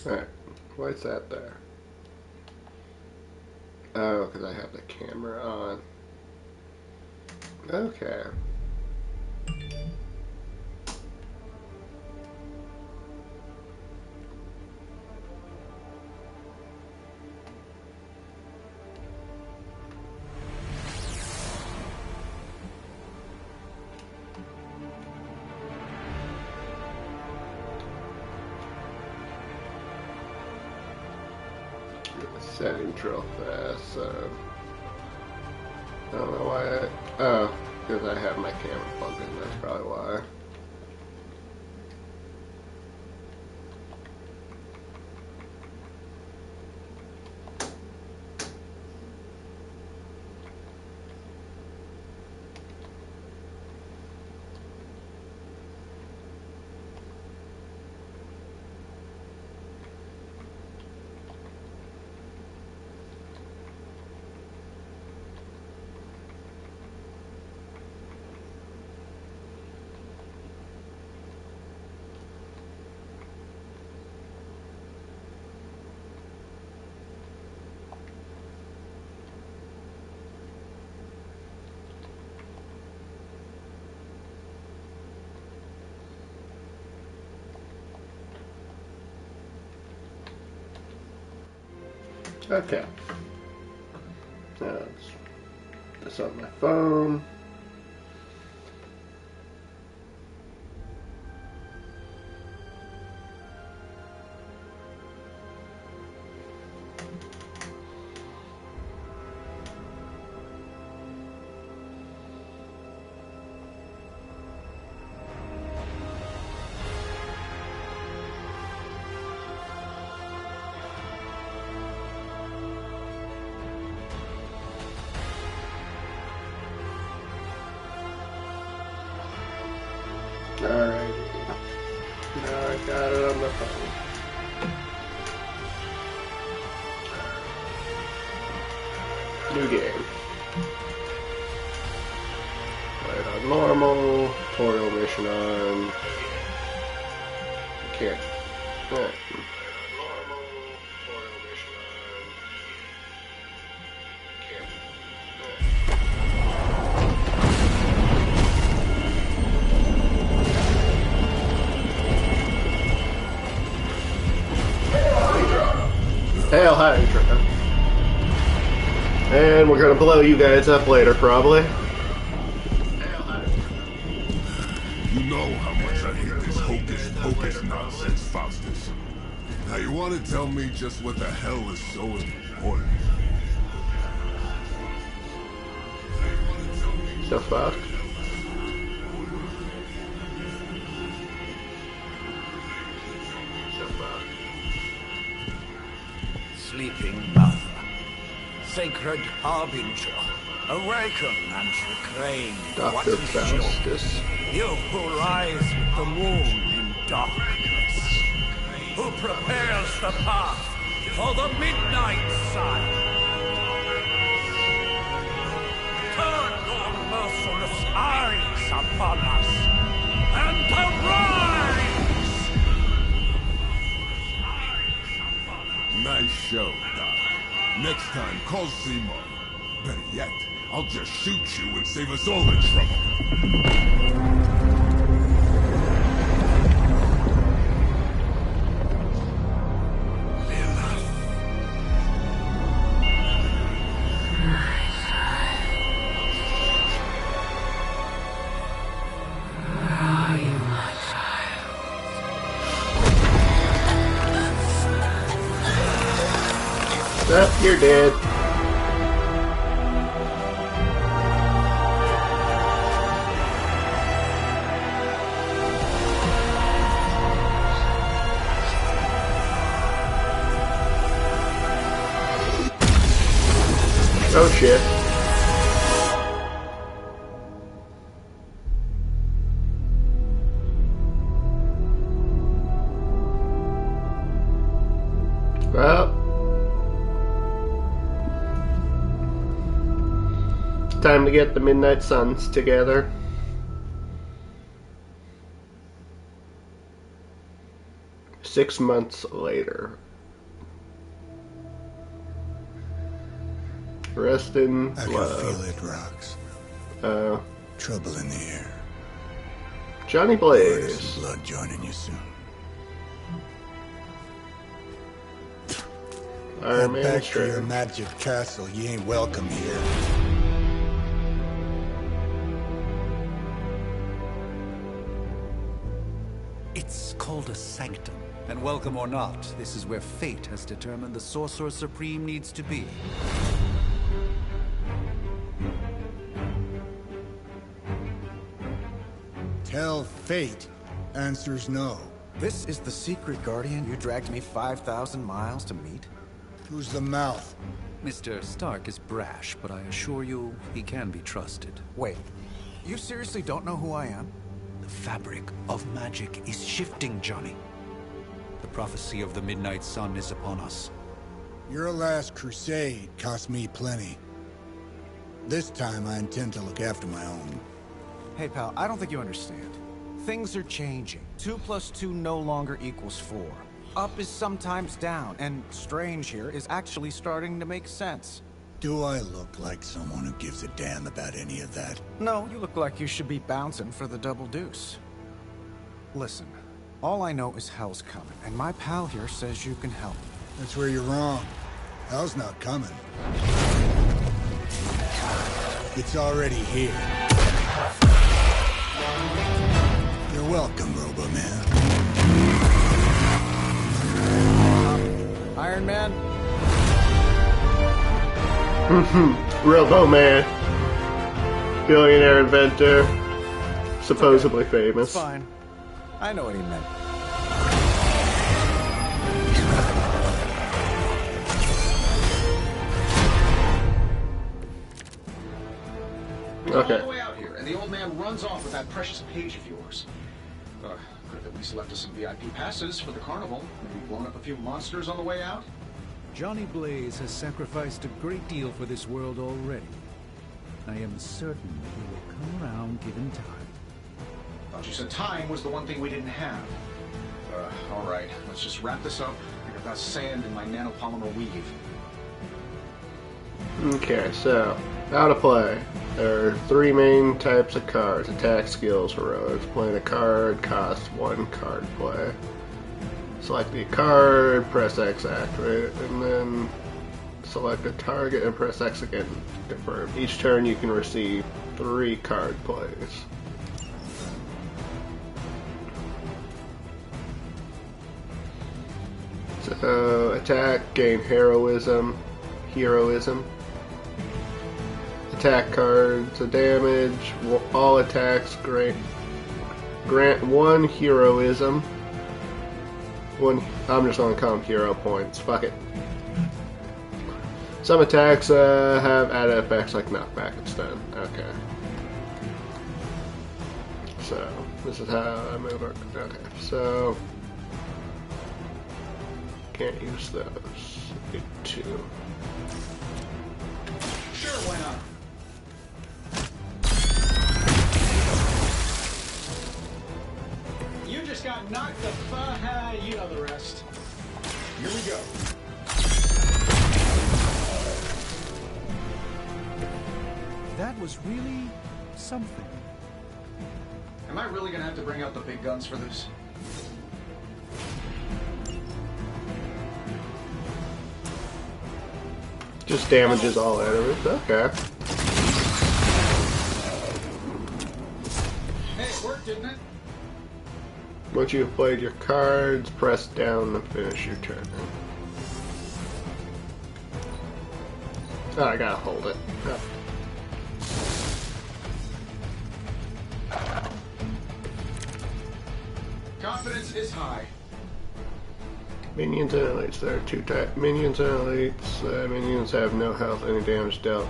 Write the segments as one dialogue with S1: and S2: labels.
S1: Alright, why is that there? Oh, because I have the camera on. Okay. Settings real fast, so I don't know why oh, because I have my camera plugged in, that's probably why. Okay. Now it's this on my phone. Alrighty. Now I got it on the phone. New game. Play it on normal. Tutorial mission on. Can't. Yeah. Hail Hydra. And we're gonna blow you guys up later, probably.
S2: You know how much I hate this hocus pocus nonsense, Faustus. Now you want to tell me just what the hell is so important?
S1: The fuck?
S3: Sleeping mother, sacred harbinger, awaken and reclaim what
S1: Dr.
S3: is yours.
S1: Faustus.
S3: You who rise with the moon in darkness, who prepares the path for the midnight sun. Turn your merciless eyes upon us and arise!
S2: Nice show, Doc. Next time, call Seymour. Better yet, I'll just shoot you and save us all the trouble.
S1: Oh, you're dead. Oh shit. Well, time to get the Midnight Suns together. 6 months later. Rest in
S4: I can
S1: love.
S4: feel it, Rox. Trouble in the air.
S1: Johnny
S4: There's
S1: Blaze.
S4: some blood joining you soon.
S1: Iron
S4: Head
S1: Man
S4: back to your
S1: Shredder.
S4: magic castle. You ain't welcome here.
S5: It's called a sanctum. And welcome or not, this is where fate has determined the Sorcerer Supreme needs to be.
S4: Tell fate. Answers no.
S6: This is the secret guardian you dragged me 5,000 miles to meet?
S4: Who's the mouth?
S5: Mr. Stark is brash, but I assure you, he can be trusted.
S6: Wait, you seriously don't know who I am?
S5: The fabric of magic is shifting, Johnny. The prophecy of the Midnight Sun is upon us.
S4: Your last crusade cost me plenty. This time I intend to look after my own.
S6: Hey pal, I don't think you understand. Things are changing. 2 + 2 no longer equals 4. Up is sometimes down, and strange here is actually starting to make sense.
S4: Do I look like someone who gives a damn about any of that?
S6: No, you look like you should be bouncing for the double deuce. Listen, all I know is hell's coming, and my pal here says you can help.
S4: That's where you're wrong. Hell's not coming. It's already here. You're welcome, Robo Man.
S6: Iron Man?
S1: Robo Man. Billionaire inventor. Supposedly famous.
S6: It's fine. I know what he meant.
S1: Okay.
S7: All the way out here, and the old man runs off with that precious page of yours. Could have at least left us some VIP passes for the carnival. Maybe blown up a few monsters on the way out.
S5: Johnny Blaze has sacrificed a great deal for this world already. I am certain he will come around given time.
S7: Thought you said time was the one thing we didn't have. All right, let's just wrap this up. I've got sand in my nanopolymer weave.
S1: Okay, so, how to play. There are 3 main types of cards. Attack, skills, heroics. Playing a card costs 1 card play. Select the card, press X, activate it, and then select a target and press X again to confirm. Each turn you can receive 3 card plays. So, attack, gain heroism. Attack cards, a damage, all attacks grant 1 heroism. I'm just gonna call them hero points. Fuck it. Some attacks have added effects like knockback and stun. Okay. So this is how I move. Okay. So can't use those. Need 2.
S7: Sure, why not? You just got knocked the fuck. You know the rest. Here we go.
S5: That was really something.
S7: Am I really gonna have to bring out the big guns for this?
S1: Just damages all enemies. Okay.
S7: Hey, it worked, didn't it?
S1: Once you've played your cards, press down to finish your turn. Oh, I gotta hold it. Oh.
S7: Confidence is high.
S1: Minions and elites. There are 2 types. Minions and elites. Minions have no health, any damage dealt.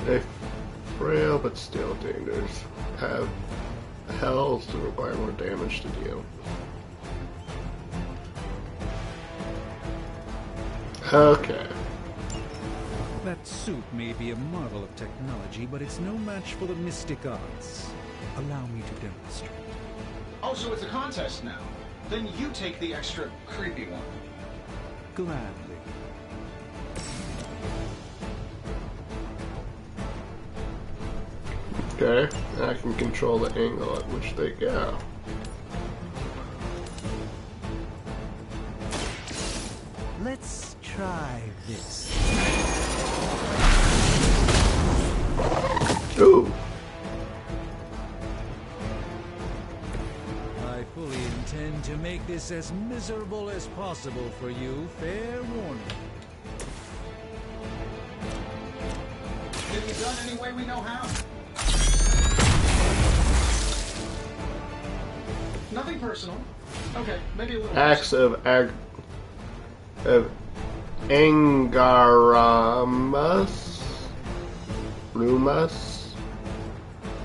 S1: They frail but still dangerous. Have health to require more damage to deal. Okay.
S5: That suit may be a marvel of technology, but it's no match for the mystic arts. Allow me to demonstrate.
S7: Oh, so it's a contest now. Then you take the extra creepy one.
S5: Gladly.
S1: Okay, I can control the angle at which they go.
S5: Let's try this.
S1: Ooh!
S5: I fully intend to make this as miserable as possible for you. Fair warning.
S7: Get it done any way we know how. Nothing personal. Okay, maybe a little.
S1: Acts of Angaramas? Rumas?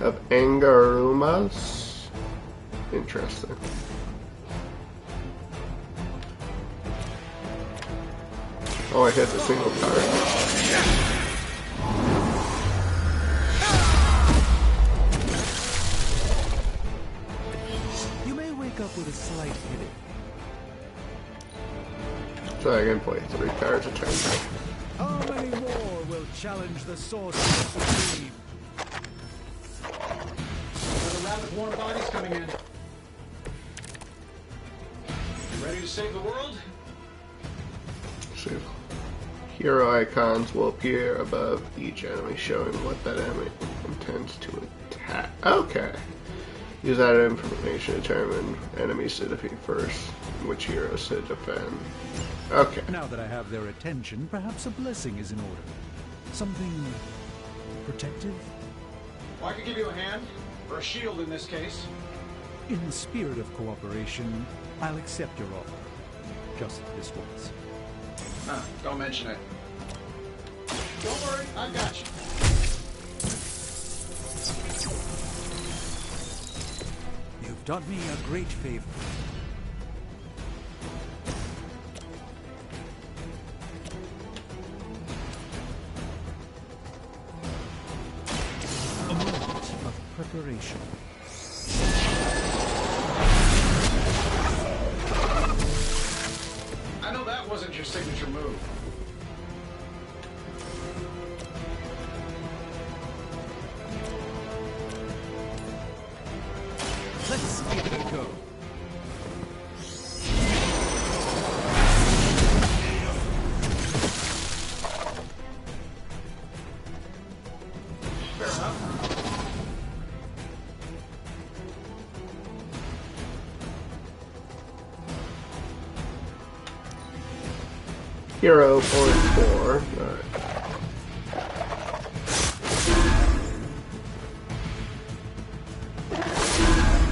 S1: Of Angarumas? Interesting. Oh, I hit the single card.
S5: You may wake up with a slight headache.
S1: So I can play 3 cards a turn.
S5: How many more will challenge the Sorcerer Supreme?
S7: Another round of warm bodies coming in. You ready to save the world?
S1: See. Hero icons will appear above each enemy, showing what that enemy intends to attack. Okay. Use that information to determine enemies to defeat first, and which heroes to defend. Okay.
S5: Now that I have their attention, perhaps a blessing is in order. Something protective?
S7: Well, I could give you a hand, or a shield in this case.
S5: In the spirit of cooperation, I'll accept your offer. Just this once.
S7: Don't mention it. Don't worry, I got you.
S5: You've done me a great favor. A moment of preparation.
S7: I know that wasn't your signature move.
S5: Let's give it a go.
S7: Fair enough.
S1: Hero point 4. Alright.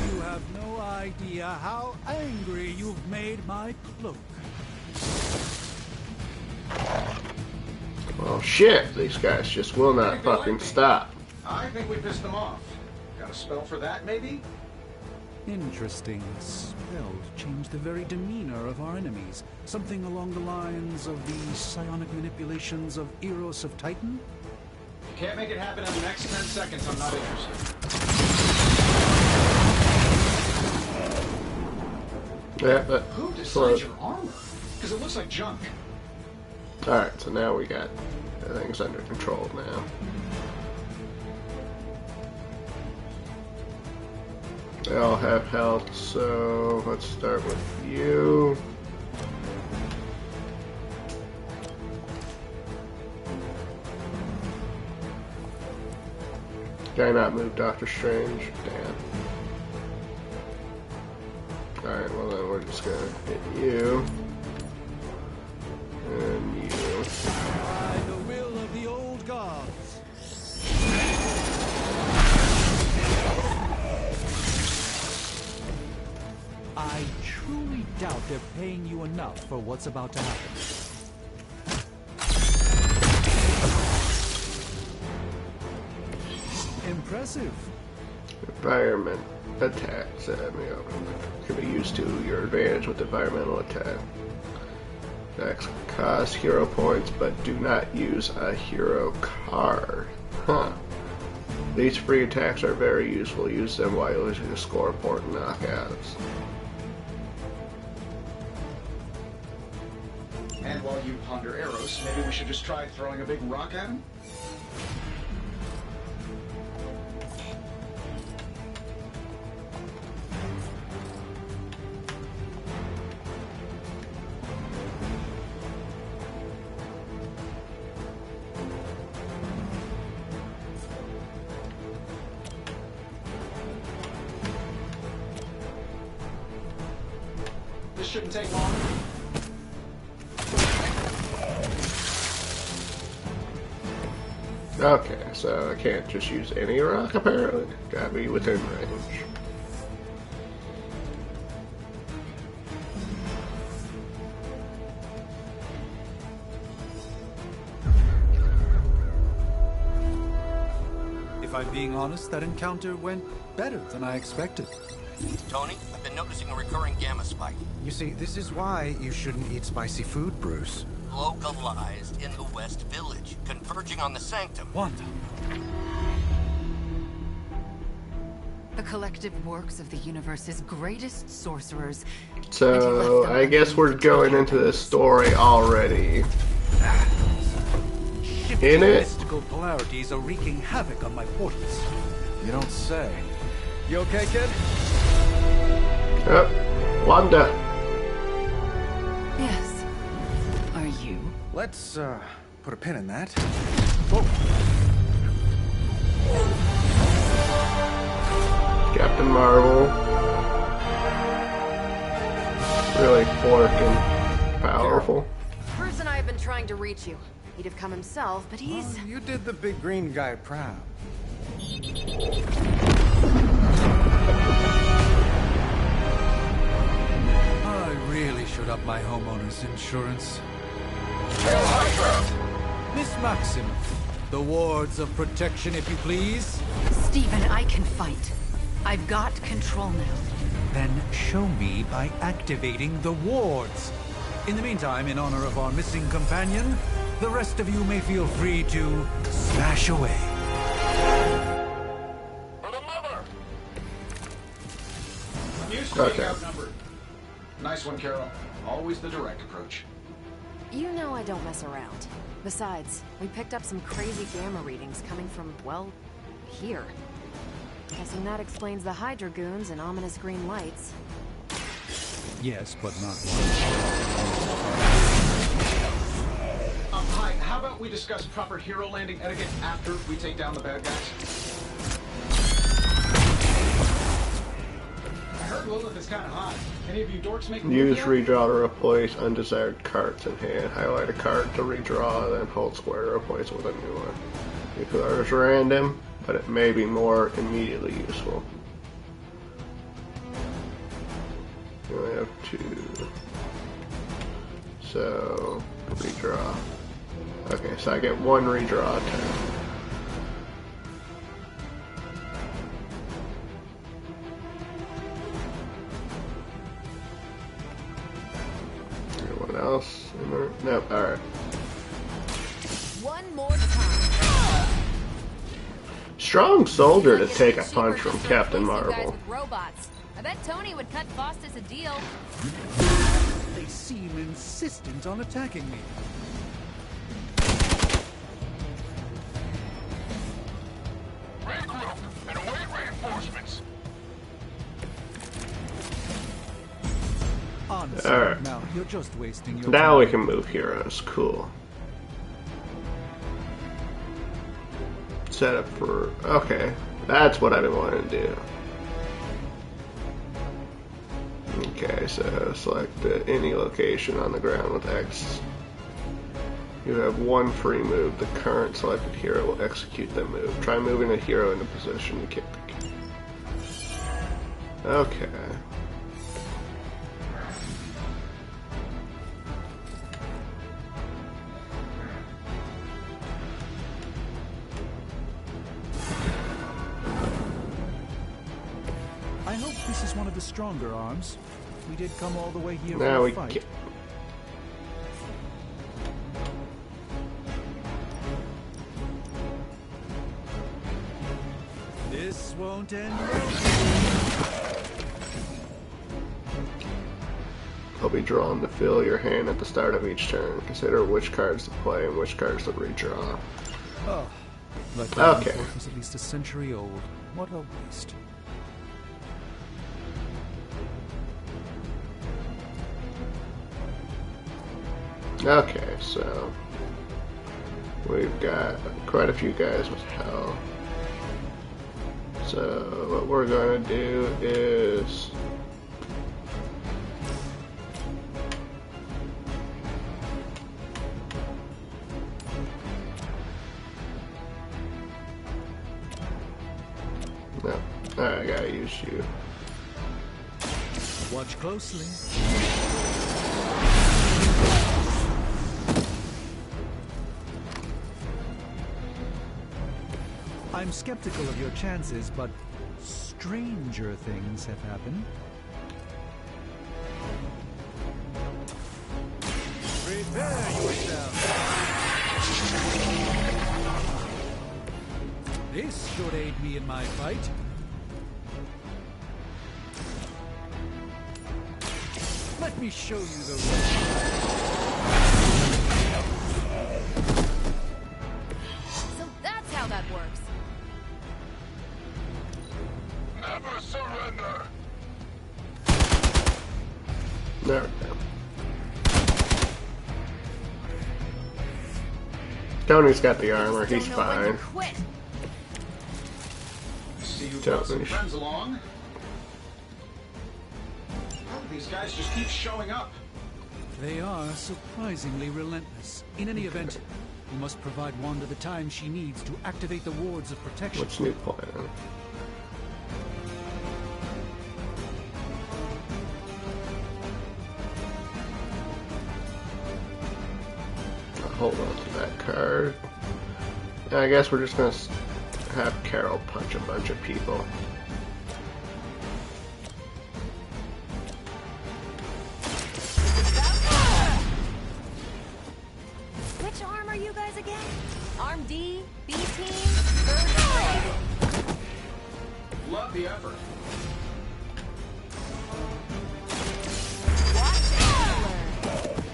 S5: You have no idea how angry you've made my cloak.
S1: Well, shit, these guys just will not fucking stop.
S7: I think we pissed them off. Got a spell for that, maybe?
S5: Interesting. Spells change the very demeanor of our enemies. Something along the lines of the psionic manipulations of Eros of Titan?
S7: Can't make it happen in the next 10 seconds. I'm not interested.
S1: Yeah, but
S7: Who designed
S1: slow.
S7: your armor? Because it looks like junk.
S1: Alright, so now we got everything's under control now. They all have health, so let's start with you. Can I not move Doctor Strange? Damn. Alright, well then we're just gonna hit you. And you.
S5: By the will of the old gods. I truly doubt they're paying you enough for what's about to happen. Impressive.
S1: Environment attacks. Can be used to your advantage with environmental attack. Attacks cost hero points, but do not use a hero card. Huh. These free attacks are very useful. Use them while using a score important knockouts.
S7: And while you ponder arrows, maybe we should just try throwing a big rock at him? This shouldn't take long.
S1: Okay, so I can't just use any rock apparently. Gotta be within range.
S5: If I'm being honest, that encounter went better than I expected.
S8: Tony, I've been noticing a recurring gamma spike.
S6: You see, this is why you shouldn't eat spicy food, Bruce.
S8: Localized in the West Village, converging on the Sanctum.
S5: Wanda.
S9: The collective works of the universe's greatest sorcerers.
S1: So I guess we're going into this story already. In it?
S5: Mystical polarities are wreaking havoc on my portals.
S6: You don't say. You okay, kid?
S1: Oh, Wanda.
S9: Yes. Are you?
S6: Let's, put a pin in that.
S1: Captain Marvel. Really forking powerful.
S9: Bruce and I have been trying to reach you. He'd have come himself, but he's...
S6: Oh, you did the big green guy proud.
S5: I really should up my homeowner's insurance. Miss Maximoff, the wards of protection, if you please.
S9: Stephen, I can fight. I've got control now.
S5: Then show me by activating the wards. In the meantime, in honor of our missing companion, the rest of you may feel free to smash away.
S3: For the mother!
S7: I'm used to being
S1: Okay.
S7: outnumbered. Nice one, Carol. Always the direct approach.
S9: You know I don't mess around. Besides, we picked up some crazy gamma readings coming from, well, here. Guessing that explains the Hydra goons and ominous green lights.
S5: Yes, but not one.
S7: Hi, how about we discuss proper hero landing etiquette after we take down the bad guys? I heard Lilith is kind of hot. Any of you dorks make a move
S1: Use
S7: yet?
S1: redraw to replace undesired cards in hand. Highlight a card to redraw, then hold square to replace it with a new one. The card is random, but it may be more immediately useful. You only have 2. So, redraw. Okay, so I get 1 redraw attack. Anyone else? Nope, alright.
S9: One more time.
S1: Strong soldier to take a punch from Captain Marvel.
S10: Robots. I bet Tony would cut Faustus a deal.
S5: They seem insistent on attacking me.
S3: Regroup and await reinforcements.
S5: Honestly,
S1: Alright.
S5: now you're just wasting your
S1: Now
S5: time.
S1: we can move heroes. Cool. Set up for... Okay. That's what I've been wanting to do. Okay, so select any location on the ground with X. You have 1 free move. The current selected hero will execute the move. Try moving a hero into position to kick the key. Okay.
S5: I hope this is one of the stronger arms. We did come all the way here
S1: Now
S5: for
S1: we
S5: a fight.
S1: can...
S5: won't end.
S1: I'll be drawn to fill your hand at the start of each turn. Consider which cards to play and which cards to redraw.
S5: Oh, that
S1: Okay.
S5: was at least a century old. What a waste.
S1: Okay, so we've got quite a few guys with hell. So what we're going to do is no, I gotta use you.
S5: Watch closely. I'm skeptical of your chances, but stranger things have happened. Prepare yourself. This should aid me in my fight. Let me show you the ropes.
S10: So that's how that works.
S2: Never surrender.
S1: There we go. Tony's got the armor, he's
S10: Don't know when to
S1: fine.
S10: quit.
S7: See you brought some
S1: Tony.
S7: friends along. Oh, these guys just keep showing up.
S5: They are surprisingly relentless. In any event, you must provide Wanda the time she needs to activate the wards of protection.
S1: What's new plan? I'll hold on to that card. I guess we're just gonna have Carol punch a bunch of people.
S10: Which arm are you guys again? Arm D, B team, third grade.
S7: Love the effort.
S10: Watch and learn.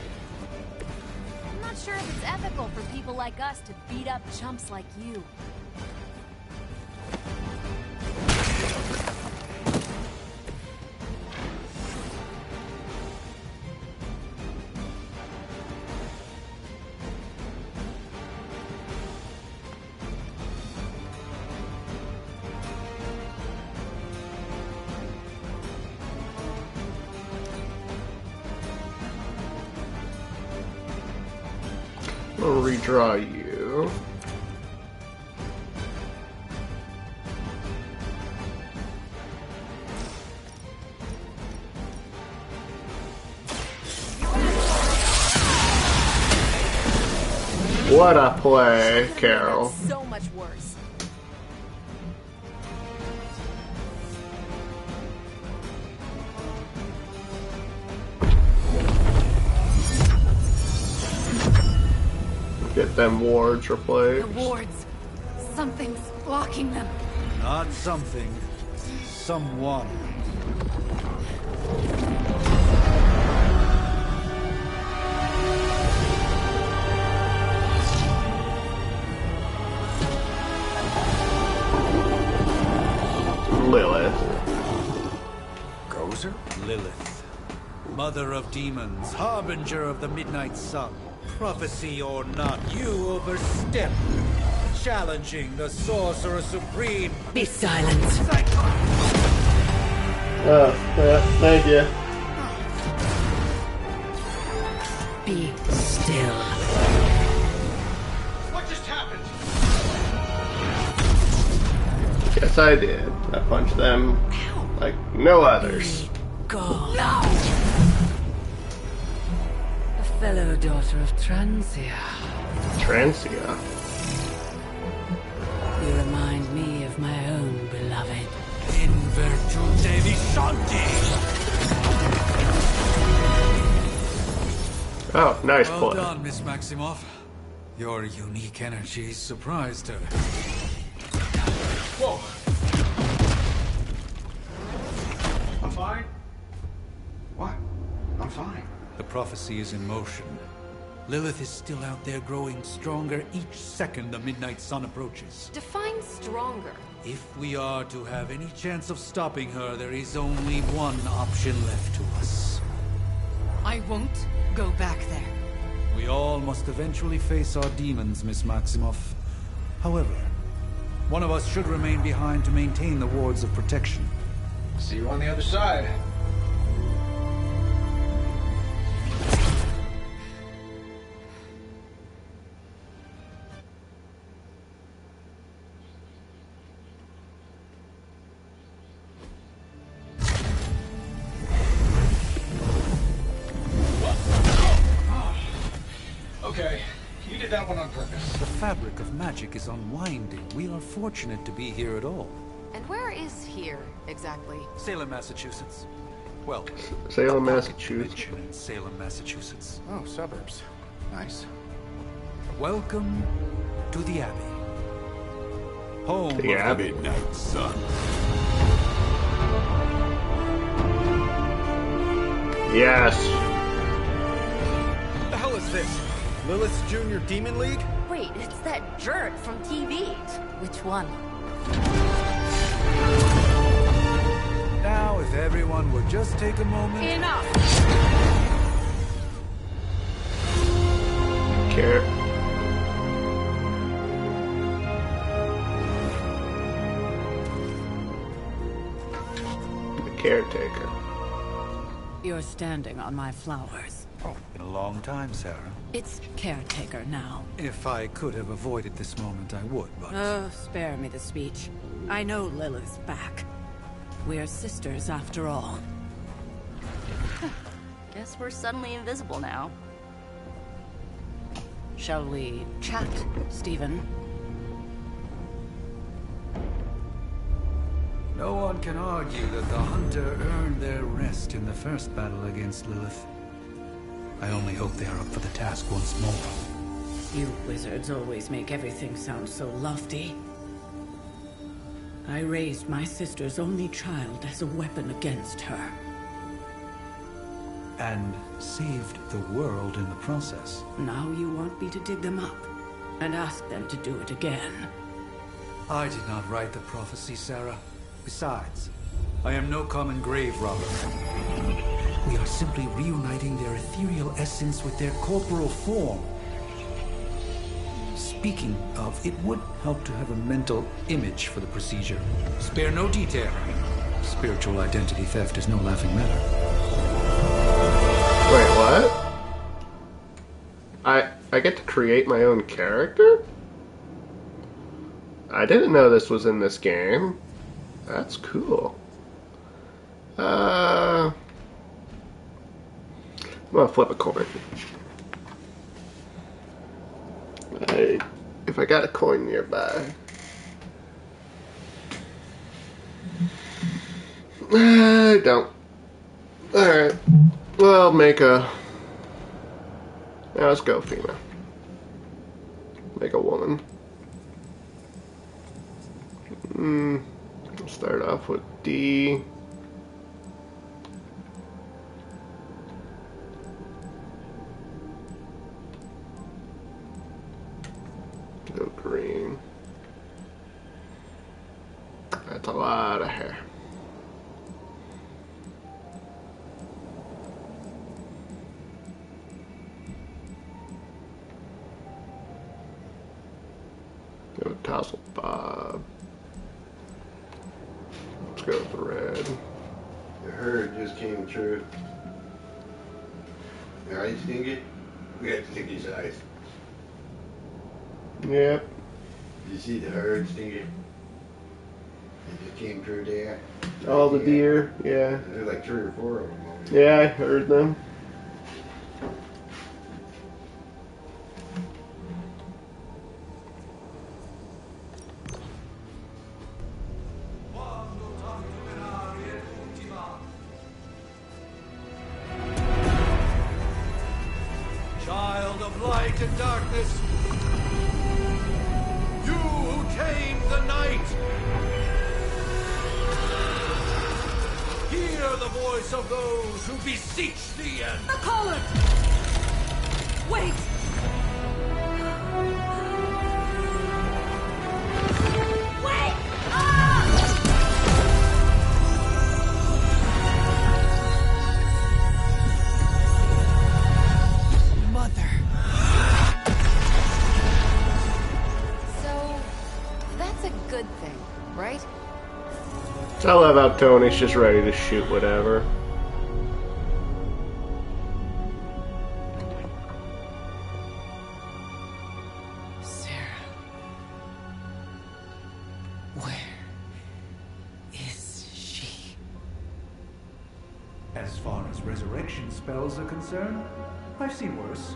S10: I'm not sure if it's ethical for people like us to beat up chumps like you.
S1: We'll redraw you. What a play, Carol.
S10: So much worse.
S1: Get them wards replaced.
S10: The wards. Something's blocking them.
S5: Not something. Someone.
S1: Lilith.
S6: Gozer?
S5: Lilith. Mother of demons, harbinger of the midnight sun. Prophecy or not, you overstep. Challenging the Sorcerer Supreme.
S11: Be silent.
S1: Oh, yeah, thank you.
S11: Be still.
S7: What just happened?
S1: Yes, I did. I punched them like no others.
S11: God. No! A fellow daughter of Transia.
S1: Transia.
S11: You remind me of my own beloved.
S5: In virtute vishanti.
S1: Oh, nice
S5: Well
S1: play.
S5: done, Miss Maximoff. Your unique energy surprised her.
S7: Whoa. What? I'm fine.
S5: The prophecy is in motion. Lilith is still out there growing stronger each second the midnight sun approaches.
S9: Define stronger.
S5: If we are to have any chance of stopping her, there is only one option left to us.
S11: I won't go back there.
S5: We all must eventually face our demons, Miss Maximoff. However, one of us should remain behind to maintain the wards of protection.
S7: See you on the other side. Okay, you did that one on purpose.
S5: The fabric of magic is unwinding. We are fortunate to be here at all.
S9: And where is here, exactly?
S5: Salem, Massachusetts. Well,
S1: Salem, Massachusetts.
S5: in Salem, Massachusetts.
S7: Oh, suburbs. Nice.
S5: Welcome to the Abbey. Home
S1: The
S5: of
S1: Abbey.
S5: the Midnight Sun.
S1: Yes.
S6: What the hell is this? Lilith's Junior Demon League?
S10: Wait, it's that jerk from TV. Which one?
S5: Now, if everyone would just take a moment.
S10: Enough!
S1: Care. The caretaker.
S11: You're standing on my flowers.
S5: Oh, been a long time, Sarah.
S11: It's caretaker now.
S5: If I could have avoided this moment, I would, but...
S11: Oh, spare me the speech. I know Lilith's back. We're sisters after all.
S10: Guess we're suddenly invisible now.
S11: Shall we chat, Stephen?
S5: No one can argue that the Hunter earned their rest in the first battle against Lilith. I only hope they are up for the task once more.
S11: You wizards always make everything sound so lofty. I raised my sister's only child as a weapon against her.
S5: And saved the world in the process.
S11: Now you want me to dig them up and ask them to do it again.
S5: I did not write the prophecy, Sarah. Besides, I am no common grave robber. We are simply reuniting their ethereal essence with their corporal form. Speaking of, it would help to have a mental image for the procedure. Spare no detail. Spiritual identity theft is no laughing matter.
S1: Wait, what? I get to create my own character? I didn't know this was in this game. That's cool. I'm gonna flip a coin. If I got a coin nearby. I don't. Alright. Well, make a... Now let's go female. Make a woman. Start off with D. Go green. That's a lot of hair. Go with Tassel Bob. Let's go with the red.
S12: The herd just came true. The ice stinky? We got Stinky's eyes.
S1: Yep.
S12: Did you see the herd stinky? It just came through there.
S1: All the deer, yeah.
S12: There's like 3 or 4 of them.
S1: Yeah, I heard them.
S3: Child of light and darkness, you who tame the night, hear the voice of those who beseech thee and...
S11: The collar! Wait! Wait!
S9: Mother. So, that's a good thing, right?
S1: I love how Tony's just ready to shoot whatever.
S11: Sarah. Where is she?
S5: As far as resurrection spells are concerned, I've seen worse.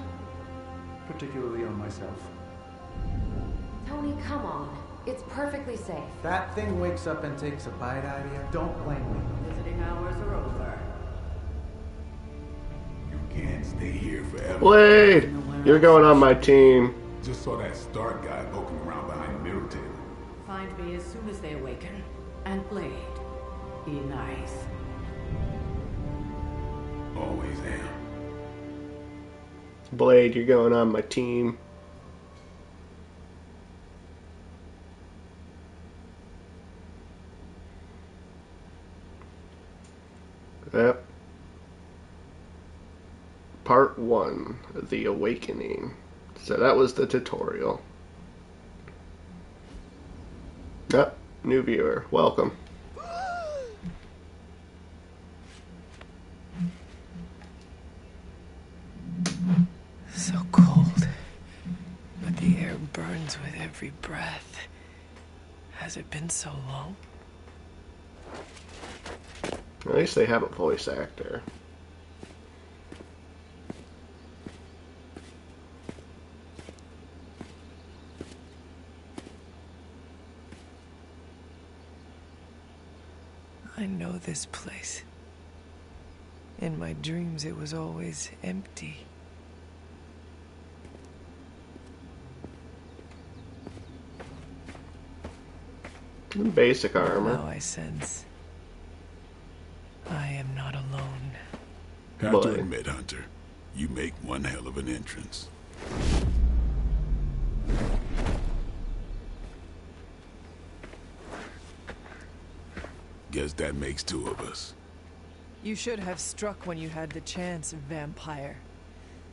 S5: Particularly on myself.
S9: Tony, come on. It's perfectly safe.
S6: That thing wakes up and takes a bite out of you. Don't blame me.
S11: Visiting hours are over.
S2: You can't stay here forever.
S1: Blade! You're going on my team.
S2: Just saw that Stark guy poking around behind the mirror table.
S11: Find me as soon as they awaken. And Blade, be nice.
S2: Always am.
S1: Blade, you're going on my team. Yep. Part 1, The Awakening. So that was the tutorial. Yep, new viewer. Welcome.
S13: So cold, but the air burns with every breath. Has it been so long?
S1: At least they have a voice actor.
S13: I know this place. In my dreams, it was always empty.
S1: Basic armor.
S13: Now I sense I am not alone.
S2: Have to admit, Hunter, you make one hell of an entrance. Guess that makes 2 of us.
S13: You should have struck when you had the chance, vampire.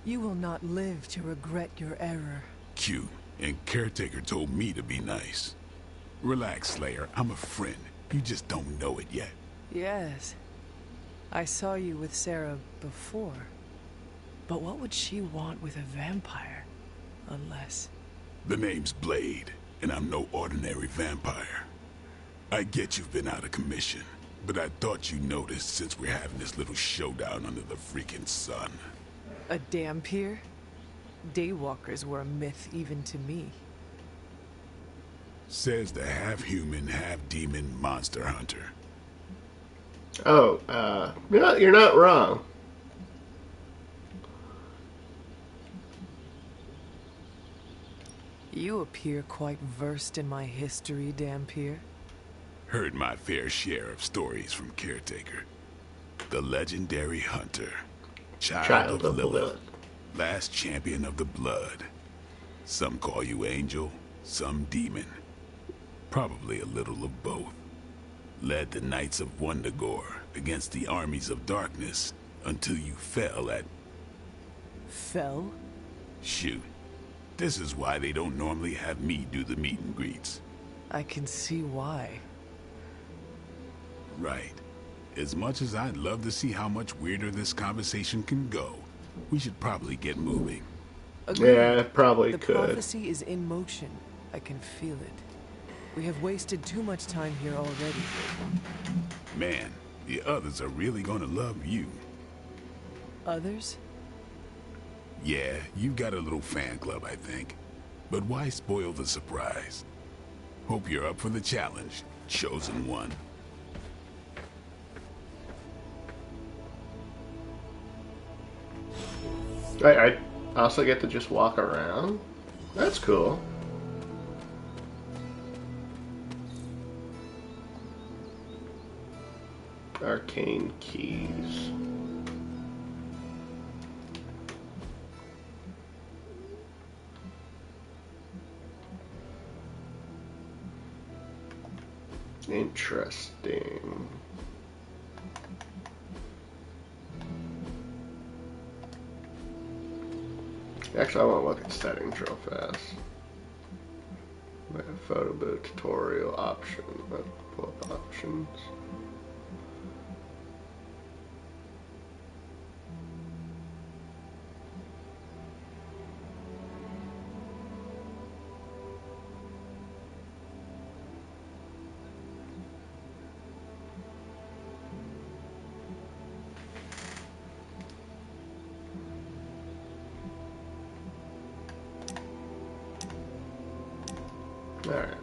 S13: You will not live to regret your error.
S2: Q, and Caretaker told me to be nice. Relax, Slayer. I'm a friend. You just don't know it yet.
S13: Yes. I saw you with Sarah before. But what would she want with a vampire? Unless...
S2: The name's Blade, and I'm no ordinary vampire. I get you've been out of commission, but I thought you noticed since we're having this little showdown under the freaking sun.
S13: A dampier? Daywalkers were a myth even to me.
S2: Says the half-human, half-demon monster hunter.
S1: Oh, you're not wrong.
S13: You appear quite versed in my history, Dampier.
S2: Heard my fair share of stories from Caretaker. The legendary hunter. Child of Lilith. Last champion of the blood. Some call you angel, some demon. Probably a little of both. Led the Knights of Wundagore against the armies of darkness until you fell at...
S13: Fell?
S2: Shoot. This is why they don't normally have me do the meet and greets.
S13: I can see why.
S2: Right. As much as I'd love to see how much weirder this conversation can go, we should probably get moving.
S13: Agreed.
S1: Yeah, probably
S13: the
S1: could.
S13: The prophecy is in motion. I can feel it. We have wasted too much time here already.
S2: Man, the others are really gonna love you.
S13: Others?
S2: Yeah, you've got a little fan club, I think. But why spoil the surprise? Hope you're up for the challenge, chosen one.
S1: I also get to just walk around. That's cool. arcane keys. Interesting. Actually, I want to look at settings real fast. Photo booth tutorial option. Pull up options. Alright.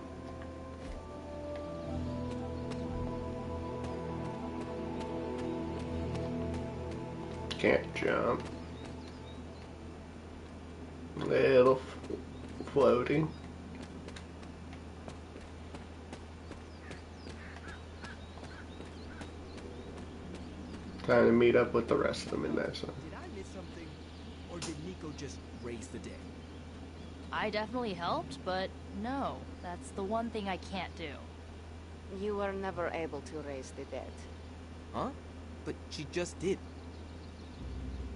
S1: Can't jump. Little floating. Time to meet up with the rest of them in that zone.
S14: Did I miss something? Or did Nico just raise the dead?
S10: I definitely helped, but no, that's the one thing I can't do.
S15: You were never able to raise the dead.
S14: Huh? But she just did.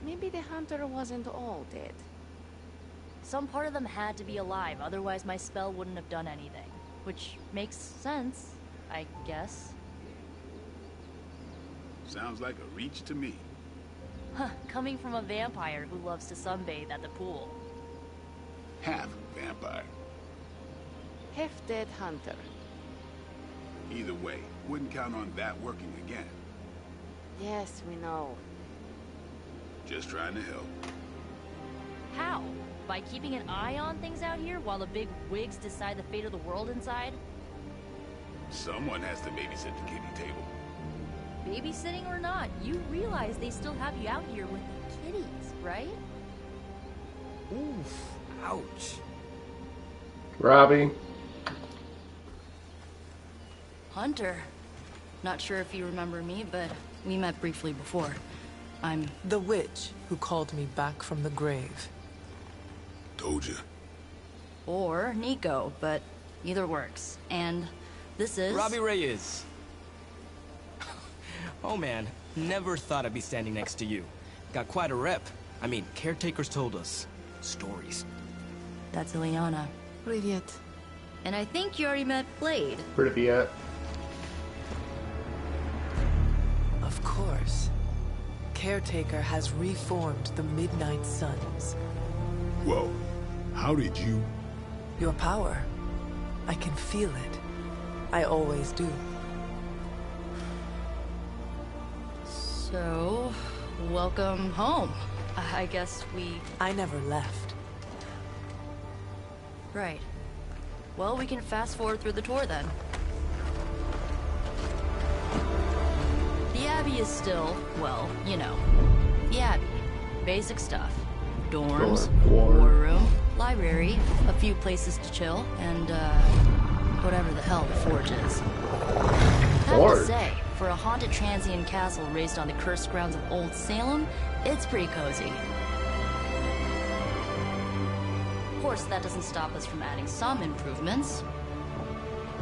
S15: Maybe the hunter wasn't all dead.
S10: Some part of them had to be alive, otherwise my spell wouldn't have done anything. Which makes sense, I guess.
S2: Sounds like a reach to me.
S10: Huh, coming from a vampire who loves to sunbathe at the pool.
S2: Half vampire.
S15: Half-dead hunter.
S2: Either way, wouldn't count on that working again.
S15: Yes, we know.
S2: Just trying to help.
S10: How? By keeping an eye on things out here while the big wigs decide the fate of the world inside?
S2: Someone has to babysit the kitty table.
S10: Babysitting or not, you realize they still have you out here with the kitties, right?
S14: Oof. Ouch.
S1: Robbie.
S10: Hunter. Not sure if you remember me, but we met briefly before. I'm
S13: the witch who called me back from the grave.
S2: Told you.
S10: Or Nico, but either works. And this is...
S14: Robbie Reyes. Oh man, never thought I'd be standing next to you. Got quite a rep. I mean, caretakers told us. Stories.
S10: That's Ileana.
S15: Привет.
S10: And I think you already met Blade.
S1: Привет.
S13: Of course. Caretaker has reformed the Midnight Suns.
S2: Whoa. How did you...
S13: Your power. I can feel it. I always do.
S10: So, welcome home. I guess
S13: I never left.
S10: Right. Well, we can fast forward through the tour then. The Abbey is still, well, you know, the Abbey. Basic stuff. Dorms, war room, library, a few places to chill, and, whatever the hell the forge is. I have to say, for a haunted transient castle raised on the cursed grounds of Old Salem, it's pretty cozy. Of course, that doesn't stop us from adding some improvements.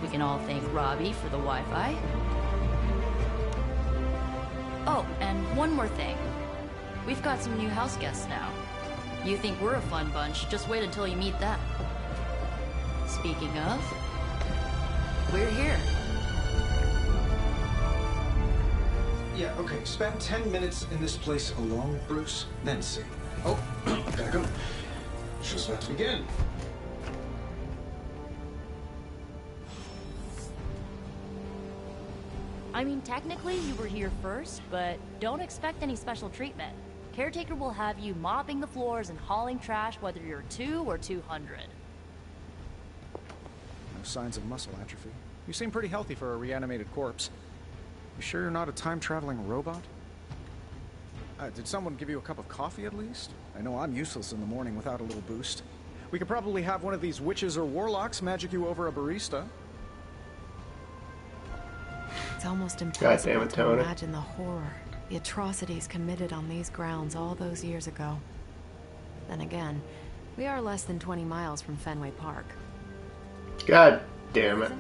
S10: We can all thank Robbie for the Wi-Fi. Oh, and one more thing. We've got some new house guests now. You think we're a fun bunch, just wait until you meet them. Speaking of, we're here.
S7: Yeah, okay. Spend 10 minutes in this place alone, Bruce, then see. Oh, gotta go. Show's about to begin.
S10: I mean, technically you were here first, but don't expect any special treatment. Caretaker will have you mopping the floors and hauling trash whether you're 2 or 200.
S6: No signs of muscle atrophy. You seem pretty healthy for a reanimated corpse. You sure you're not a time-traveling robot? Did someone give you a cup of coffee at least? I know I'm useless in the morning without a little boost. We could probably have one of these witches or warlocks magic you over a barista.
S9: It's almost impossible to
S1: Tony.
S9: imagine the horror, the atrocities committed on these grounds all those years ago. Then again, we are less than 20 miles from Fenway Park.
S1: God damn it.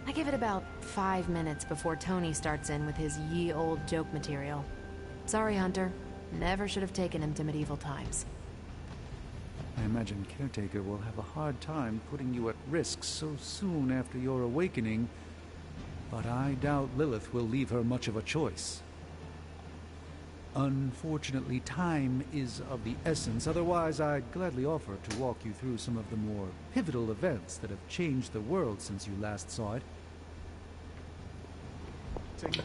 S9: I give it about 5 minutes before Tony starts in with his ye old joke material. Sorry, Hunter. Never should have taken him to medieval times.
S5: I imagine Caretaker will have a hard time putting you at risk so soon after your awakening, but I doubt Lilith will leave her much of a choice. Unfortunately, time is of the essence. Otherwise, I'd gladly offer to walk you through some of the more pivotal events that have changed the world since you last saw it.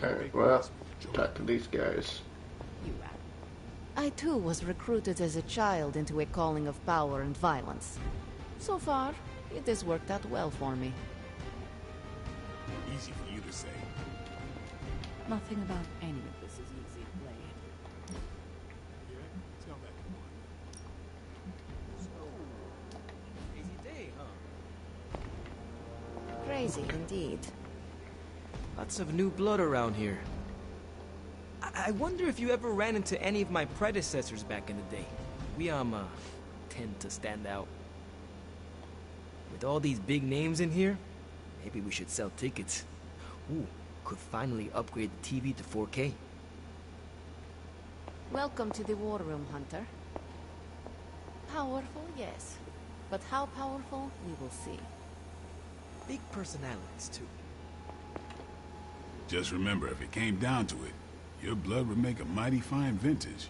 S1: Alright, well, talk to these guys.
S15: I too was recruited as a child into a calling of power and violence. So far, it has worked out well for me.
S2: Easy for you to say.
S11: Nothing about any of this is easy, Blade.
S2: Yeah, tell that one.
S14: Crazy day, huh?
S15: Crazy indeed.
S14: Lots of new blood around here. I wonder if you ever ran into any of my predecessors back in the day. We, tend to stand out. With all these big names in here, maybe we should sell tickets. Ooh, could finally upgrade the TV to 4K.
S15: Welcome to the War Room, Hunter. Powerful, yes. But how powerful, we will see.
S14: Big personalities, too.
S2: Just remember, if it came down to it, your blood would make a mighty fine vintage.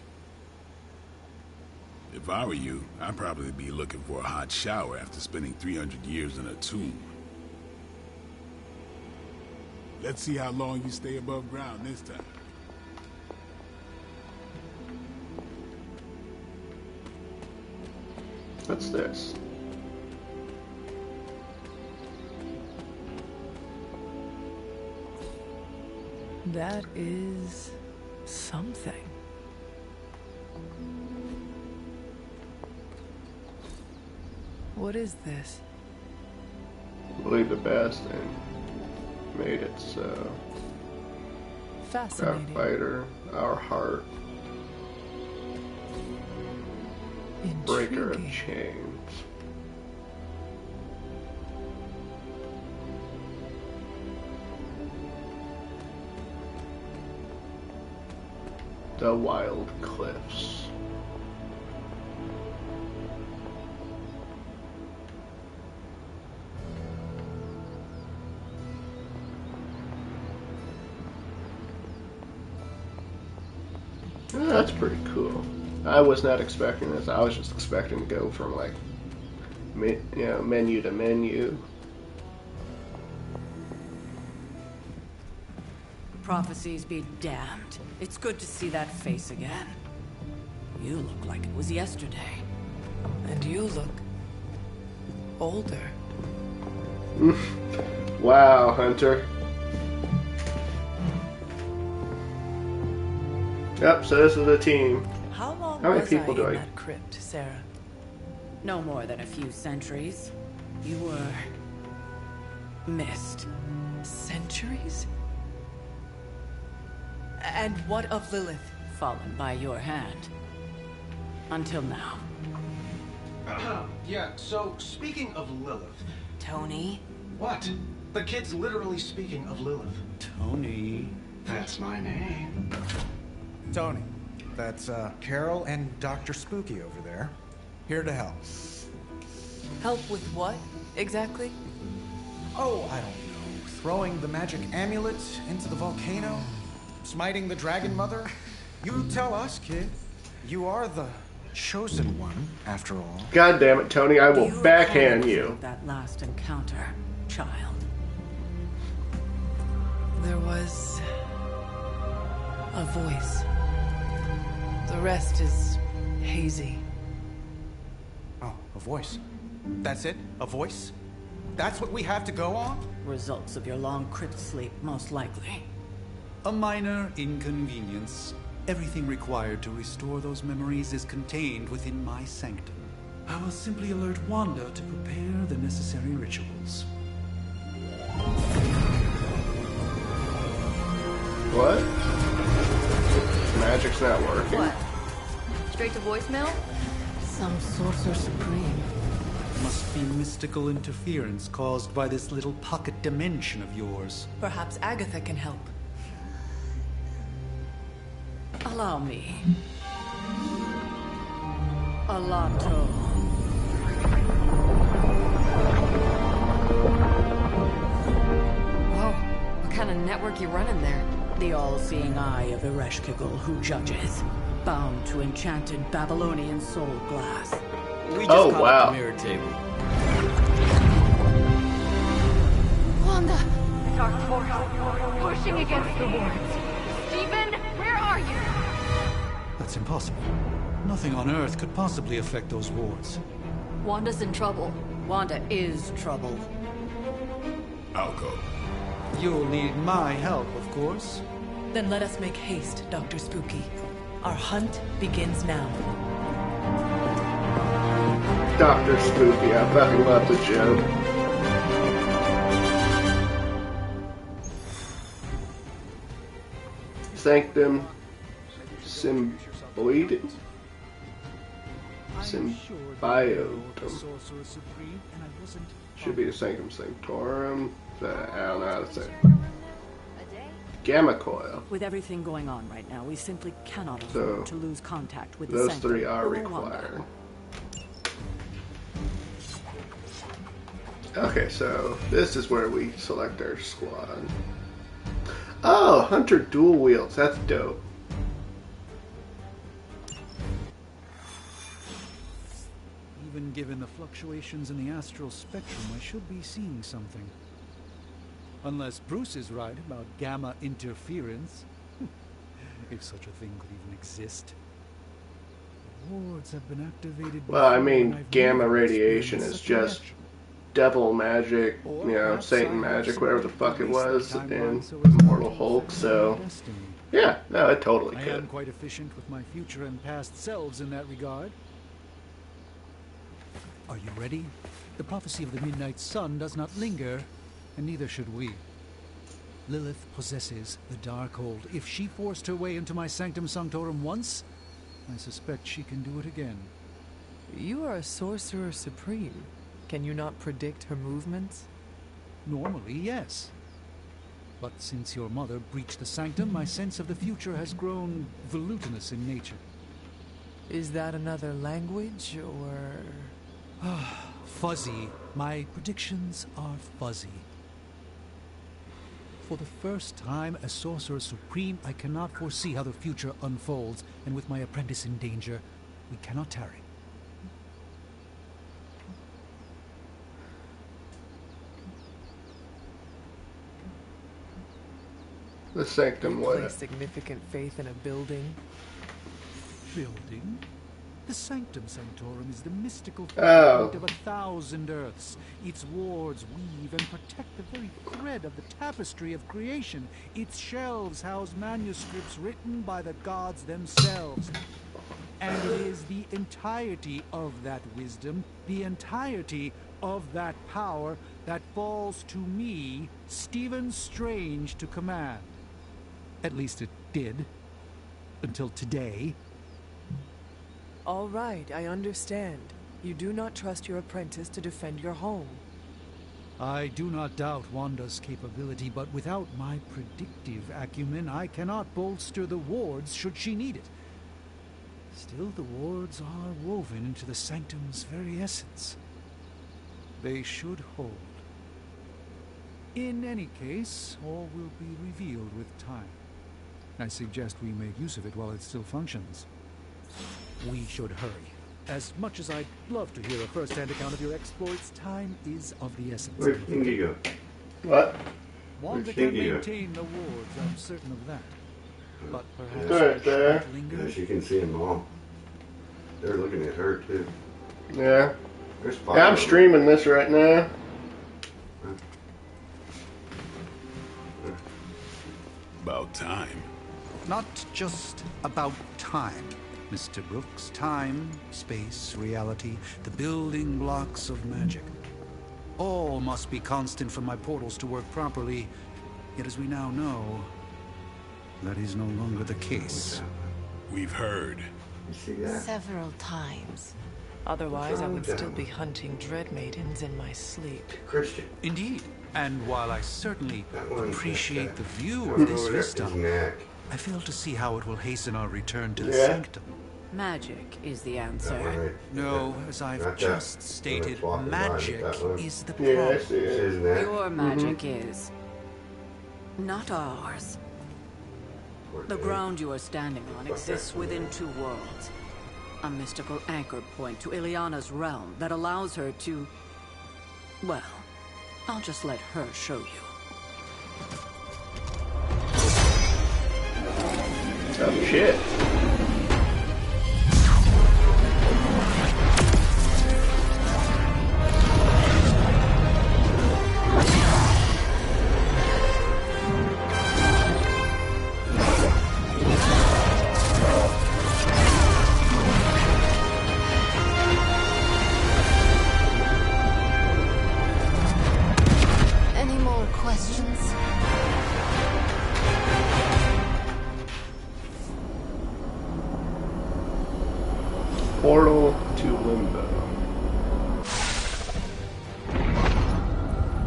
S2: If I were you, I'd probably be looking for a hot shower after spending 300 years in a tomb. Let's see how long you stay above ground this time.
S1: What's this?
S13: That is something. What is this?
S1: Believe the best and made it so.
S13: Fascinating.
S1: Our fighter, our heart. Breaker of chains. The Wild Cliffs. Oh, that's pretty cool. I was not expecting this. I was just expecting to go from like, menu to menu.
S11: Prophecies be damned. It's good to see that face again. You look like it was yesterday.
S13: And you look older.
S1: Wow, Hunter. Yep, so this is the team.
S11: How long
S1: many
S11: was
S1: people
S11: I
S1: do
S11: in
S1: I...
S11: that crypt, Sarah? No more than a few centuries. You were... missed.
S13: Centuries? And what of Lilith?
S11: Fallen by your hand. Until now.
S7: Yeah, so speaking of Lilith...
S11: Tony?
S7: What? The kid's literally speaking of Lilith.
S5: Tony.
S7: That's my name.
S6: Tony. That's, Carol and Dr. Spooky over there. Here to help.
S13: Help with what, exactly?
S6: Oh, I don't know. Throwing the magic amulet into the volcano? Smiting the Dragon Mother? You tell us, kid. You are the chosen one, after all.
S1: God damn it, Tony, I will backhand you.
S11: That last encounter, child.
S13: There was a voice. The rest is hazy.
S6: Oh, a voice. That's it? A voice? That's what we have to go on?
S11: Results of your long crypt sleep, most likely.
S5: A minor inconvenience. Everything required to restore those memories is contained within my sanctum. I will simply alert Wanda to prepare the necessary rituals.
S1: What? Magic's not working.
S10: What? Straight to voicemail?
S15: Some Sorcerer Supreme.
S5: Must be mystical interference caused by this little pocket dimension of yours.
S13: Perhaps Agatha can help.
S11: Allow me. Alato.
S9: Whoa, what kind of network you running there?
S11: The all-seeing eye of Ereshkigal who judges, bound to enchanted Babylonian soul glass.
S14: We just call it the mirror table.
S15: Wanda!
S16: Dark force, pushing against the wards. Stephen, where are you?
S5: That's impossible. Nothing on Earth could possibly affect those wards.
S10: Wanda's in trouble.
S11: Wanda is trouble.
S2: I'll go.
S5: You'll need my help, of course.
S13: Then let us make haste, Dr. Spooky. Our hunt begins now.
S1: Dr. Spooky, I fucking love the joke. Sanctum Symbiotum. Symbiotum. Should be the Sanctum Sanctorum. I don't know how to say it. Gamma coil.
S11: With everything going on right now, we simply cannot afford to lose contact with the
S1: those
S11: Sanctum
S1: three are
S11: or
S1: required. Okay, so this is where we select our squad. Oh, Hunter dual wields. That's dope.
S5: Even given the fluctuations in the astral spectrum, I should be seeing something. Unless Bruce is right about gamma interference. If such a thing could even exist. The wards have been activated.
S1: Well, I mean, gamma radiation is just devil magic, you know, Satan magic, whatever the fuck it was in Immortal Hulk, so yeah, no, it totally
S5: I
S1: could.
S5: am quite efficient with my future and past selves in that regard. Are you ready? The prophecy of the Midnight Sun does not linger, and neither should we. Lilith possesses the Darkhold. If she forced her way into my Sanctum Sanctorum once, I suspect she can do it again.
S13: You are a Sorcerer Supreme. Can you not predict her movements?
S5: Normally, yes. But since your mother breached the Sanctum, my sense of the future has grown volutinous in nature.
S13: Is that another language, or...?
S5: Fuzzy. My predictions are fuzzy. For the first time as Sorcerer Supreme, I cannot foresee how the future unfolds, and with my apprentice in danger, we cannot tarry.
S1: The Sanctum
S13: You
S1: what?
S13: place significant faith in a building?
S5: Building? The Sanctum Sanctorum is the mystical
S1: Oh.
S5: footprint of 1,000 Earths. Its wards weave and protect the very thread of the tapestry of creation. Its shelves house manuscripts written by the gods themselves. And it is the entirety of that wisdom, the entirety of that power, that falls to me, Stephen Strange, to command. At least it did. Until today.
S13: All right, I understand. You do not trust your apprentice to defend your home.
S5: I do not doubt Wanda's capability, but without my predictive acumen, I cannot bolster the wards should she need it. Still, the wards are woven into the Sanctum's very essence. They should hold. In any case, all will be revealed with time. I suggest we make use of it while it still functions. We should hurry. As much as I'd love to hear a first-hand account of your exploits, time is of the essence.
S12: Where'd Stinky go?
S1: What?
S5: Wanda can maintain the wards, I'm certain of that. But perhaps
S1: right there.
S12: Yeah, she can see them all. They're looking at her too.
S1: Yeah.
S12: There's five
S1: Yeah, I'm
S12: of them.
S1: streaming this right now.
S2: About time.
S5: Not just about time, Mr. Brooks. Time, space, reality, the building blocks of magic. All must be constant for my portals to work properly. Yet as we now know, that is no longer the case.
S2: We've heard.
S12: You see that?
S15: Several times.
S13: Otherwise, I would still be hunting dread maidens in my sleep.
S12: Christian.
S5: Indeed. And while I certainly appreciate the view of this vista, I fail to see how it will hasten our return to the sanctum.
S11: Magic is the answer.
S5: No, as I've just stated, magic is the
S12: Yeah, I
S5: problem.
S12: see it.
S11: Your magic is not ours. The ground you are standing on exists within two worlds. A mystical anchor point to Ileana's realm that allows her to... Well, I'll just let her show you.
S1: Oh, shit.
S15: Any more questions?
S1: Portal to Limbo.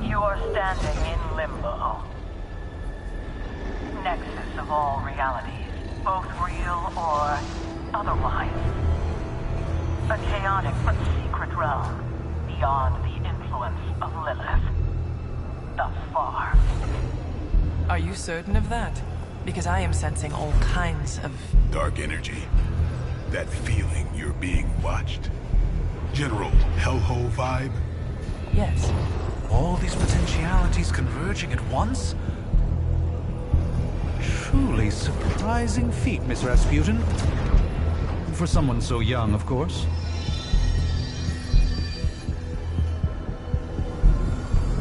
S17: You are standing in Limbo. Nexus of all realities, both real or otherwise. A chaotic but secret realm beyond the influence of Lilith. Thus far.
S13: Are you certain of that? Because I am sensing all kinds of...
S2: Dark energy. That feeling you're being watched. General hellhole vibe.
S13: Yes.
S5: All these potentialities converging at once? Truly surprising feat, Miss Rasputin. For someone so young, of course.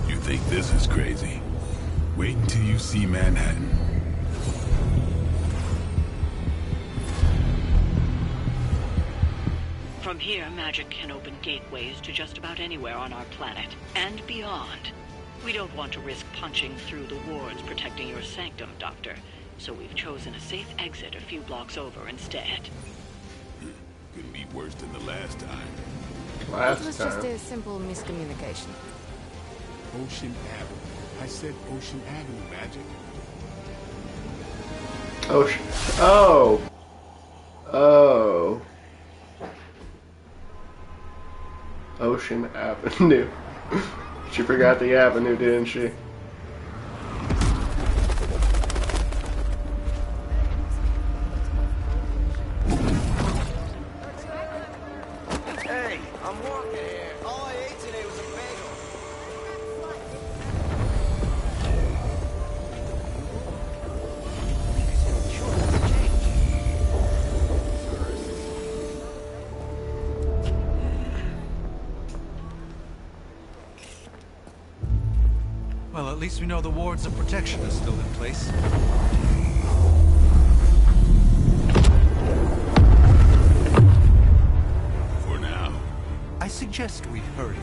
S2: You think this is crazy? Wait until you see Manhattan.
S18: From here, magic can open gateways to just about anywhere on our planet, and beyond. We don't want to risk punching through the wards protecting your sanctum, Doctor, so we've chosen a safe exit a few blocks over instead.
S2: Couldn't be worse than the last time.
S15: It was just a simple miscommunication.
S2: Ocean Avenue. I said Ocean Avenue, Magic.
S1: Ocean. Oh. Oh. Ocean Avenue. She forgot the avenue, didn't she?
S19: Hey, I'm walking here. All I ate today was a bagel.
S5: Well, at least we know the wards of protection are still in place.
S2: For now.
S5: I suggest we hurry.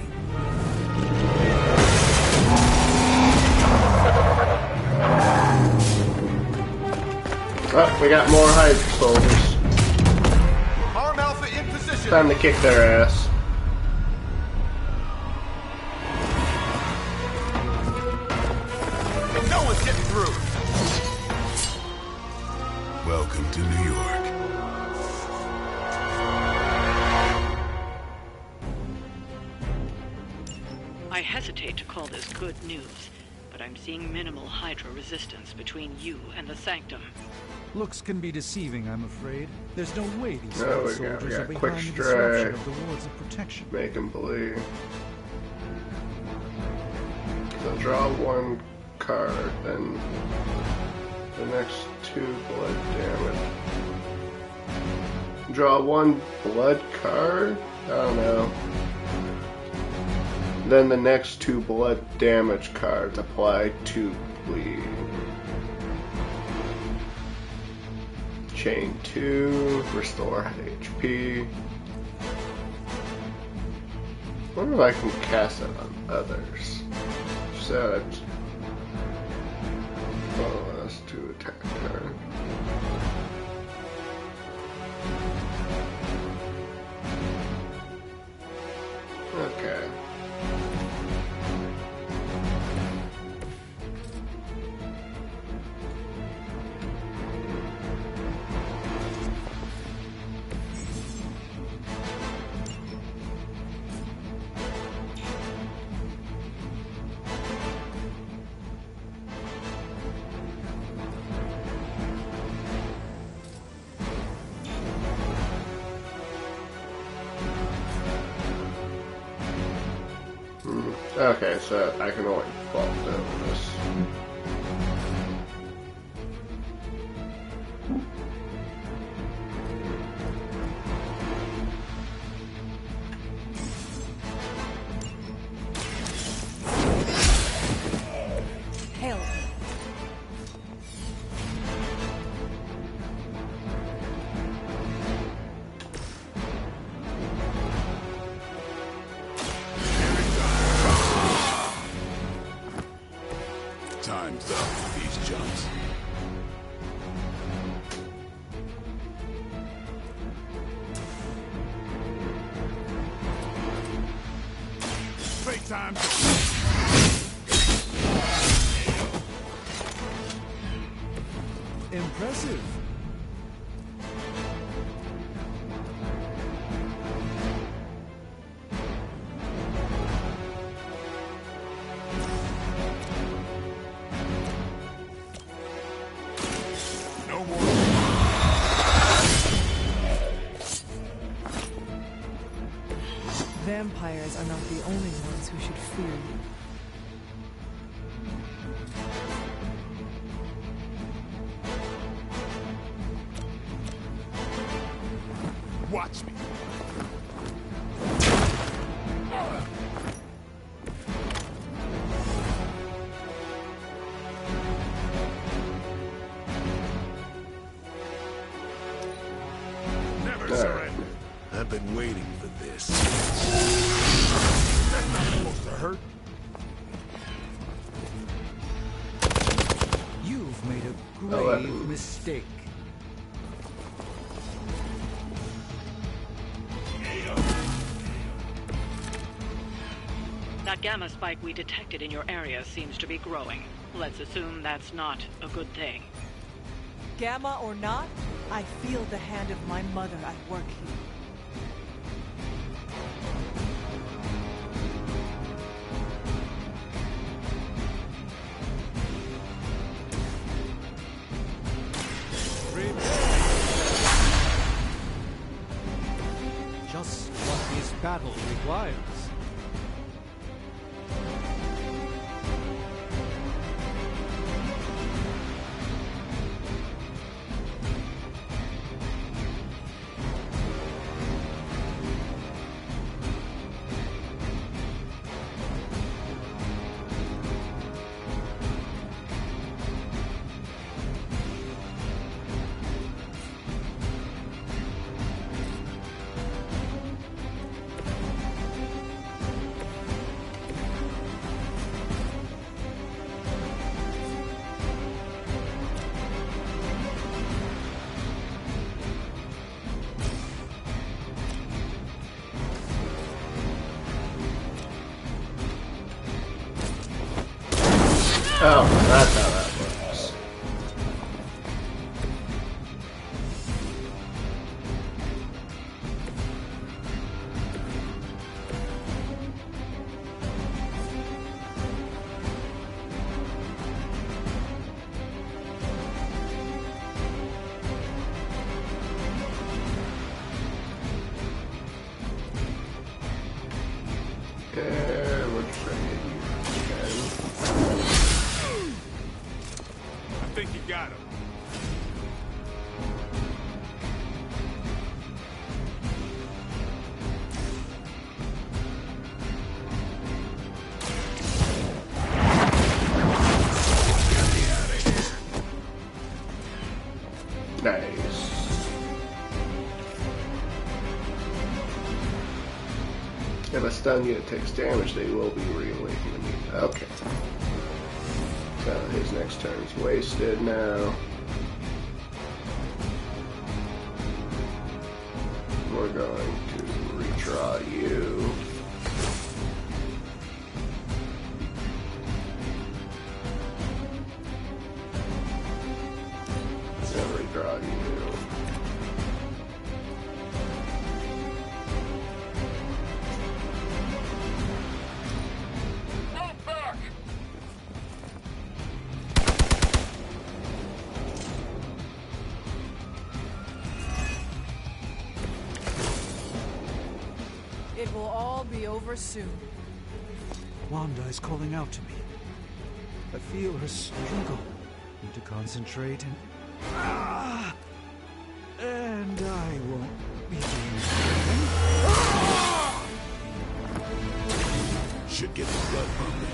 S1: Oh, we got more Hydra soldiers.
S19: Arm Alpha in position.
S1: Time to kick their ass.
S19: No one's getting through.
S2: Welcome to New York.
S18: I hesitate to call this good news, but I'm seeing minimal Hydra resistance between you and the Sanctum.
S5: Looks can be deceiving, I'm afraid. There's no way these
S1: No, we
S5: soldiers are
S1: got quick
S5: behind the disruption
S1: strike.
S5: of the wards of protection.
S1: Make him believe. So draw one card, then the next two blood damage. Draw one blood card? I don't know. Then the next two blood damage cards apply to bleed. Chain 2, restore HP. I wonder if I can cast it on others. Set. Oh, that's 2 attack turn. Okay, so I can only vault over this.
S13: Hail.
S2: Time's up for these jumps. Fake time.
S5: Impressive.
S2: No more.
S13: Vampires are not the only ones who should fear you.
S2: Watch me. Never surrender. I've been waiting for this. That's not supposed to hurt.
S5: You've made a grave mistake.
S18: That gamma spike we detected in your area seems to be growing. Let's assume that's not a good thing.
S13: Gamma or not, I feel the hand of my mother at work here.
S5: Just what this battle requires.
S1: Oh, that's how that works. And we're trying to get you again.
S2: I think you got him.
S1: Nice. If a stun unit takes damage, they will be reawakened immediately. Okay. So his next turn's wasted now. We're going to redraw you. And redraw you.
S13: It will all be over soon.
S5: Wanda is calling out to me. I feel her struggle. Need to concentrate and... And I won't be doing
S2: Should get the blood pumping.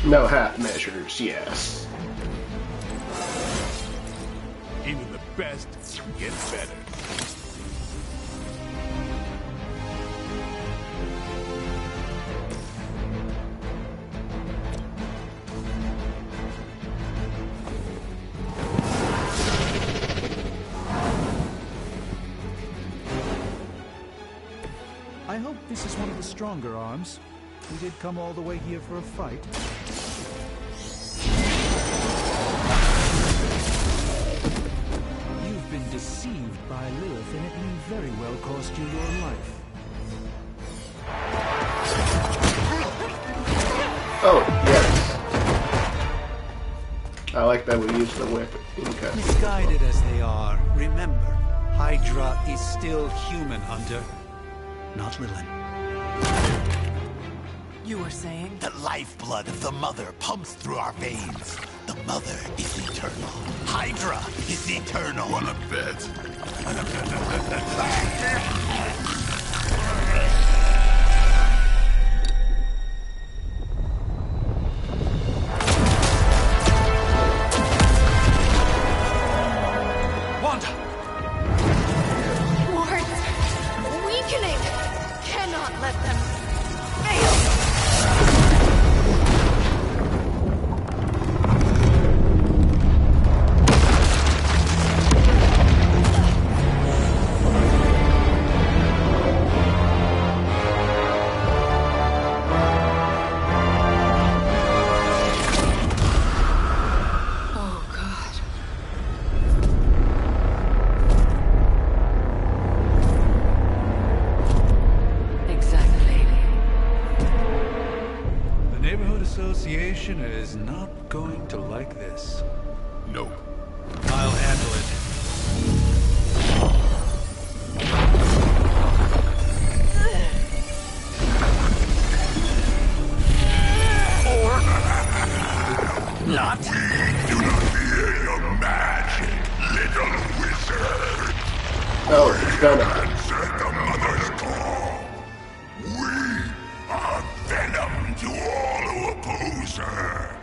S1: No half measures, yes.
S2: Even the best get better.
S5: I hope this is one of the stronger arms. We did come all the way here for a fight. You've been deceived by Lilith, and it may very well cost you your life.
S1: Oh, yes. I like that we use the whip in cut.
S5: Misguided as they are, remember, Hydra is still human, Hunter. Not Lilith.
S13: You were saying?
S20: The lifeblood of the Mother pumps through our veins. The Mother is eternal. Hydra is eternal.
S2: Wanna bet?
S5: Wanda!
S16: Wards! Weakening! Cannot let them fail!
S5: Association is not going to like this.
S2: Nope.
S5: I'll handle it.
S20: Not.
S2: We do not fear your magic, little wizard.
S1: Oh, it's gonna.
S2: Answer the Mother's call. We are venom to all who oppose her.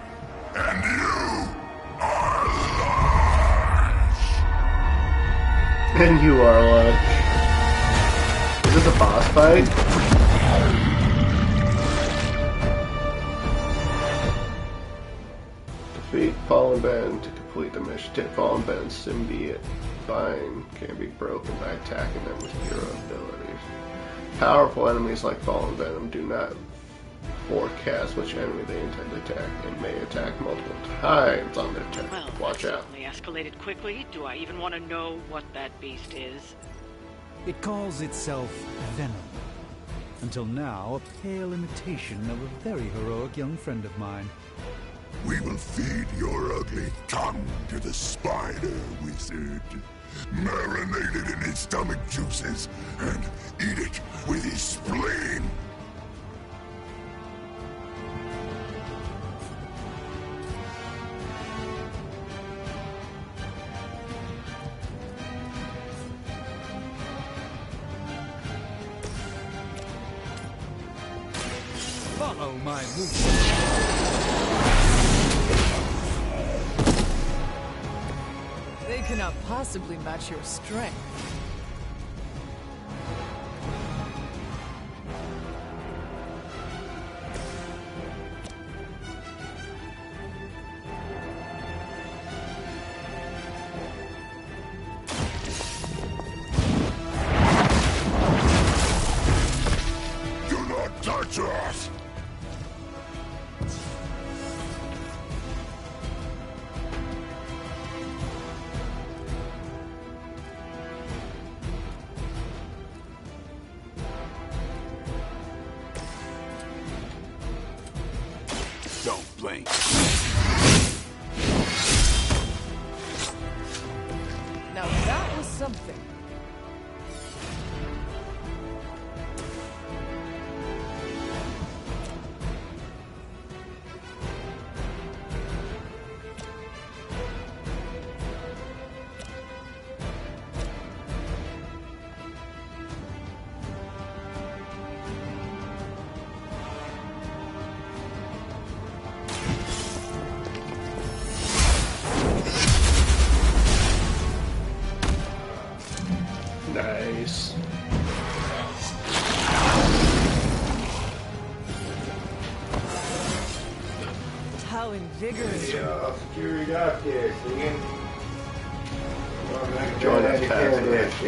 S2: And you are lunch.
S1: And you are lunch. Is this a boss fight? Defeat Fallen Ben to complete the mission. Tip Fallen Ben's symbiote bind can be broken by attacking them with hero abilities. Powerful enemies like Fallen Venom do not forecast which enemy they intend to attack and may attack multiple times on their turn.
S18: Well,
S1: Watch out.
S18: Certainly escalated quickly. Do I even want to know what that beast is?
S5: It calls itself Venom. Until now, a pale imitation of a very heroic young friend of mine.
S2: We will feed your ugly tongue to the spider wizard. Marinate it in his stomach juices and eat it with his spleen.
S5: Follow my movement.
S13: They cannot possibly match your strength.
S2: Do not touch us! flank.
S13: Now that was something.
S1: Nice.
S13: How invigorating.
S12: Yeah, security out there, singing.
S1: Join that task.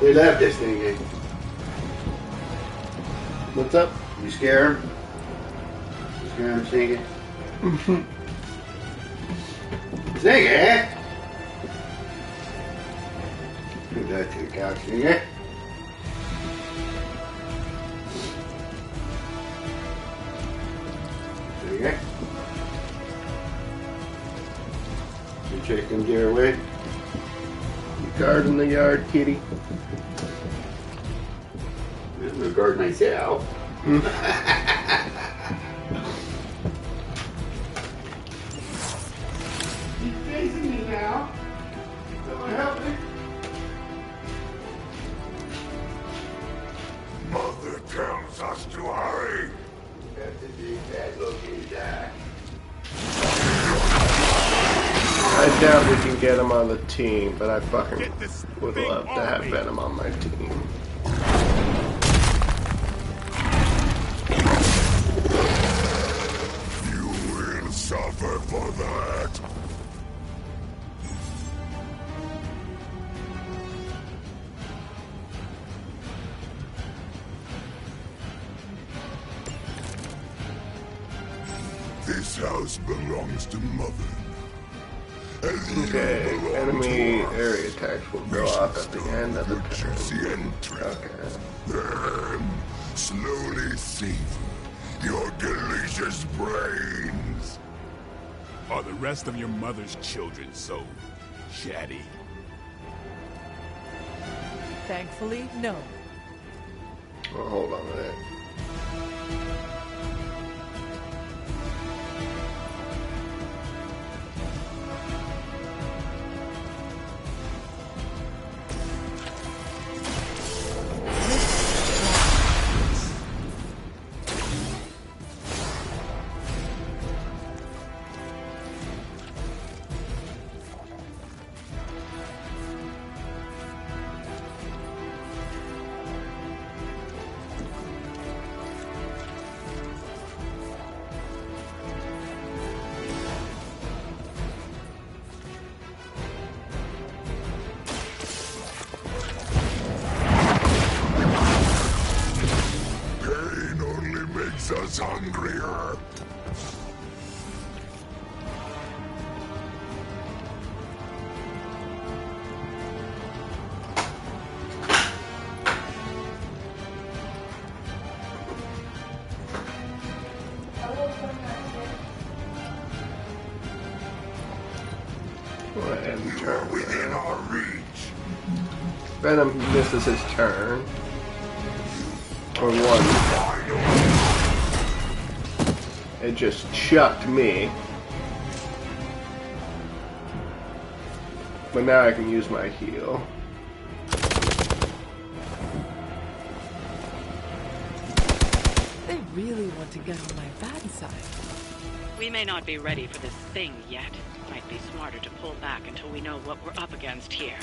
S12: They left this thing in.
S1: What's up?
S12: You scare him? You scare him singing? Sing it! Do that to the couch, sing it. Sing it. You chase them deer away.
S1: You guard in the yard, kitty.
S12: I'm gonna guard myself. He's facing me now. Someone help me.
S3: Mother tells us to hurry.
S12: That's a big bad looking guy.
S1: I doubt we can get him on the team, but I fucking would love to have Venom on my team.
S3: You will suffer for that. This house belongs to Mother.
S1: Okay, enemy area attacks will go off at the end of the turn. Okay.
S3: Then, slowly savor your delicious brains.
S2: Are the rest of your mother's children so chatty?
S13: Thankfully, no.
S1: Well, hold on a minute.
S3: Pain only makes us hungrier.
S1: End turn.
S3: Within our reach.
S1: Venom misses his turn. Or one. It just chucked me. But now I can use my heal.
S13: They really want to get on my bad side.
S18: We may not be ready for this thing yet. Might be smarter to pull back until we know what we're up against here.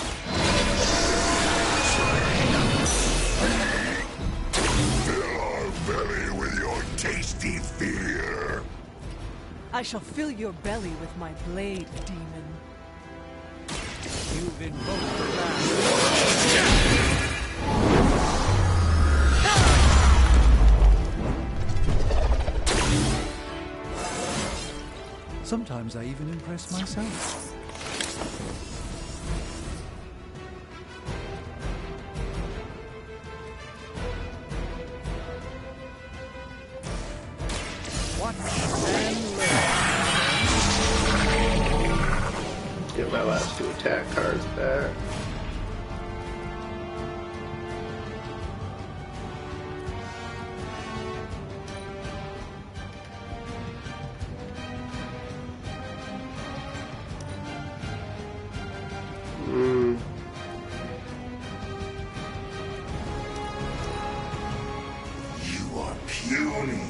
S3: Fill our belly with your tasty fear.
S13: I shall fill your belly with my blade, demon.
S6: You've invoked the wrath.
S5: Sometimes I even impress myself.
S6: What?
S1: us to attack cards back.
S20: You are puny.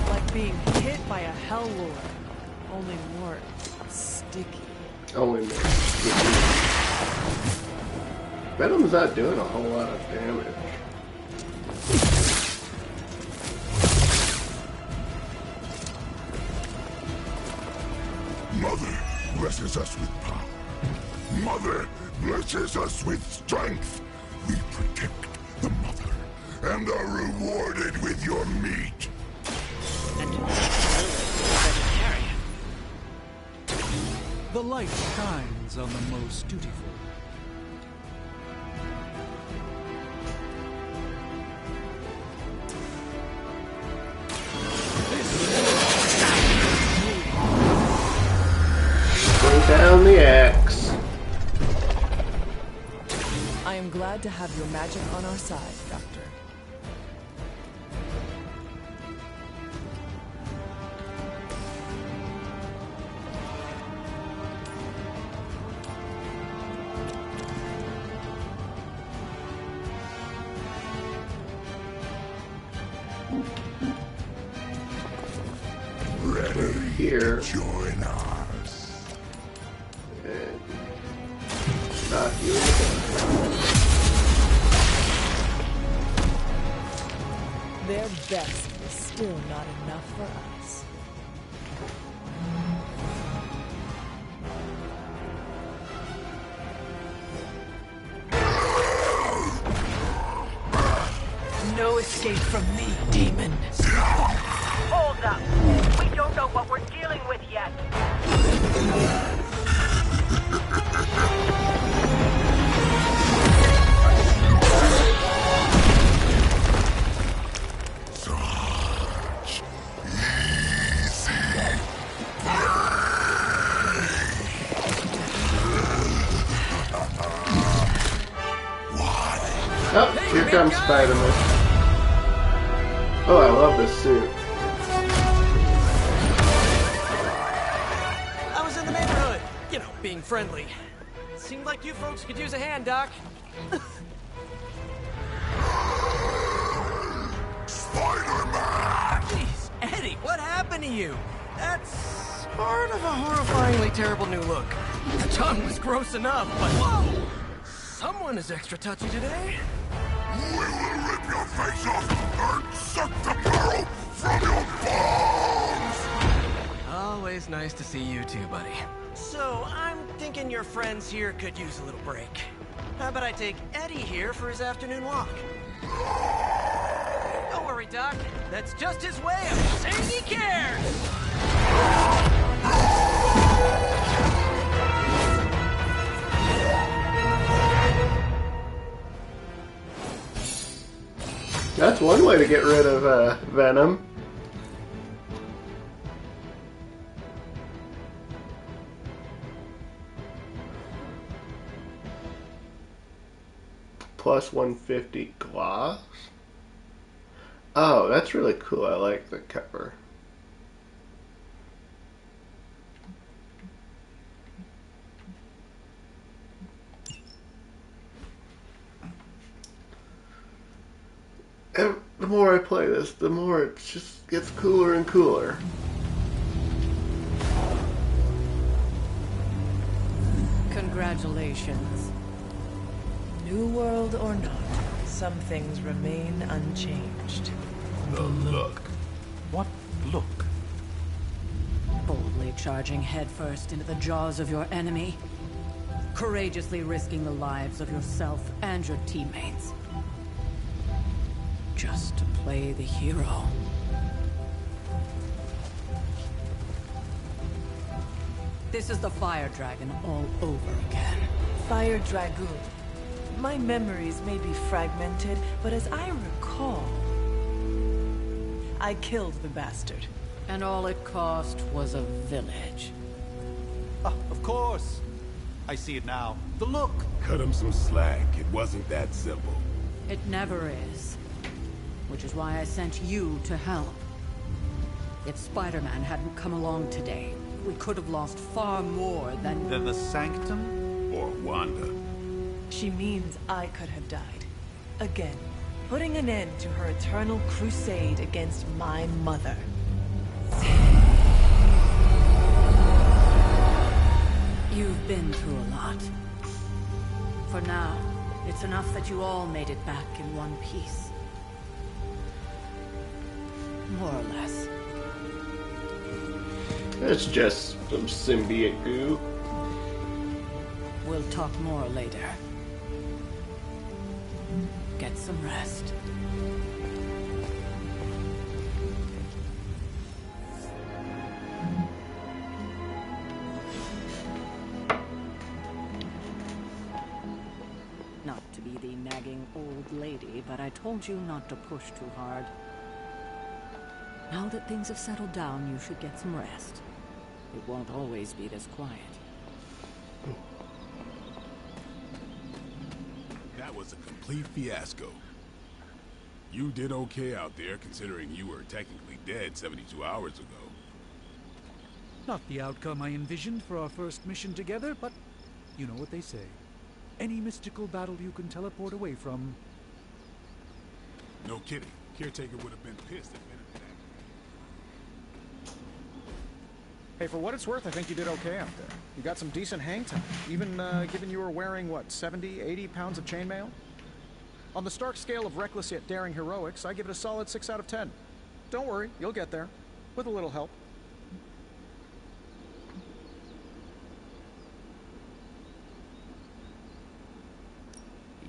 S13: Like being hit by a Hell Lord, only more sticky.
S1: Only more sticky. Venom's not doing a whole lot of damage.
S20: Mother blesses us with power. Mother blesses us with strength. We protect the mother and are rewarded with your meat.
S18: And vegetarian.
S5: The light shines on the most dutiful.
S1: Bring down the axe.
S13: I am glad to have your magic on our side, Doctor.
S20: Ready
S1: here.
S20: Join ours.
S1: And not you in the
S13: Their best is still not enough for us. No escape from me, demon.
S17: Hold up. We don't know what we're dealing with yet.
S20: Such easy
S1: Oh, here comes Spider-Man. Oh, I love this suit.
S14: I was in the neighborhood, being friendly. Seemed like you folks could use a hand, Doc.
S20: Spider-Man!
S14: Jeez, Eddie, what happened to you? That's part of a horrifyingly terrible new look. The tongue was gross enough, but whoa! Someone is extra touchy today.
S20: We will rip your face off and suck the marrow from your bones!
S14: Always nice to see you too, buddy. So, I'm thinking your friends here could use a little break. How about I take Eddie here for his afternoon walk? Don't worry, Doc. That's just his way of saying he cares!
S1: That's one way to get rid of Venom. Plus 150 gloss. Oh, that's really cool. I like the cover. And the more I play this, the more it just gets cooler and cooler.
S13: Congratulations. New world or not, some things remain unchanged.
S2: The look. What look?
S11: Boldly charging headfirst into the jaws of your enemy. Courageously risking the lives of yourself and your teammates. Just to play the hero. This is the Fire Dragon all over again.
S13: Fire Dragoon. My memories may be fragmented, but as I recall, I killed the bastard.
S11: And all it cost was a village.
S5: Of course. I see it now. The look.
S2: Cut him some slack. It wasn't that simple.
S11: It never is. Which is why I sent you to help. If Spider-Man hadn't come along today, we could have lost far more than...
S5: Than the Sanctum?
S2: Or Wanda.
S13: She means I could have died. Again, putting an end to her eternal crusade against my mother.
S11: You've been through a lot. For now, it's enough that you all made it back in one piece. More or less.
S1: It's just some symbiote goo.
S11: We'll talk more later. Get some rest. Not to be the nagging old lady, but I told you not to push too hard. Now that things have settled down, you should get some rest. It won't always be this quiet.
S2: That was a complete fiasco. You did okay out there, considering you were technically dead 72 hours ago.
S5: Not the outcome I envisioned for our first mission together, but you know what they say. Any mystical battle you can teleport away from.
S2: No kidding. Caretaker would have been pissed if Venom attacked.
S6: Hey, for what it's worth, I think you did okay out there. You got some decent hang time, even given you were wearing, what, 70, 80 pounds of chainmail? On the Stark scale of reckless yet daring heroics, I give it a solid 6 out of 10. Don't worry, you'll get there. With a little help.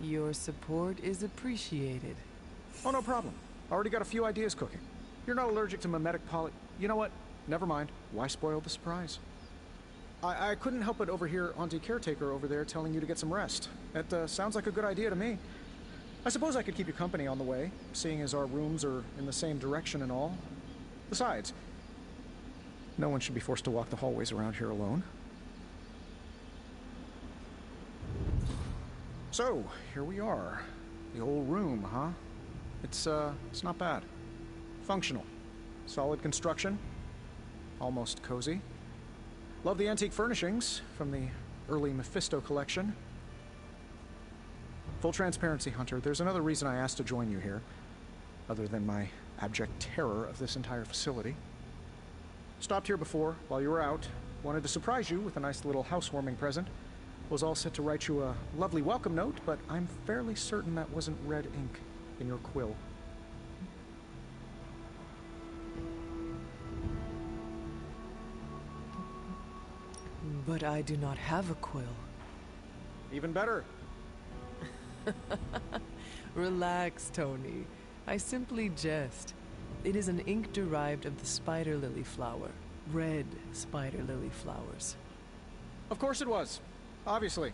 S13: Your support is appreciated.
S6: Oh, no problem. Already got a few ideas cooking. You're not allergic to mimetic poly... You know what? Never mind. Why spoil the surprise? I couldn't help but overhear Auntie Caretaker over there telling you to get some rest. That sounds like a good idea to me. I suppose I could keep you company on the way, seeing as our rooms are in the same direction and all. Besides, no one should be forced to walk the hallways around here alone. So, here we are. The old room, huh? It's not bad. Functional. Solid construction. Almost cozy. Love the antique furnishings from the early Mephisto collection. Full transparency, Hunter, there's another reason I asked to join you here, other than my abject terror of this entire facility. Stopped here before, while you were out. Wanted to surprise you with a nice little housewarming present. Was all set to write you a lovely welcome note, but I'm fairly certain that wasn't red ink in your quill.
S13: But I do not have a quill.
S6: Even better.
S13: Relax, Tony. I simply jest. It is an ink derived of the spider lily flower. Red spider lily flowers.
S6: Of course it was. Obviously.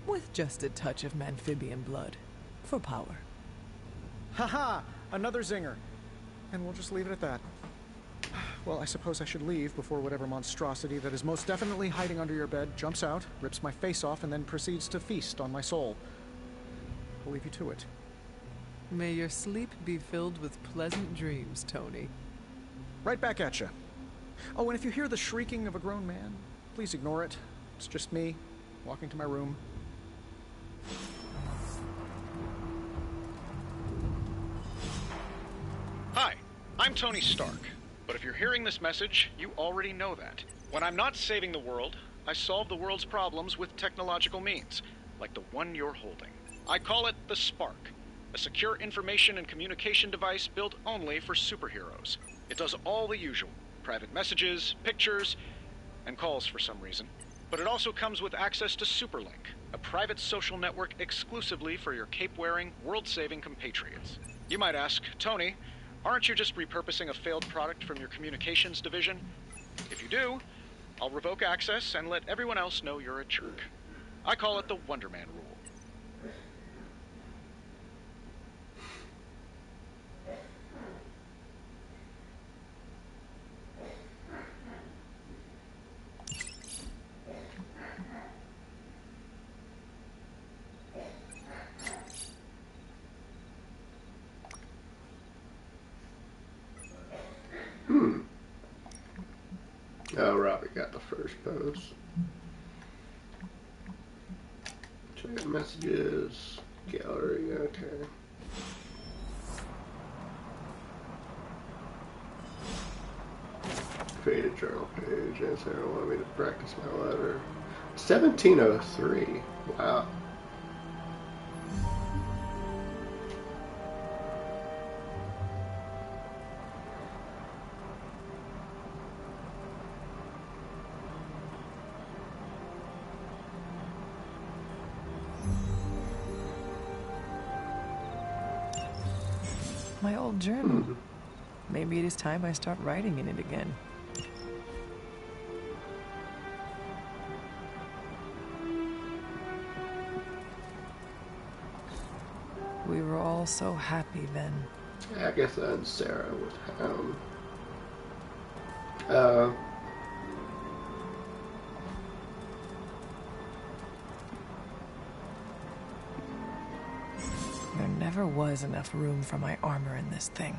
S13: With just a touch of amphibian blood. For power.
S6: Haha! Another zinger. And we'll just leave it at that. Well, I suppose I should leave before whatever monstrosity that is most definitely hiding under your bed jumps out, rips my face off, and then proceeds to feast on my soul. I'll leave you to it.
S13: May your sleep be filled with pleasant dreams, Tony.
S6: Right back at you. Oh, and if you hear the shrieking of a grown man, please ignore it. It's just me, walking to my room. Hi, I'm Tony Stark. But if you're hearing this message, you already know that. When I'm not saving the world, I solve the world's problems with technological means, like the one you're holding. I call it the Spark, a secure information and communication device built only for superheroes. It does all the usual, private messages, pictures, and calls for some reason. But it also comes with access to Superlink, a private social network exclusively for your cape-wearing, world-saving compatriots. You might ask, Tony, aren't you just repurposing a failed product from your communications division? If you do, I'll revoke access and let everyone else know you're a jerk. I call it the Wonder Man rule.
S1: Oh, Robbie got the first post. Check messages. Gallery, okay. Create a journal page. And Sarah wanted me to practice my letter. 1703. Wow.
S13: My old journal. Maybe it is time I start writing in it again. We were all so happy then.
S1: Agatha and Sarah with Hound.
S13: There never was enough room for my armor in this thing.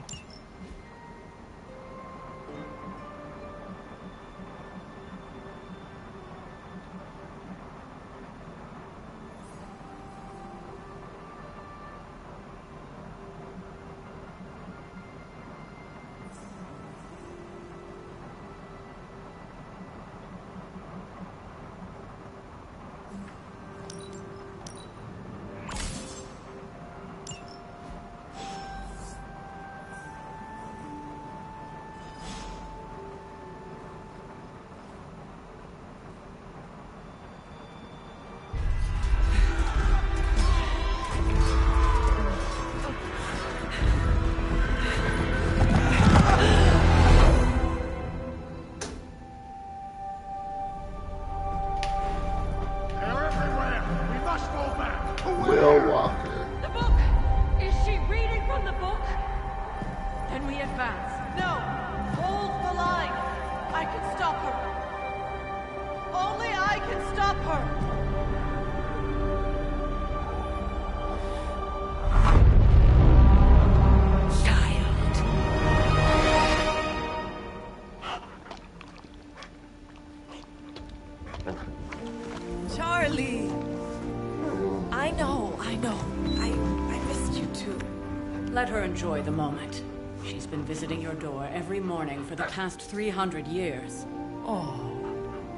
S18: Enjoy the moment. She's been visiting your door every morning for the past 300 years.
S13: Oh,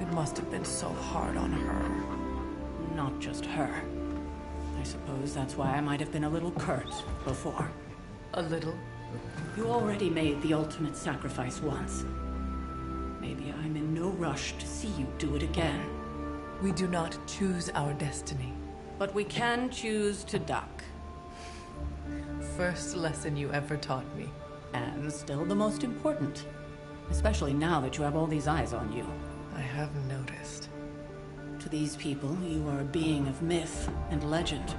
S13: it must have been so hard on her.
S18: Not just her. I suppose that's why I might have been a little curt before.
S13: A little?
S18: You already made the ultimate sacrifice once. Maybe I'm in no rush to see you do it again.
S13: We do not choose our destiny.
S18: But we can choose to duck.
S13: First lesson you ever taught me.
S18: And still the most important. Especially now that you have all these eyes on you.
S13: I have noticed.
S18: To these people, you are a being of myth and legend.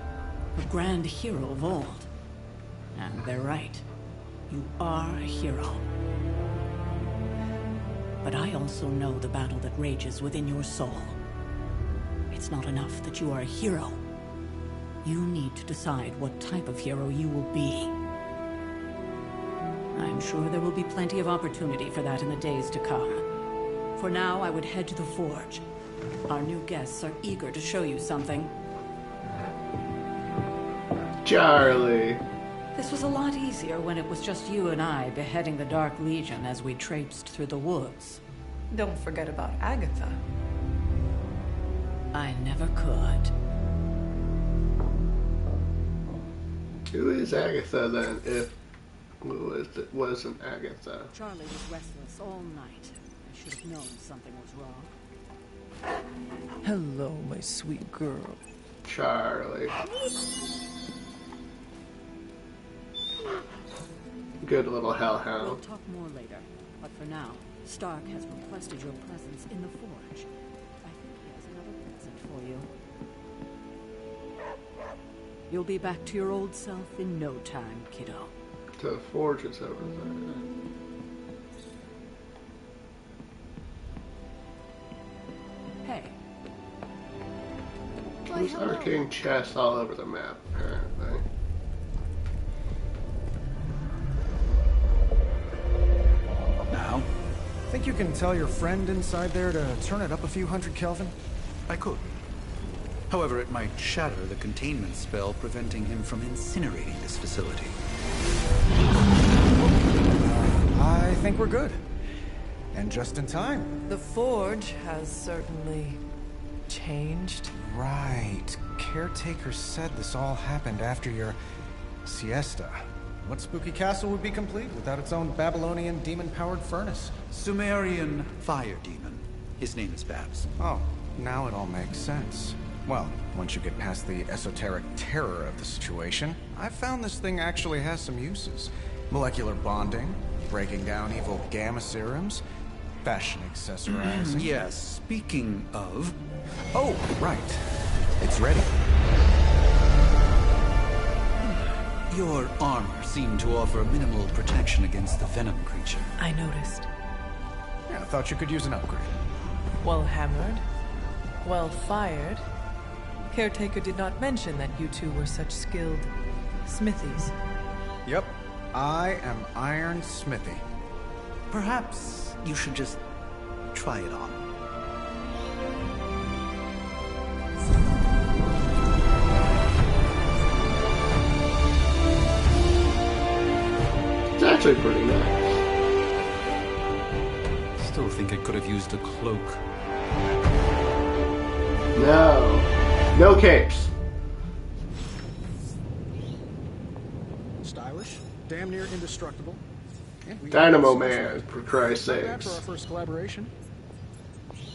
S18: A grand hero of old. And they're right. You are a hero. But I also know the battle that rages within your soul. It's not enough that you are a hero. You need to decide what type of hero you will be. I'm sure there will be plenty of opportunity for that in the days to come. For now, I would head to the forge. Our new guests are eager to show you something.
S1: Charlie.
S18: This was a lot easier when it was just you and I beheading the Dark Legion as we traipsed through the woods.
S13: Don't forget about Agatha.
S18: I never could.
S1: Who is Agatha then, if it wasn't Agatha?
S18: Charlie was restless all night. I should have known something was wrong.
S13: Hello, my sweet girl.
S1: Charlie. Good little hellhound.
S18: We'll talk more later, but for now, Stark has requested your presence in the forge. I think he has another present for you. You'll be back to your old self in no time, kiddo.
S1: The forge is over there.
S18: Hey.
S1: There's arcane chests all over the map, apparently.
S6: Now? Think you you can tell your friend inside there to turn it up a few hundred Kelvin?
S5: I could. However, it might shatter the containment spell, preventing him from incinerating this facility.
S6: I think we're good. And just in time.
S13: The Forge has certainly changed.
S6: Right. Caretaker said this all happened after your siesta. What spooky castle would be complete without its own Babylonian demon-powered furnace?
S5: Sumerian fire demon. His name is Babs.
S6: Oh, now it all makes sense. Well, once you get past the esoteric terror of the situation, I've found this thing actually has some uses. Molecular bonding, breaking down evil gamma serums, fashion accessorizing.
S5: Yes, speaking of...
S6: Oh, right. It's ready.
S5: Your armor seemed to offer minimal protection against the venom creature.
S13: I noticed.
S6: Yeah, I thought you could use an upgrade.
S13: Well hammered. Well fired. Caretaker did not mention that you two were such skilled smithies.
S6: Yep. I am Iron Smithy.
S5: Perhaps you should just try it on.
S1: It's actually pretty nice.
S5: Still think it could have used a cloak.
S1: No. No capes.
S6: Stylish, damn near indestructible.
S1: Dynamo Man, for Christ's
S6: Not bad
S1: sakes.
S6: for our first collaboration.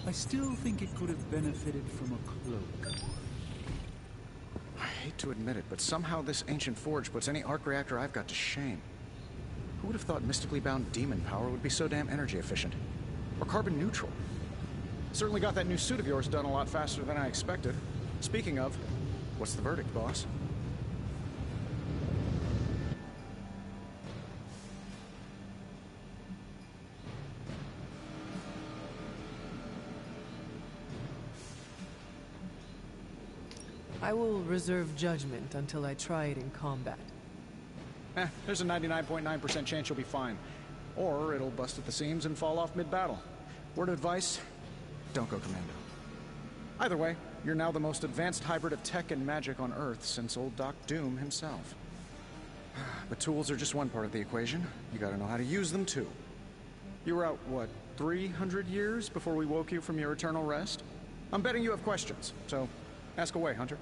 S5: I still think it could have benefited from a cloak.
S6: I hate to admit it, but somehow this ancient forge puts any arc reactor I've got to shame. Who would have thought mystically bound demon power would be so damn energy efficient? Or carbon neutral? Certainly got that new suit of yours done a lot faster than I expected. Speaking of, what's the verdict, boss?
S13: I will reserve judgment until I try it in combat.
S6: There's a 99.9% chance you'll be fine. Or it'll bust at the seams and fall off mid-battle. Word of advice, don't go commando. Either way, you're now the most advanced hybrid of tech and magic on Earth since old Doc Doom himself. But tools are just one part of the equation. You gotta know how to use them too. You were out, what, 300 years before we woke you from your eternal rest? I'm betting you have questions, so ask away, Hunter.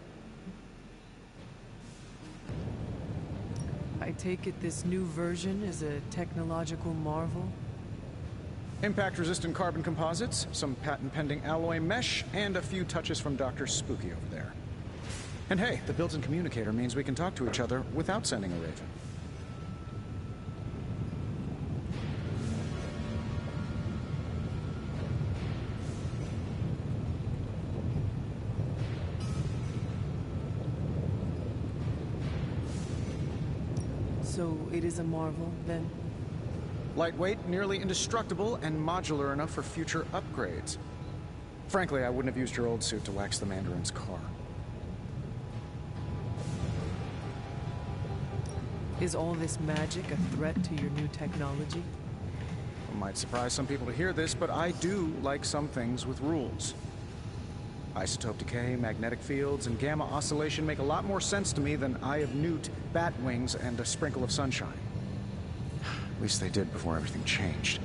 S13: I take it this new version is a technological marvel?
S6: Impact-resistant carbon composites, some patent-pending alloy mesh, and a few touches from Dr. Spooky over there. And hey, the built-in communicator means we can talk to each other without sending a raven.
S13: So it is a marvel, then?
S6: Lightweight, nearly indestructible, and modular enough for future upgrades. Frankly, I wouldn't have used your old suit to wax the Mandarin's car.
S13: Is all this magic a threat to your new technology?
S6: It might surprise some people to hear this, but I do like some things with rules. Isotope decay, magnetic fields, and gamma oscillation make a lot more sense to me than Eye of Newt, bat wings, and a sprinkle of sunshine. At least they did before everything changed.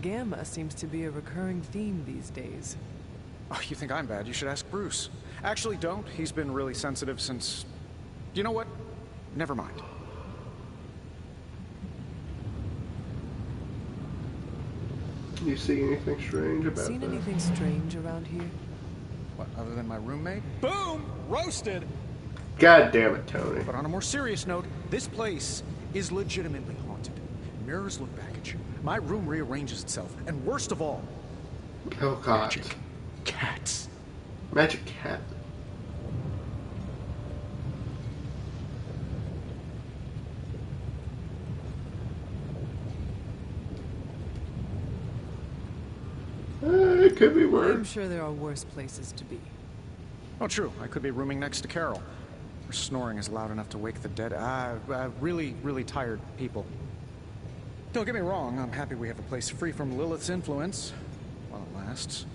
S13: Gamma seems to be a recurring theme these days.
S6: Oh, you think I'm bad? You should ask Bruce. Actually, don't. He's been really sensitive since... You know what? Never mind.
S1: You see anything strange about
S13: Seen
S1: that?
S13: anything strange around here?
S6: What, other than my roommate? Boom! Roasted!
S1: God damn it, Tony.
S6: But on a more serious note, this place is legitimately haunted. Mirrors look back at you. My room rearranges itself. And worst of all...
S1: Oh, God.
S6: Magic cats.
S1: Magic cat. It could be worse.
S13: I'm sure there are worse places to be.
S6: Oh, true. I could be rooming next to Carol. Her snoring is loud enough to wake the dead. Really, really tired people. Don't get me wrong, I'm happy we have a place free from Lilith's influence. While it lasts.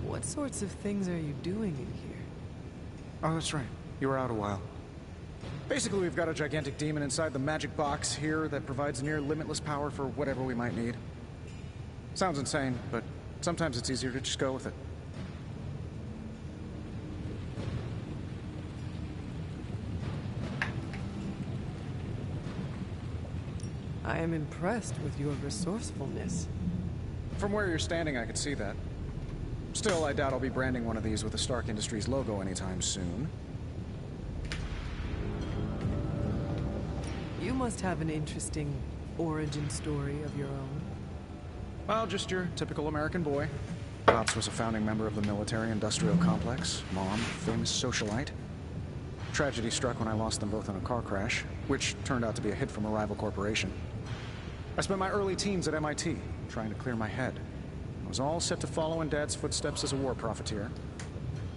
S13: What sorts of things are you doing in here?
S6: Oh, that's right. You were out a while. Basically, we've got a gigantic demon inside the magic box here that provides near limitless power for whatever we might need. Sounds insane, but sometimes it's easier to just go with it.
S13: I am impressed with your resourcefulness.
S6: From where you're standing, I could see that. Still, I doubt I'll be branding one of these with the Stark Industries logo anytime soon.
S13: You must have an interesting origin story of your own.
S6: Well, just your typical American boy. Pops was a founding member of the military-industrial complex. Mom, famous socialite. Tragedy struck when I lost them both in a car crash, which turned out to be a hit from a rival corporation. I spent my early teens at MIT, trying to clear my head. I was all set to follow in Dad's footsteps as a war profiteer.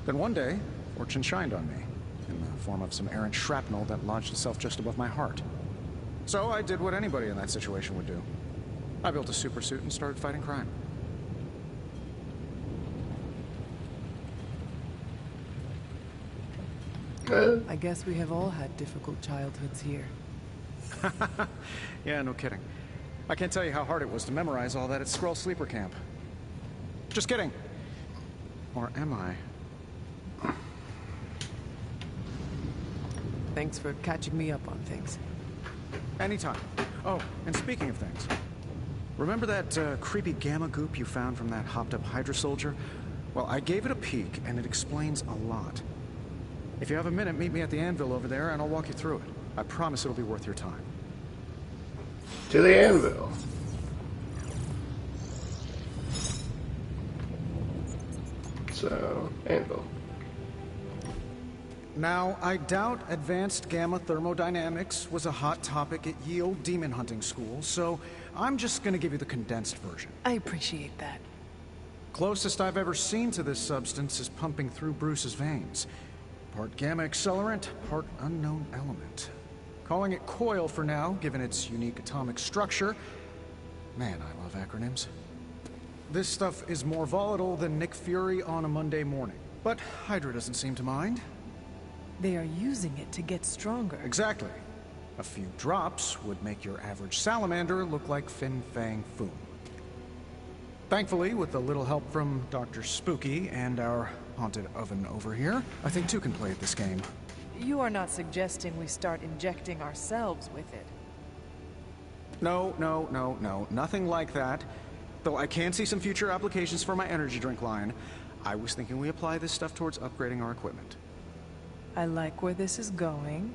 S6: Then one day, fortune shined on me, in the form of some errant shrapnel that lodged itself just above my heart. So I did what anybody in that situation would do. I built a supersuit and started fighting crime.
S13: I guess we have all had difficult childhoods here.
S6: Yeah, no kidding. I can't tell you how hard it was to memorize all that at Skrull Sleeper Camp. Just kidding. Or am I?
S13: Thanks for catching me up on things.
S6: Anytime. Oh, and speaking of things, remember that creepy gamma goop you found from that hopped-up Hydra soldier? Well, I gave it a peek, and it explains a lot. If you have a minute, meet me at the anvil over there, and I'll walk you through it. I promise it'll be worth your time.
S1: To the anvil. So, anvil.
S6: Now, I doubt advanced gamma thermodynamics was a hot topic at Ye Olde Demon Hunting School, so I'm just gonna give you the condensed version.
S13: I appreciate that.
S6: Closest I've ever seen to this substance is pumping through Bruce's veins. Part gamma accelerant, part unknown element. Calling it coil for now, given its unique atomic structure. Man, I love acronyms. This stuff is more volatile than Nick Fury on a Monday morning. But Hydra doesn't seem to mind.
S13: They are using it to get stronger.
S6: Exactly. A few drops would make your average salamander look like Fin Fang Foom. Thankfully, with a little help from Dr. Spooky and our haunted oven over here, I think two can play at this game.
S13: You are not suggesting we start injecting ourselves with it.
S6: No, nothing like that. Though I can see some future applications for my energy drink line. I was thinking we apply this stuff towards upgrading our equipment.
S13: I like where this is going.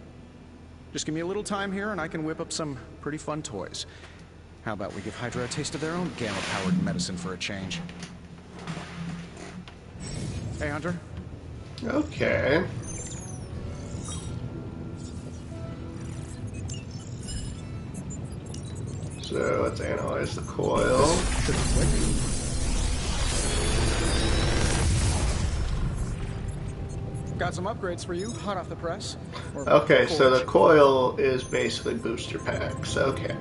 S6: Just give me a little time here and I can whip up some pretty fun toys. How about we give Hydra a taste of their own gamma-powered medicine for a change? Hey, Hunter.
S1: Okay. So let's analyze the coil.
S6: Got some upgrades for you, hot off the press.
S1: Okay, so the coil is basically booster packs. Okay.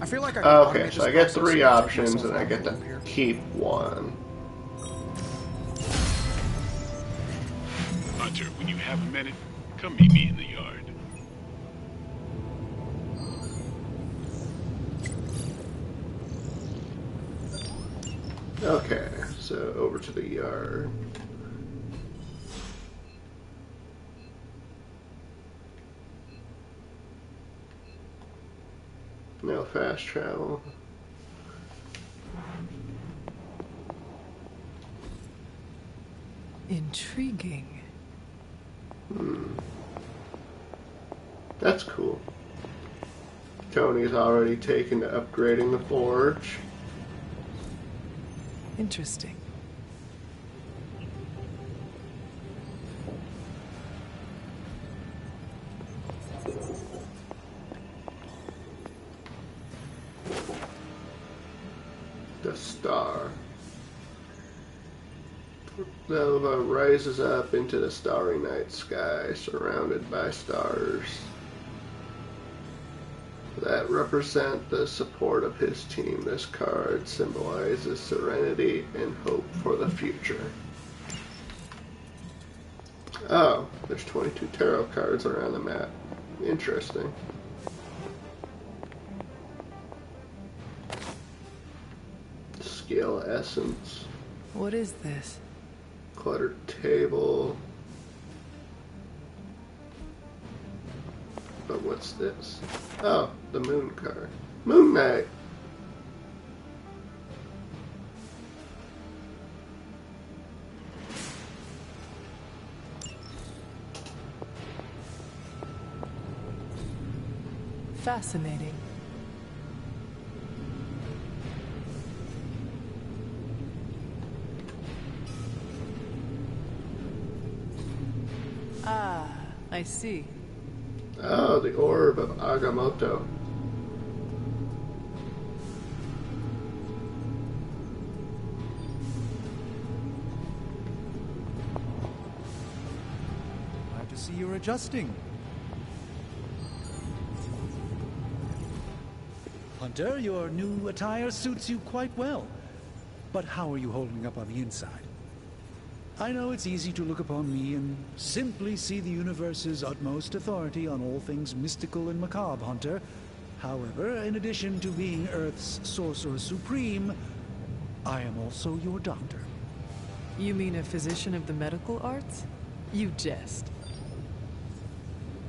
S6: I feel like
S1: okay, so I get 3 options and I get to keep 1.
S2: Hunter, when you have a minute, come meet me in the yard.
S1: Okay, so over to the yard. No fast travel.
S13: Intriguing.
S1: That's cool. Tony's already taken to upgrading the forge.
S13: Interesting.
S1: The star. Nova rises up into the starry night sky, surrounded by stars that represent the support of his team. This card symbolizes serenity and hope for the future. Oh, there's 22 tarot cards around the map. Interesting. Scale essence.
S13: What is this?
S1: Cluttered table. But what's this? Oh, the moon card. Moon Knight.
S13: Fascinating. Ah, I see.
S1: Oh, the orb of Agamotto.
S5: Glad to see you're adjusting. Hunter, your new attire suits you quite well. But how are you holding up on the inside? I know it's easy to look upon me and simply see the universe's utmost authority on all things mystical and macabre, Hunter. However, in addition to being Earth's sorcerer supreme, I am also your doctor.
S13: You mean a physician of the medical arts? You jest.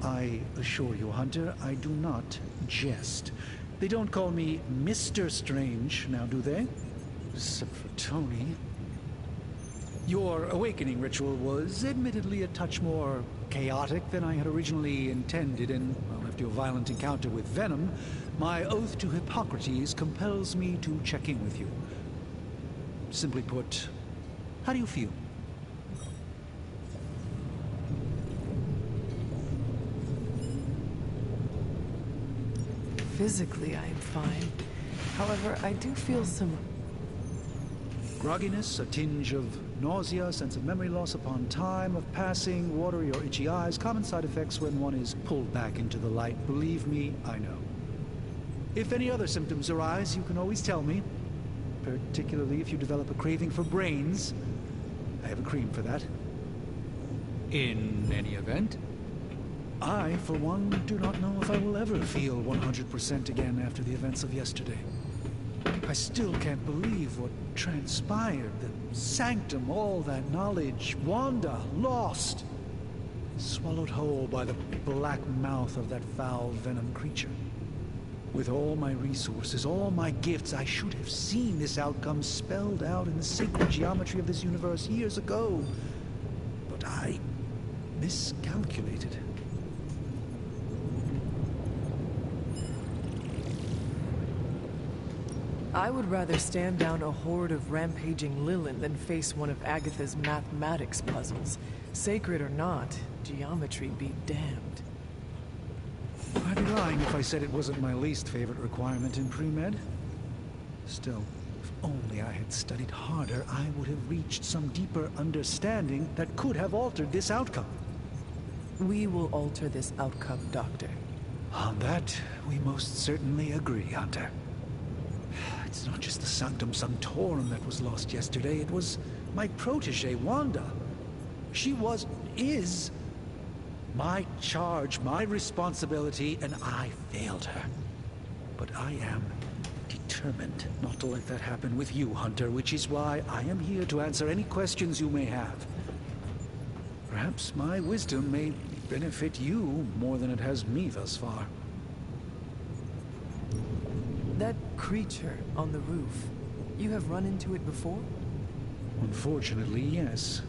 S5: I assure you, Hunter, I do not jest. They don't call me Mr. Strange, now do they? Except for Tony. Your awakening ritual was admittedly a touch more chaotic than I had originally intended, and well, after your violent encounter with Venom, my oath to Hippocrates compels me to check in with you. Simply put, how do you feel?
S13: Physically, I am fine. However, I do feel some
S5: grogginess, a tinge of nausea, sense of memory loss upon time of passing, watery or itchy eyes, common side effects when one is pulled back into the light. Believe me, I know. If any other symptoms arise, you can always tell me, particularly if you develop a craving for brains. I have a cream for that. In any event, I, for one, do not know if I will ever feel 100% again after the events of yesterday. I still can't believe what transpired. The sanctum, all that knowledge, Wanda, lost. Swallowed whole by the black mouth of that foul venom creature. With all my resources, all my gifts, I should have seen this outcome spelled out in the sacred geometry of this universe years ago. But I miscalculated.
S13: I would rather stand down a horde of rampaging Lilin than face one of Agatha's mathematics puzzles. Sacred or not, geometry be damned.
S5: I'd be lying if I said it wasn't my least favorite requirement in pre-med. Still, if only I had studied harder, I would have reached some deeper understanding that could have altered this outcome.
S13: We will alter this outcome, Doctor.
S5: On that, we most certainly agree, Hunter. It's not just the Sanctum Sanctorum that was lost yesterday, it was my protege, Wanda. She is my charge, my responsibility, and I failed her. But I am determined not to let that happen with you, Hunter, which is why I am here to answer any questions you may have. Perhaps my wisdom may benefit you more than it has me thus far.
S13: That creature on the roof, you have run into it before?
S5: Unfortunately, yes.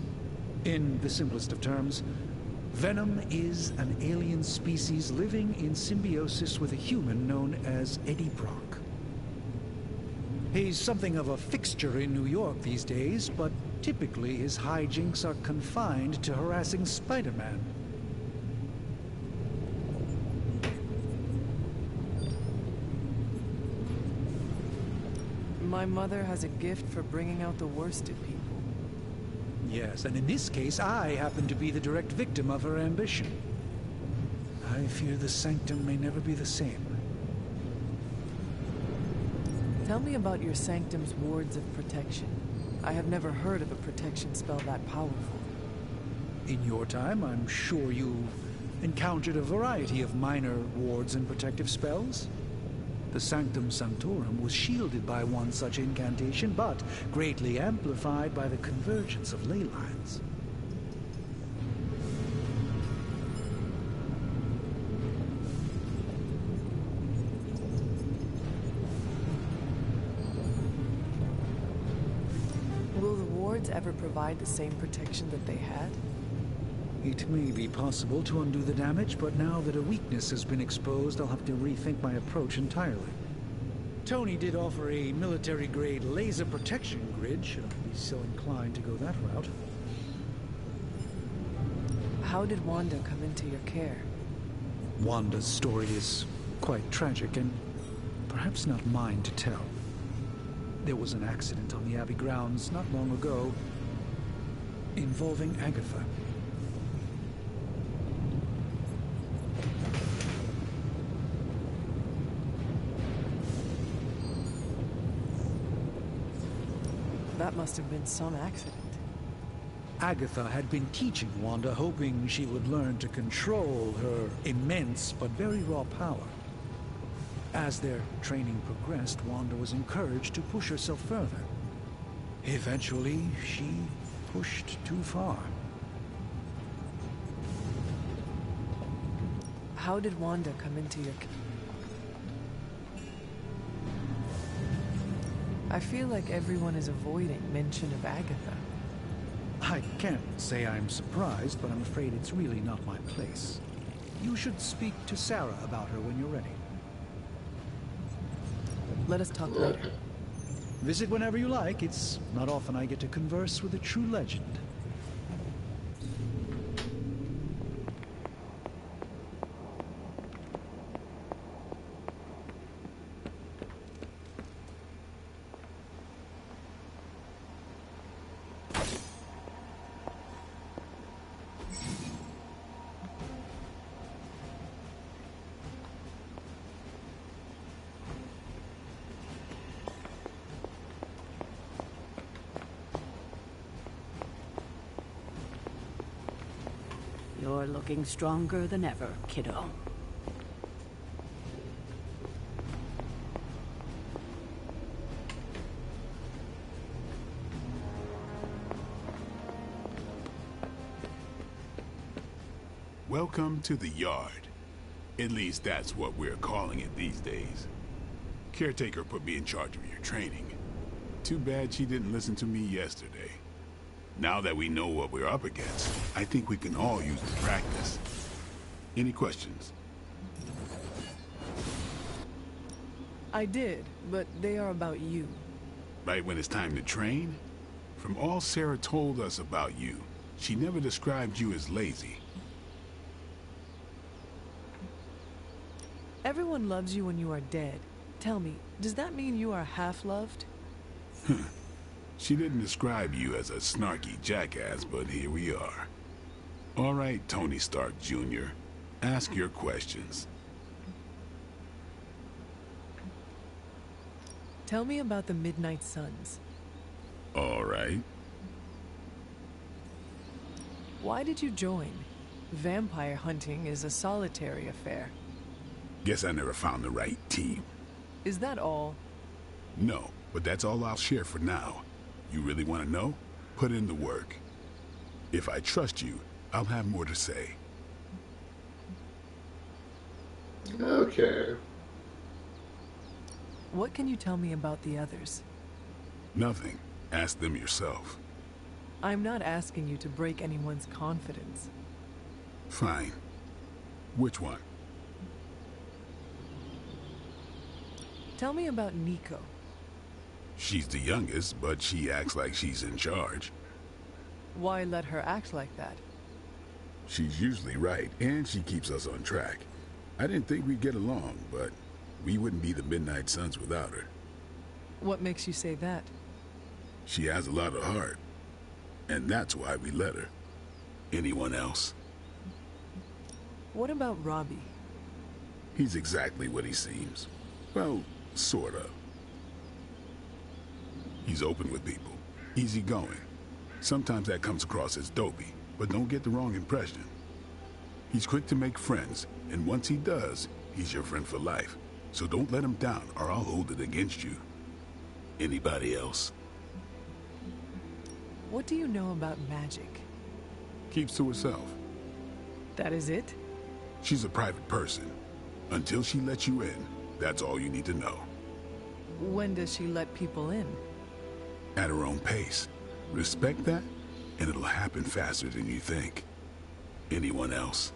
S5: In the simplest of terms, Venom is an alien species living in symbiosis with a human known as Eddie Brock. He's something of a fixture in New York these days, but typically his hijinks are confined to harassing Spider-Man.
S13: My mother has a gift for bringing out the worst in people.
S5: Yes, and in this case, I happen to be the direct victim of her ambition. I fear the Sanctum may never be the same.
S13: Tell me about your Sanctum's wards of protection. I have never heard of a protection spell that powerful.
S5: In your time, I'm sure you encountered a variety of minor wards and protective spells. The Sanctum Sanctorum was shielded by one such incantation, but greatly amplified by the convergence of ley lines.
S13: Will the wards ever provide the same protection that they had?
S5: It may be possible to undo the damage, but now that a weakness has been exposed, I'll have to rethink my approach entirely. Tony did offer a military-grade laser protection grid, should I be so inclined to go that route.
S13: How did Wanda come into your care?
S5: Wanda's story is quite tragic, and perhaps not mine to tell. There was an accident on the Abbey grounds not long ago involving Agatha.
S13: That must have been some accident.
S5: Agatha had been teaching Wanda, hoping she would learn to control her immense but very raw power. As their training progressed, Wanda was encouraged to push herself further. Eventually, she pushed too far.
S13: How did Wanda come into your care? I feel like everyone is avoiding mention of Agatha.
S5: I can't say I'm surprised, but I'm afraid it's really not my place. You should speak to Sarah about her when you're ready.
S13: Let us talk later.
S5: Visit whenever you like. It's not often I get to converse with a true legend.
S11: You're looking stronger than ever, kiddo.
S2: Welcome to the yard. At least that's what we're calling it these days. Caretaker put me in charge of your training. Too bad she didn't listen to me yesterday. Now that we know what we're up against, I think we can all use the practice. Any questions?
S13: I did, but they are about you.
S2: Right when it's time to train? From all Sarah told us about you, she never described you as lazy.
S13: Everyone loves you when you are dead. Tell me, does that mean you are half-loved?
S2: She didn't describe you as a snarky jackass, but here we are. All right, Tony Stark Jr., ask your questions.
S13: Tell me about the Midnight Suns.
S2: All right.
S13: Why did you join? Vampire hunting is a solitary affair.
S2: Guess I never found the right team.
S13: Is that all?
S2: No, but that's all I'll share for now. You really want to know? Put in the work. If I trust you, I'll have more to say.
S1: Okay.
S13: What can you tell me about the others?
S2: Nothing. Ask them yourself.
S13: I'm not asking you to break anyone's confidence.
S2: Fine. Which one?
S13: Tell me about Nico.
S2: She's the youngest, but she acts like she's in charge.
S13: Why let her act like that?
S2: She's usually right, and she keeps us on track. I didn't think we'd get along, but we wouldn't be the Midnight Suns without her.
S13: What makes you say that?
S2: She has a lot of heart, and that's why we let her. Anyone else?
S13: What about Robbie?
S2: He's exactly what he seems. Well, sort of. He's open with people, easygoing. Sometimes that comes across as dopey, but don't get the wrong impression. He's quick to make friends, and once he does, he's your friend for life. So don't let him down, or I'll hold it against you. Anybody else?
S13: What do you know about magic?
S2: Keeps to herself.
S13: That is it?
S2: She's a private person. Until she lets you in, that's all you need to know.
S13: When does she let people in?
S2: At her own pace. Respect that, and it'll happen faster than you think. Anyone else?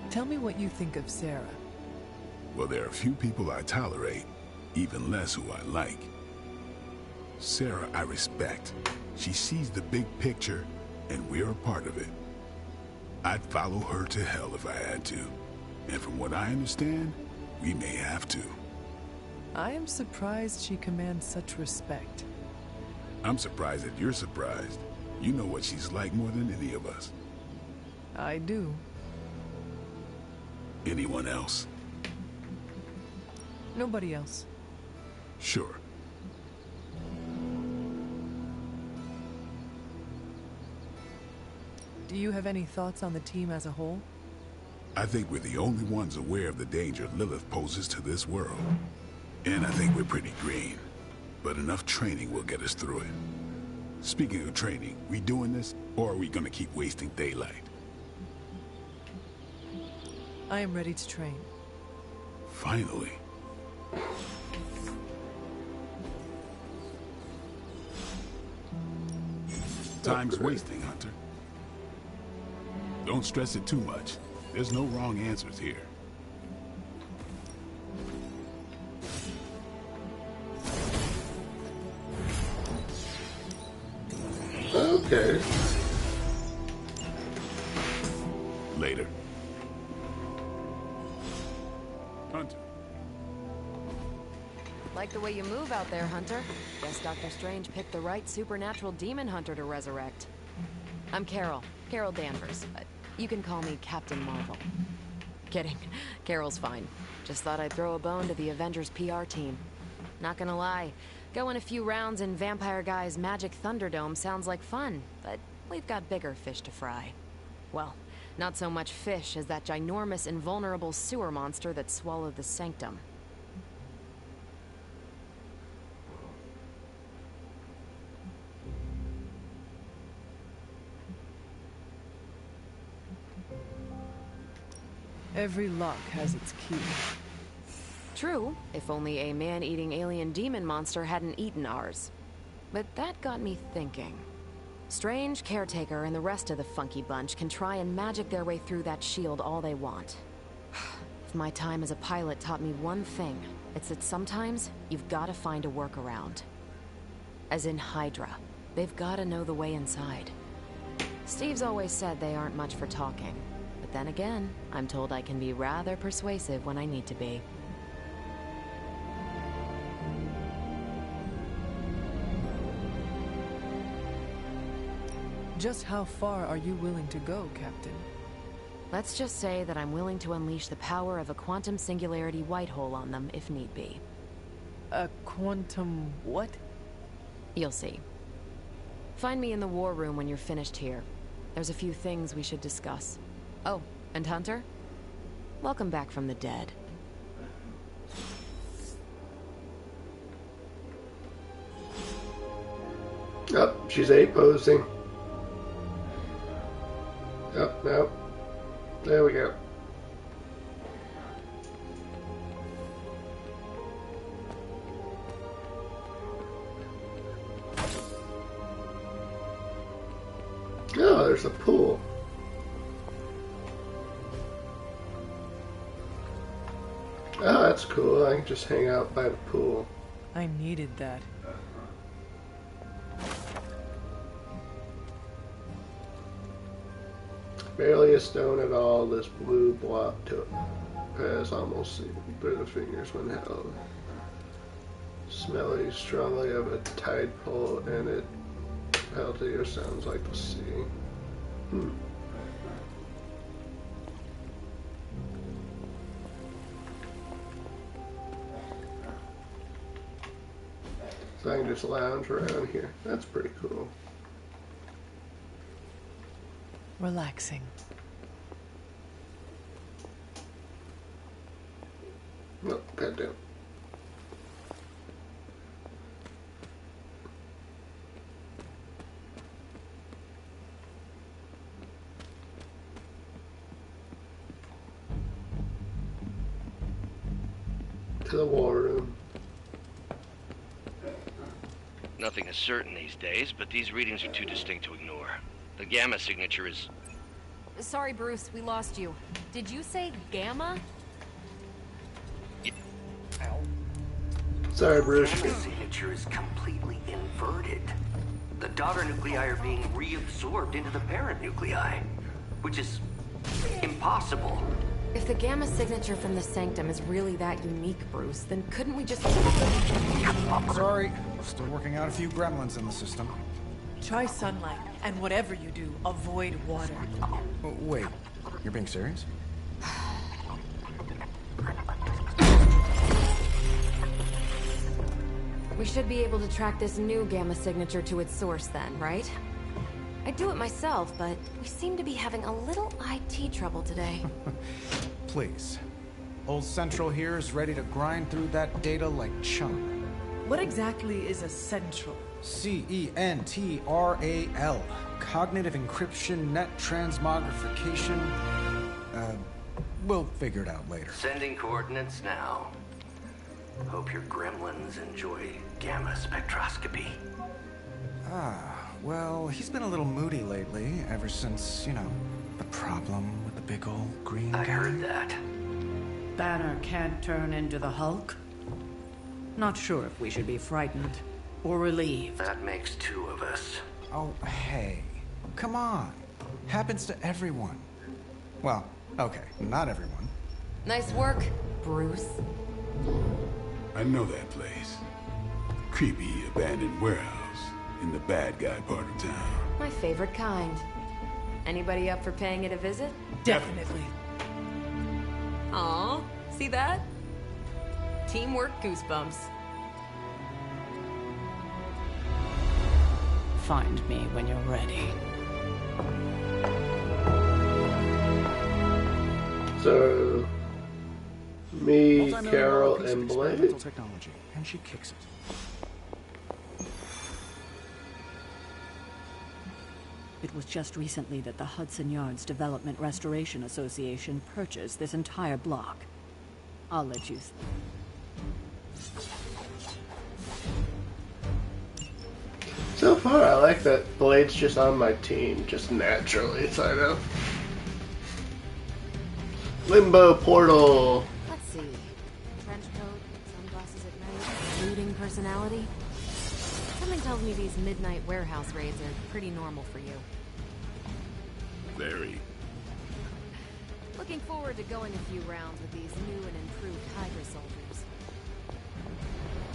S13: Tell me what you think of Sarah.
S2: Well, there are a few people I tolerate, even less who I like. Sarah, I respect. She sees the big picture, and we're a part of it. I'd follow her to hell if I had to. And from what I understand, we may have to.
S13: I am surprised she commands such respect.
S2: I'm surprised that you're surprised. You know what she's like more than any of us.
S13: I do.
S2: Anyone else?
S13: Nobody else.
S2: Sure.
S13: Do you have any thoughts on the team as a whole?
S2: I think we're the only ones aware of the danger Lilith poses to this world. And I think we're pretty green. But enough training will get us through it. Speaking of training, we doing this, or are we gonna keep wasting daylight?
S13: I am ready to train.
S2: Finally. Time's wasting, Hunter. Don't stress it too much. There's no wrong answers here.
S1: Okay.
S2: Later. Hunter.
S9: Like the way you move out there, Hunter. Guess Dr. Strange picked the right supernatural demon hunter to resurrect. I'm Carol. Carol Danvers. You can call me Captain Marvel. Kidding. Carol's fine. Just thought I'd throw a bone to the Avengers PR team. Not gonna lie, going a few rounds in Vampire Guy's Magic Thunderdome sounds like fun, but we've got bigger fish to fry. Well, not so much fish as that ginormous invulnerable sewer monster that swallowed the Sanctum.
S13: Every lock has its key.
S9: True, if only a man-eating alien demon monster hadn't eaten ours. But that got me thinking. Strange, Caretaker, and the rest of the funky bunch can try and magic their way through that shield all they want. If my time as a pilot taught me one thing, it's that sometimes you've gotta find a workaround. As in Hydra. They've gotta know the way inside. Steve's always said they aren't much for talking. But then again, I'm told I can be rather persuasive when I need to be.
S13: Just how far are you willing to go, Captain?
S9: Let's just say that I'm willing to unleash the power of a quantum singularity white hole on them if need be.
S13: A quantum what?
S9: You'll see. Find me in the war room when you're finished here. There's a few things we should discuss. Oh, and Hunter? Welcome back from the dead.
S1: Oh, she's A-posing. Oh, no. There we go. Oh, there's a pool. cool. I can just hang out by the pool.
S13: I needed that.
S1: Barely a stone at all, this blue blob has almost seen through the fingers when held. Smelly strongly of a tide pool, and it healthier sounds like the sea. So I can just lounge around here. That's pretty cool.
S13: Relaxing.
S1: No, goddamn. To the war room.
S21: Nothing is certain these days, but these readings are too distinct to ignore. The gamma signature is...
S9: Sorry, Bruce, we lost you. Did you say gamma?
S1: Sorry, Bruce.
S8: The signature is completely inverted. The daughter nuclei are being reabsorbed into the parent nuclei, which is impossible.
S9: If the gamma signature from the Sanctum is really that unique, Bruce, then couldn't we just...
S6: Sorry, still working out a few gremlins in the system.
S13: Try sunlight, and whatever you do, avoid water.
S6: Oh, wait, you're being serious?
S9: We should be able to track this new gamma signature to its source then, right? I'd do it myself, but we seem to be having a little IT trouble today.
S6: Please. Old Central here is ready to grind through that data like chum.
S13: What exactly is a central?
S6: C-E-N-T-R-A-L. Cognitive encryption, net transmogrification. We'll figure it out later.
S8: Sending coordinates now. Hope your gremlins enjoy gamma spectroscopy.
S6: Well, he's been a little moody lately, ever since, you know, the problem with the big old green guy.
S8: I heard that.
S11: Banner can't turn into the Hulk? Not sure if we should be frightened or relieved.
S8: That makes two of us.
S6: Oh, hey. Come on. Happens to everyone. Well, okay, not everyone.
S9: Nice work, Bruce.
S2: I know that place. Creepy abandoned warehouse in the bad guy part of town.
S9: My favorite kind. Anybody up for paying it a visit?
S13: Definitely.
S9: Aw, see that? Teamwork goosebumps.
S11: Find me when you're ready.
S1: So, me, Carol, and Blade.
S6: Technology, and she kicks it.
S11: It was just recently that the Hudson Yards Development Restoration Association purchased this entire block. I'll let you...
S1: So far, I like that Blade's just on my team, just naturally, so I know. Limbo portal.
S9: Let's see. Trench coat, sunglasses at night, brooding personality. Something tells me these midnight warehouse raids are pretty normal for you.
S2: Very.
S9: Looking forward to going a few rounds with these new and improved Hydra soldiers.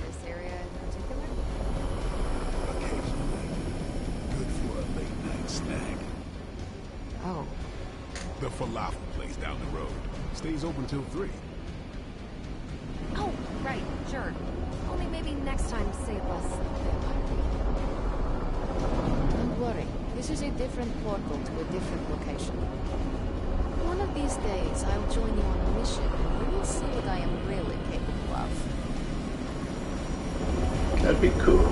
S9: This area in particular?
S2: Occasionally. Good for a late night snack.
S9: Oh.
S2: The falafel place down the road. Stays open till 3.
S9: Oh, right, sure. Only maybe next time say it less vampire.
S15: Don't worry. This is a different portal to a different location. One of these days, I'll join you on a mission, and you will see what I am really capable of.
S1: That'd be cool.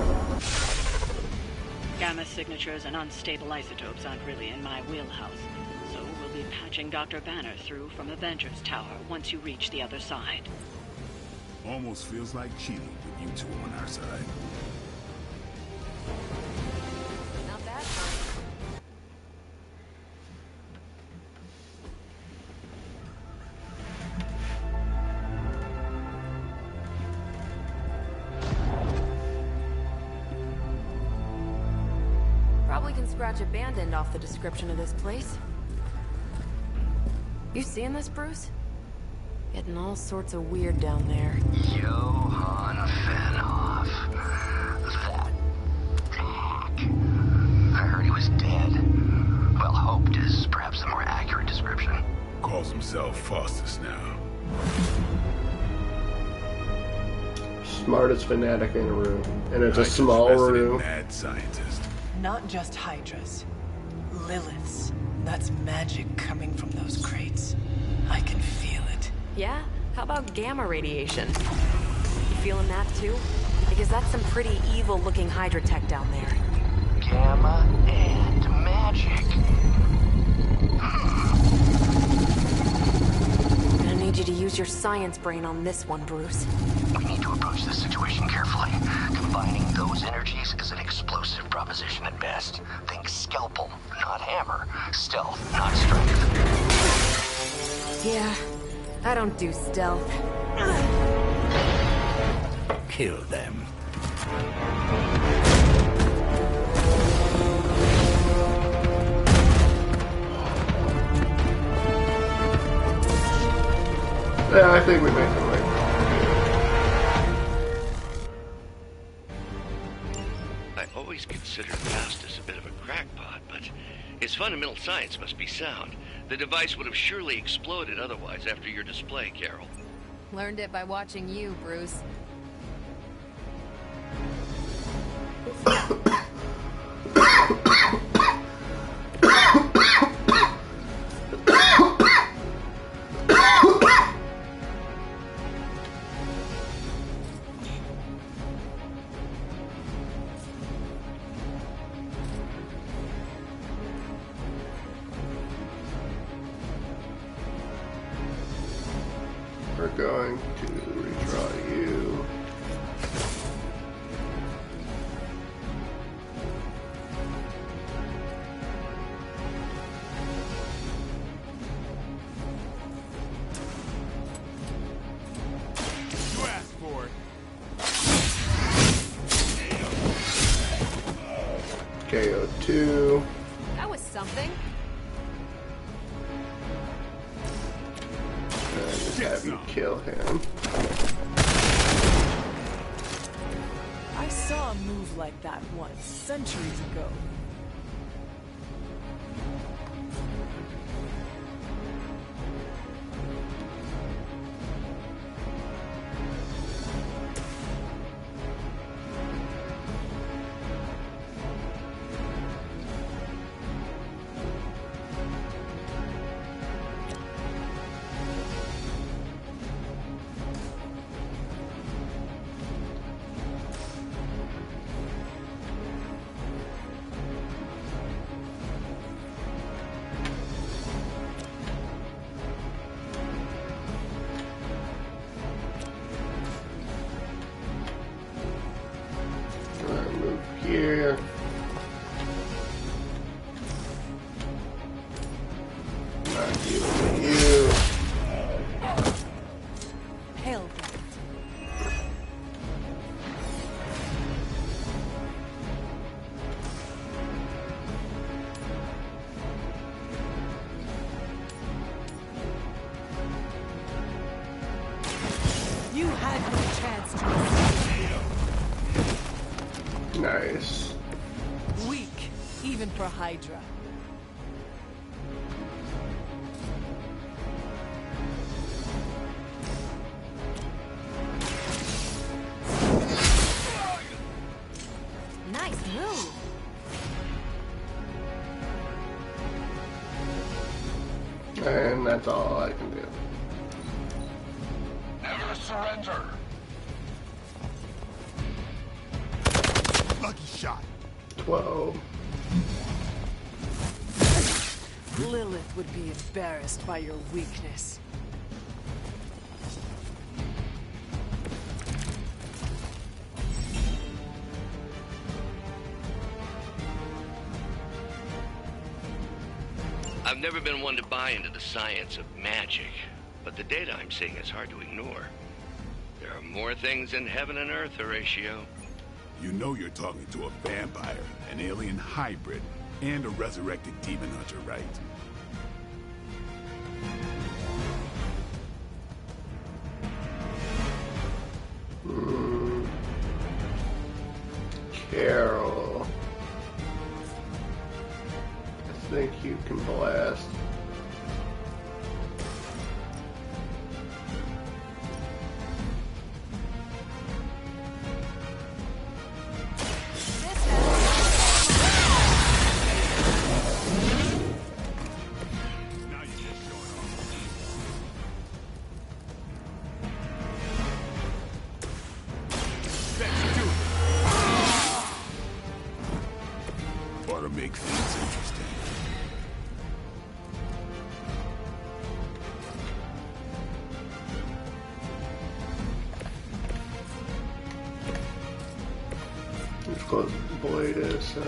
S18: Gamma signatures and unstable isotopes aren't really in my wheelhouse, so we'll be patching Dr. Banner through from Avengers Tower once you reach the other side.
S2: Almost feels like cheating with you two on our side.
S9: Not bad. Probably can scratch a band end off the description of this place. You seeing this, Bruce? Getting all sorts of weird down there.
S8: Johann Fenhoff. That hack. I heard he was dead. Well, hoped is perhaps a more accurate description.
S2: Calls himself Faustus now.
S1: Smartest fanatic in a room. And it's a
S2: Hydra's
S1: small
S2: resident
S1: room.
S2: Mad scientist.
S13: Not just Hydras. Liliths. That's magic coming from those crates. I can feel it.
S9: Yeah? How about gamma radiation? You feeling that too? Because that's some pretty evil-looking Hydra tech down there.
S8: Gamma and magic.
S9: Gonna need you to use your science brain on this one, Bruce.
S8: We need to approach this situation carefully. Combining those energies is an explosive proposition at best. Think scalpel, not hammer. Stealth, not strength.
S9: Yeah, I don't do stealth.
S3: Kill them.
S1: Yeah, I think we made the right.
S21: I always considered Faustus a bit of a crackpot, but his fundamental science must be sound. The device would have surely exploded otherwise after your display, Carol.
S9: Learned it by watching you, Bruce.
S1: We're going to redraw you.
S19: You asked for it.
S1: KO2.
S9: That was something.
S1: And just have you kill him.
S13: I saw a move like that once, centuries ago.
S1: Move here. Not you, you.
S13: Hell. You had no chance to escape.
S1: Nice.
S13: Weak, even for Hydra.
S9: Nice move.
S1: And that's all I can do.
S20: Never surrender. Lucky shot.
S1: 12.
S13: Lilith would be embarrassed by your weakness.
S21: I've never been one to buy into the science of magic, but the data I'm seeing is hard to ignore. There are more things in heaven and earth, Horatio.
S2: You know you're talking to a vampire, an alien hybrid, and a resurrected demon hunter, right?
S1: Carol. I think you can blast. Close the blade is, so.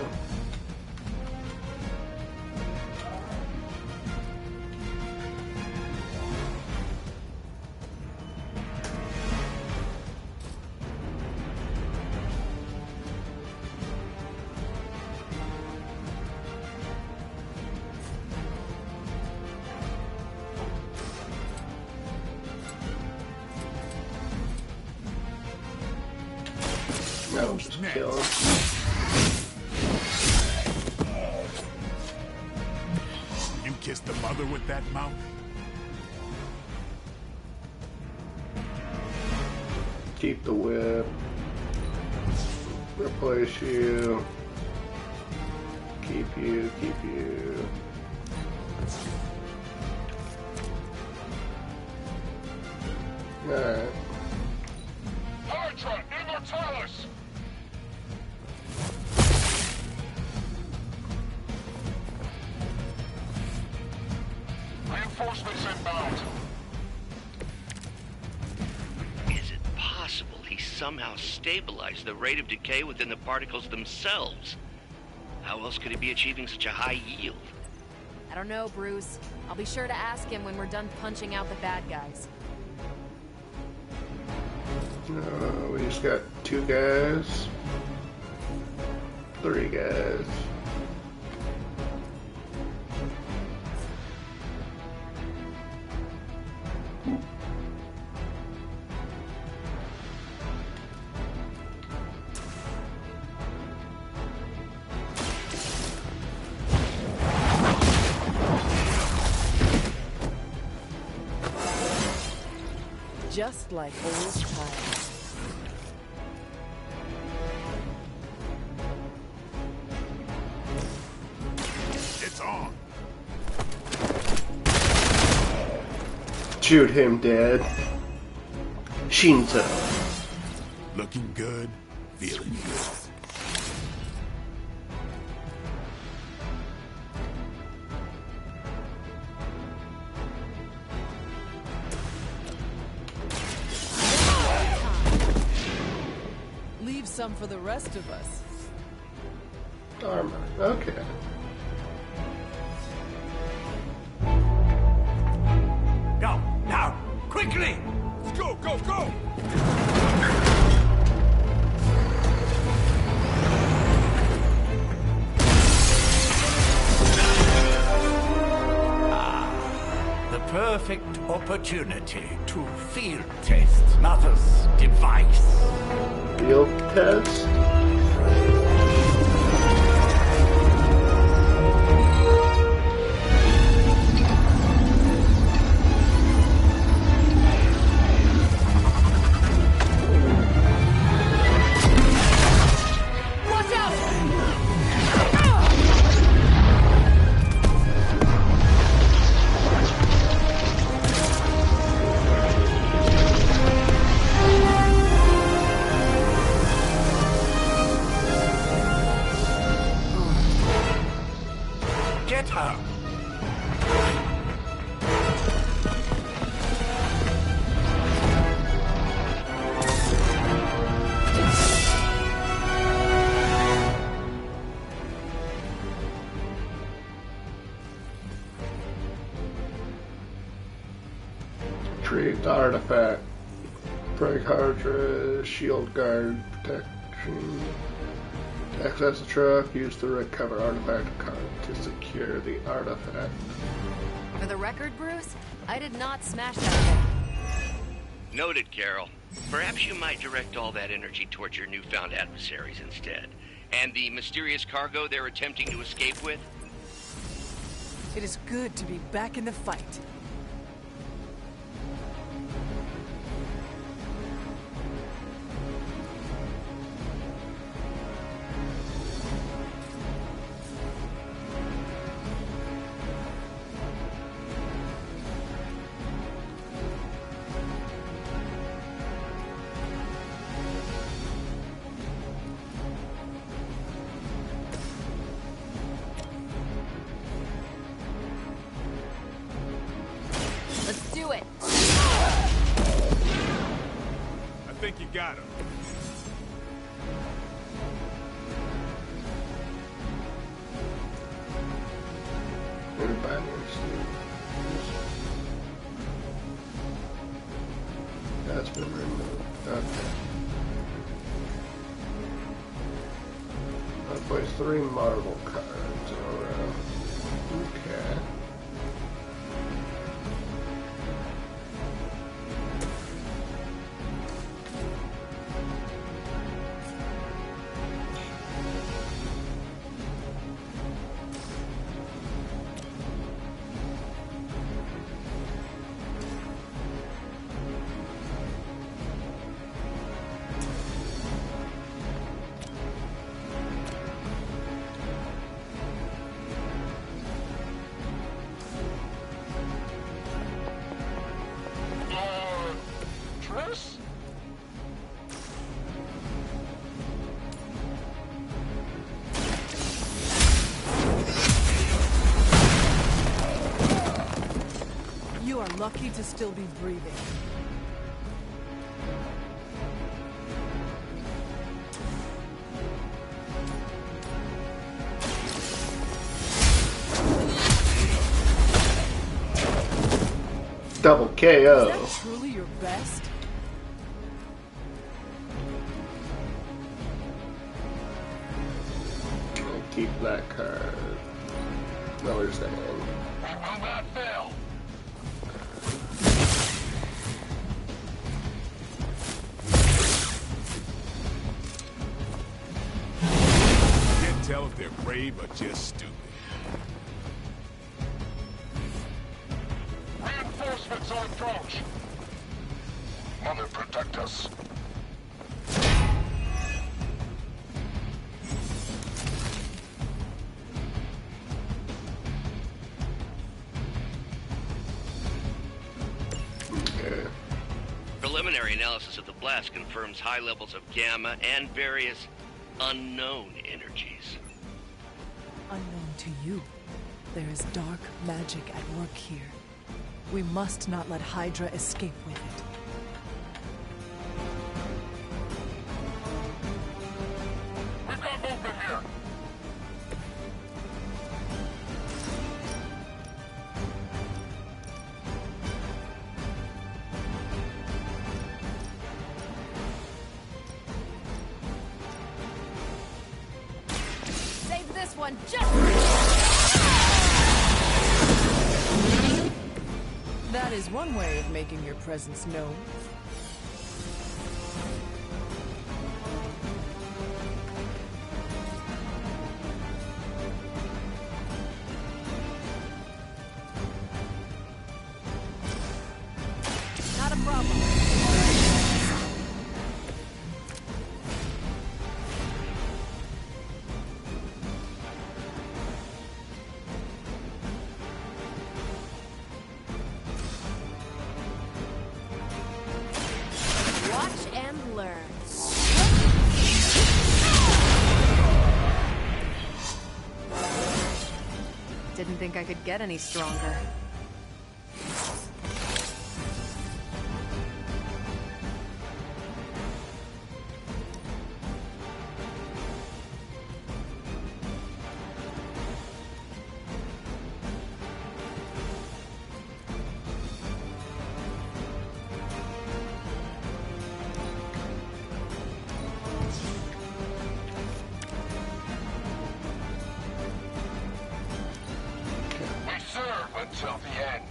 S1: No, just kill him.
S2: You kissed the mother with that mouth?
S1: Keep the whip. Replace you. Keep you, keep you. Alright.
S20: Hydra, Immortalis! Reinforcements inbound.
S21: Is it possible he somehow stabilized the rate of decay within the particles themselves? How else could he be achieving such a high yield?
S9: I don't know, Bruce. I'll be sure to ask him when we're done punching out the bad guys.
S1: We just got 2 guys. 3 guys.
S13: Just like old times.
S2: It's on.
S1: Shoot him dead. Shinzo.
S2: Looking good, feeling good.
S13: Leave some for the rest of us.
S1: Armor. Okay.
S3: Go, now, quickly!
S19: Let's go, go, go!
S3: The perfect opportunity to field test Mother's device.
S1: Field test?
S16: Watch out!
S3: Get her!
S1: Retrieve the artifact. Break Hydra, shield guard, protect To access the truck, use the recover artifact card to secure the artifact.
S9: For the record, Bruce, I did not smash that thing.
S21: Noted, Carol. Perhaps you might direct all that energy towards your newfound adversaries instead. And the mysterious cargo they're attempting to escape with?
S13: It is good to be back in the fight.
S3: I think you got him.
S1: That's been removed. Okay. I'll place 3 Marvel cards in a row. Okay.
S13: You are lucky to still be breathing.
S1: Double KO.
S13: Is that truly your best?
S1: I'll keep that card. No, we're staying.
S20: Will not fail.
S2: Can't tell if they're brave or just stupid.
S20: Reinforcements on approach. Mother, protect us.
S21: Preliminary analysis of the blast confirms high levels of gamma and various unknown energies.
S13: Unknown to you, there is dark magic at work here. We must not let Hydra escape with it.
S20: We've got movement here.
S9: Save this one just
S13: That is one way of making your presence known.
S9: not a problem. Watch and learn. Didn't think I could get any stronger.
S20: until the end.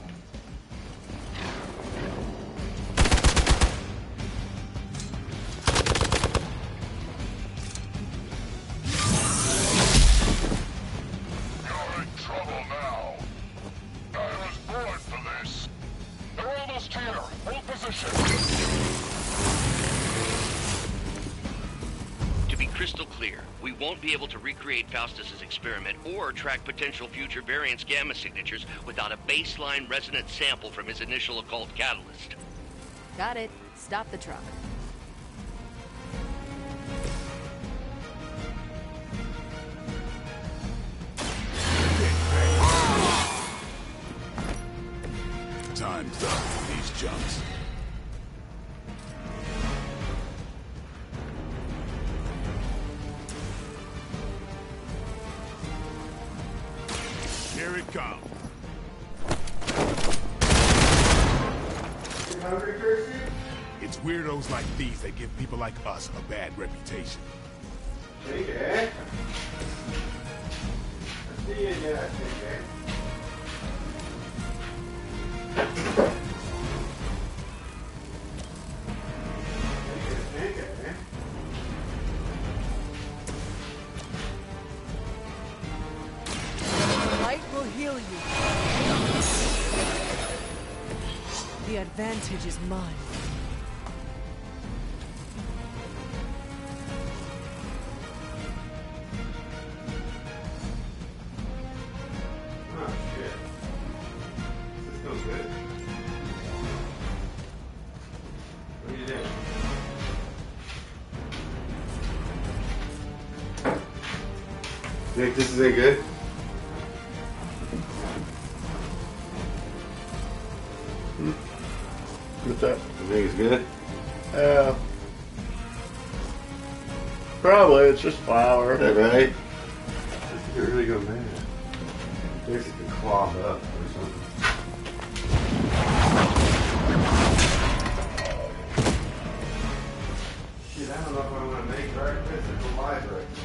S20: You're in trouble now. I was born for this. They're almost here. Hold position.
S21: To be crystal clear, we won't be able to recreate Faustus's experiment or track potential future variance gamma signatures without a baseline resonance sample from his initial occult catalyst.
S9: Got it. Stop the truck.
S2: Time's up for these jumps. Here it comes.
S1: You hungry, Kirsty?
S2: It's weirdos like these that give people like us a bad reputation.
S1: Take it. I see you, yeah, take it.
S13: Light will heal you. The advantage is mine.
S1: Oh, shit. This is no good. What are you doing? Think this isn't good? What's that? You think it's good? Probably. It's just flour. Is that right? It really go bad. It makes it clog up or something. Shit, I don't know if I want to make breakfast or go buy breakfast.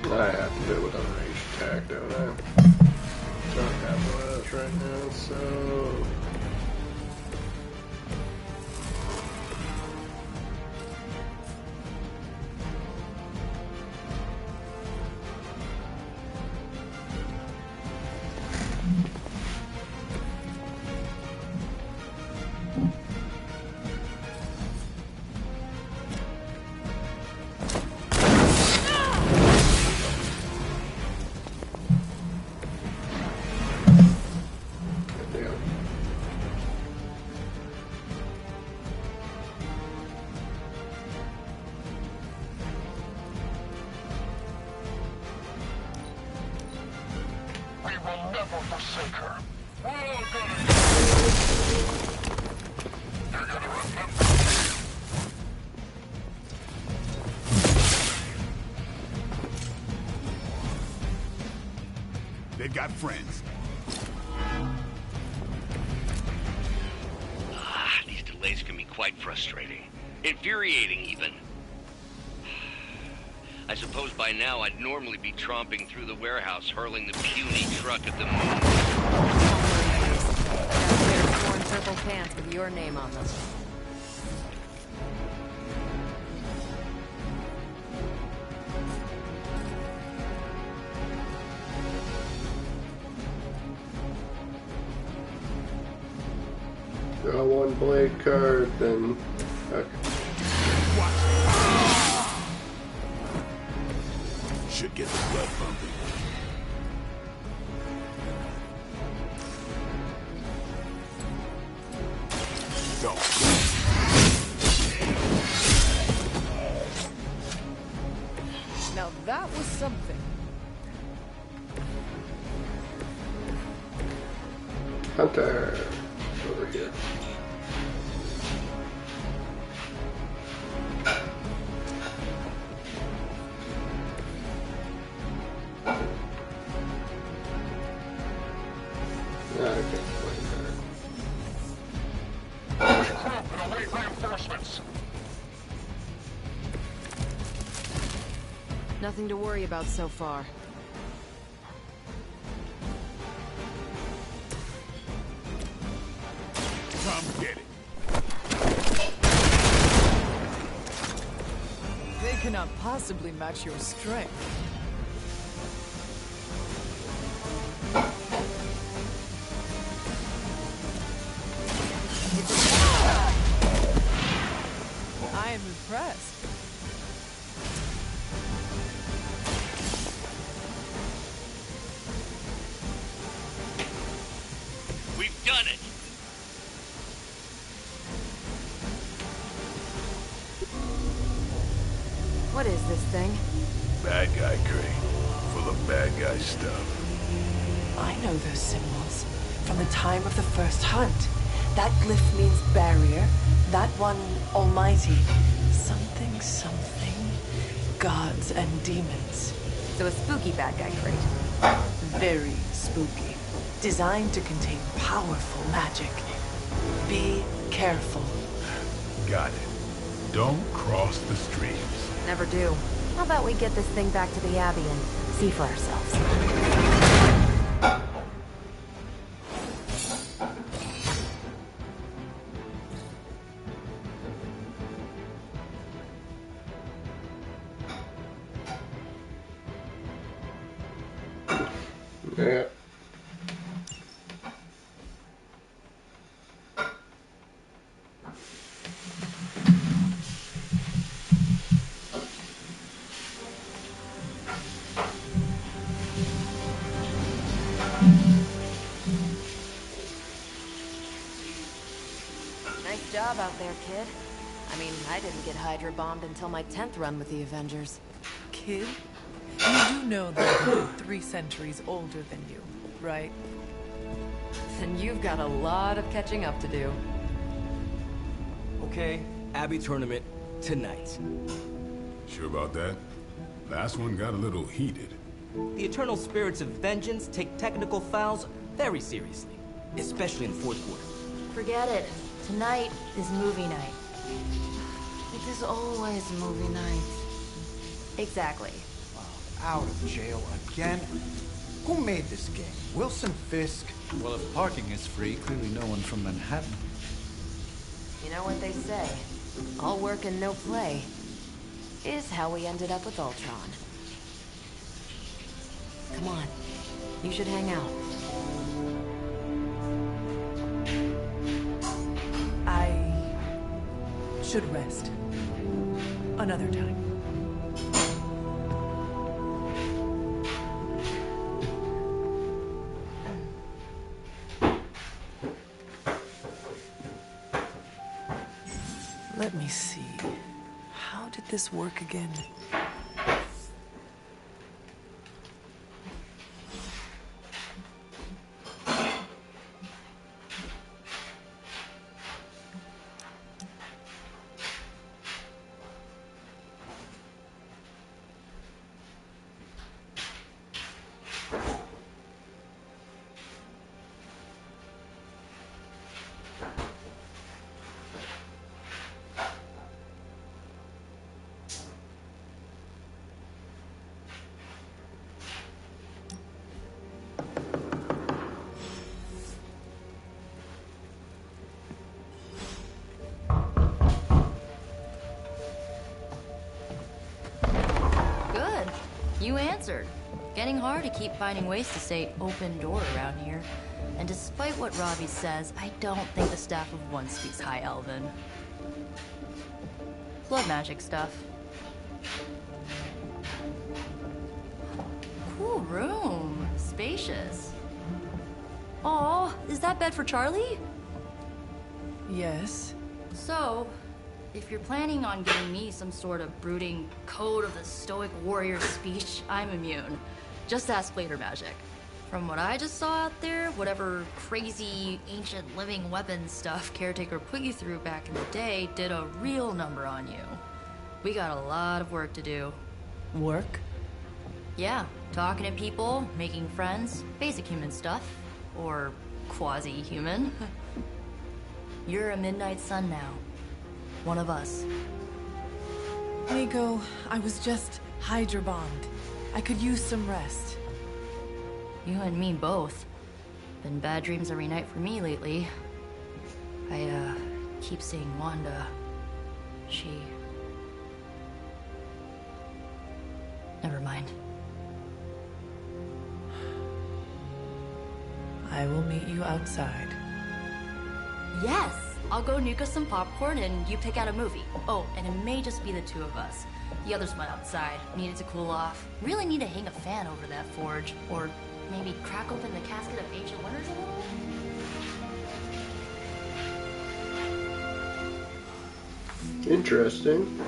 S1: I have to do it with unranged attack, don't I? Don't have one of those right now, so...
S20: Never forsake her. We're all gonna... You're gonna remember.
S2: They've got friends.
S21: These delays can be quite frustrating. Infuriating, even. I suppose by now I'd normally be tromping through the warehouse, hurling the puny truck at the moon.
S9: Got a pair of torn purple pants with your name on them.
S1: Draw one blade card, then... Okay.
S2: should get the blood pumping.
S13: Now that was something.
S1: Hunter, over here.
S9: Nothing to worry about so far.
S2: Come get it.
S13: They cannot possibly match your strength. I am impressed.
S21: We've done it!
S9: What is this thing?
S2: Bad guy crate. Full of bad guy stuff.
S13: I know those symbols from the time of the first hunt. That glyph means barrier. That one, almighty. Something, something. Gods and demons.
S9: So a spooky bad guy crate.
S13: Very spooky. Designed to contain powerful magic. Be careful.
S2: Got it. Don't cross the streams.
S9: Never do. How about we get this thing back to the Abbey and see for ourselves?
S1: Yeah.
S9: Nice job out there, kid. I mean, I didn't get Hydra bombed until my 10th run with the Avengers.
S13: Kid, you do know that I'm 3 centuries older than you, right?
S9: Then you've got a lot of catching up to do.
S14: Okay, Abbey tournament tonight.
S2: Sure about that? Last one got a little heated.
S14: The eternal spirits of vengeance take technical fouls very seriously, especially in the fourth quarter.
S15: Forget it. Tonight is movie night.
S9: It is always movie night. Exactly.
S5: Out of jail again? Who made this game? Wilson Fisk? Well, if parking is free, clearly no one from Manhattan.
S9: You know what they say? All work and no play is how we ended up with Ultron. Come on. You should hang out.
S13: I should rest. Another time. Let me see. How did this work again?
S10: You answered. Getting hard to keep finding ways to say open door around here. And despite what Robbie says, I don't think the staff of one speaks High Elven. Blood magic stuff. Cool room. Spacious. Aw, is that bed for Charlie?
S13: Yes.
S10: So, if you're planning on giving me some sort of brooding code of the stoic warrior speech, I'm immune. Just ask later, Magic. From what I just saw out there, whatever crazy ancient living weapon stuff Caretaker put you through back in the day did a real number on you. We got a lot of work to do.
S13: Work?
S10: Yeah, talking to people, making friends, basic human stuff. Or quasi-human. You're a Midnight Sun now. One of us.
S13: Mako, I was just Hydra bombed. I could use some rest.
S10: You and me both. Been bad dreams every night for me lately. I, keep seeing Wanda. She... Never mind.
S13: I will meet you outside.
S10: Yes! I'll go nuke us some popcorn and you pick out a movie. Oh, and it may just be the two of us. The others went outside, needed to cool off. Really need to hang a fan over that forge. Or maybe crack open the casket of ancient wonders a little?
S1: Interesting.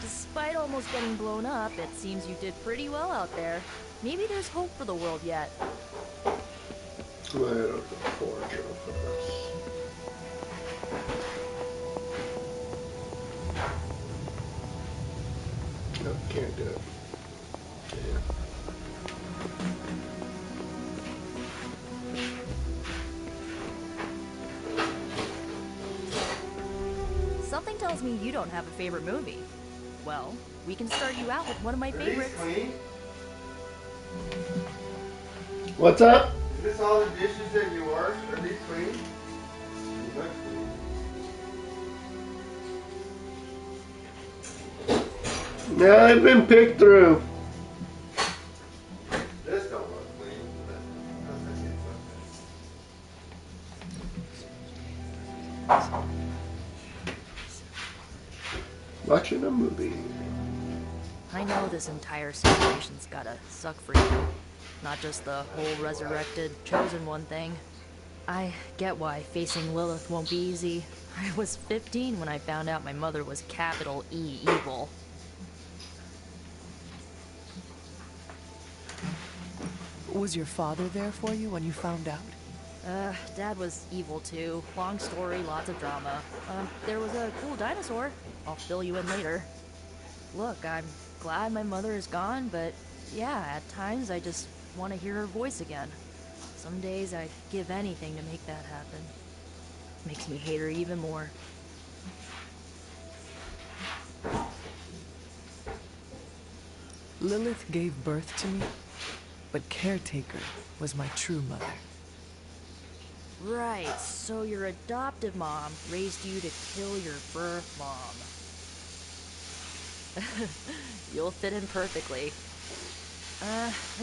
S4: Despite almost getting blown up, it seems you did pretty well out there. Maybe there's hope for the world yet.
S1: I don't know forge of us. No, can't do it. Yeah.
S4: Something tells me you don't have a favorite movie. Well, we can start you out with one of my favorites.
S1: What's up?
S12: Is this all the dishes that you wash? Are these clean? They look clean.
S1: Yeah, I've been picked through.
S12: This don't look clean.
S1: Watching a movie.
S4: I know this entire situation's gotta suck for you. Not just the whole resurrected, chosen one thing. I get why facing Lilith won't be easy. I was 15 when I found out my mother was capital E evil.
S13: Was your father there for you when you found out?
S4: Dad was evil too. Long story, lots of drama. There was a cool dinosaur. I'll fill you in later. Look, I'm glad my mother is gone, but yeah, at times I just want to hear her voice again. Some days I'd give anything to make that happen. Makes me hate her even more.
S13: Lilith gave birth to me, but Caretaker was my true mother.
S4: Right, so your adoptive mom raised you to kill your birth mom. You'll fit in perfectly.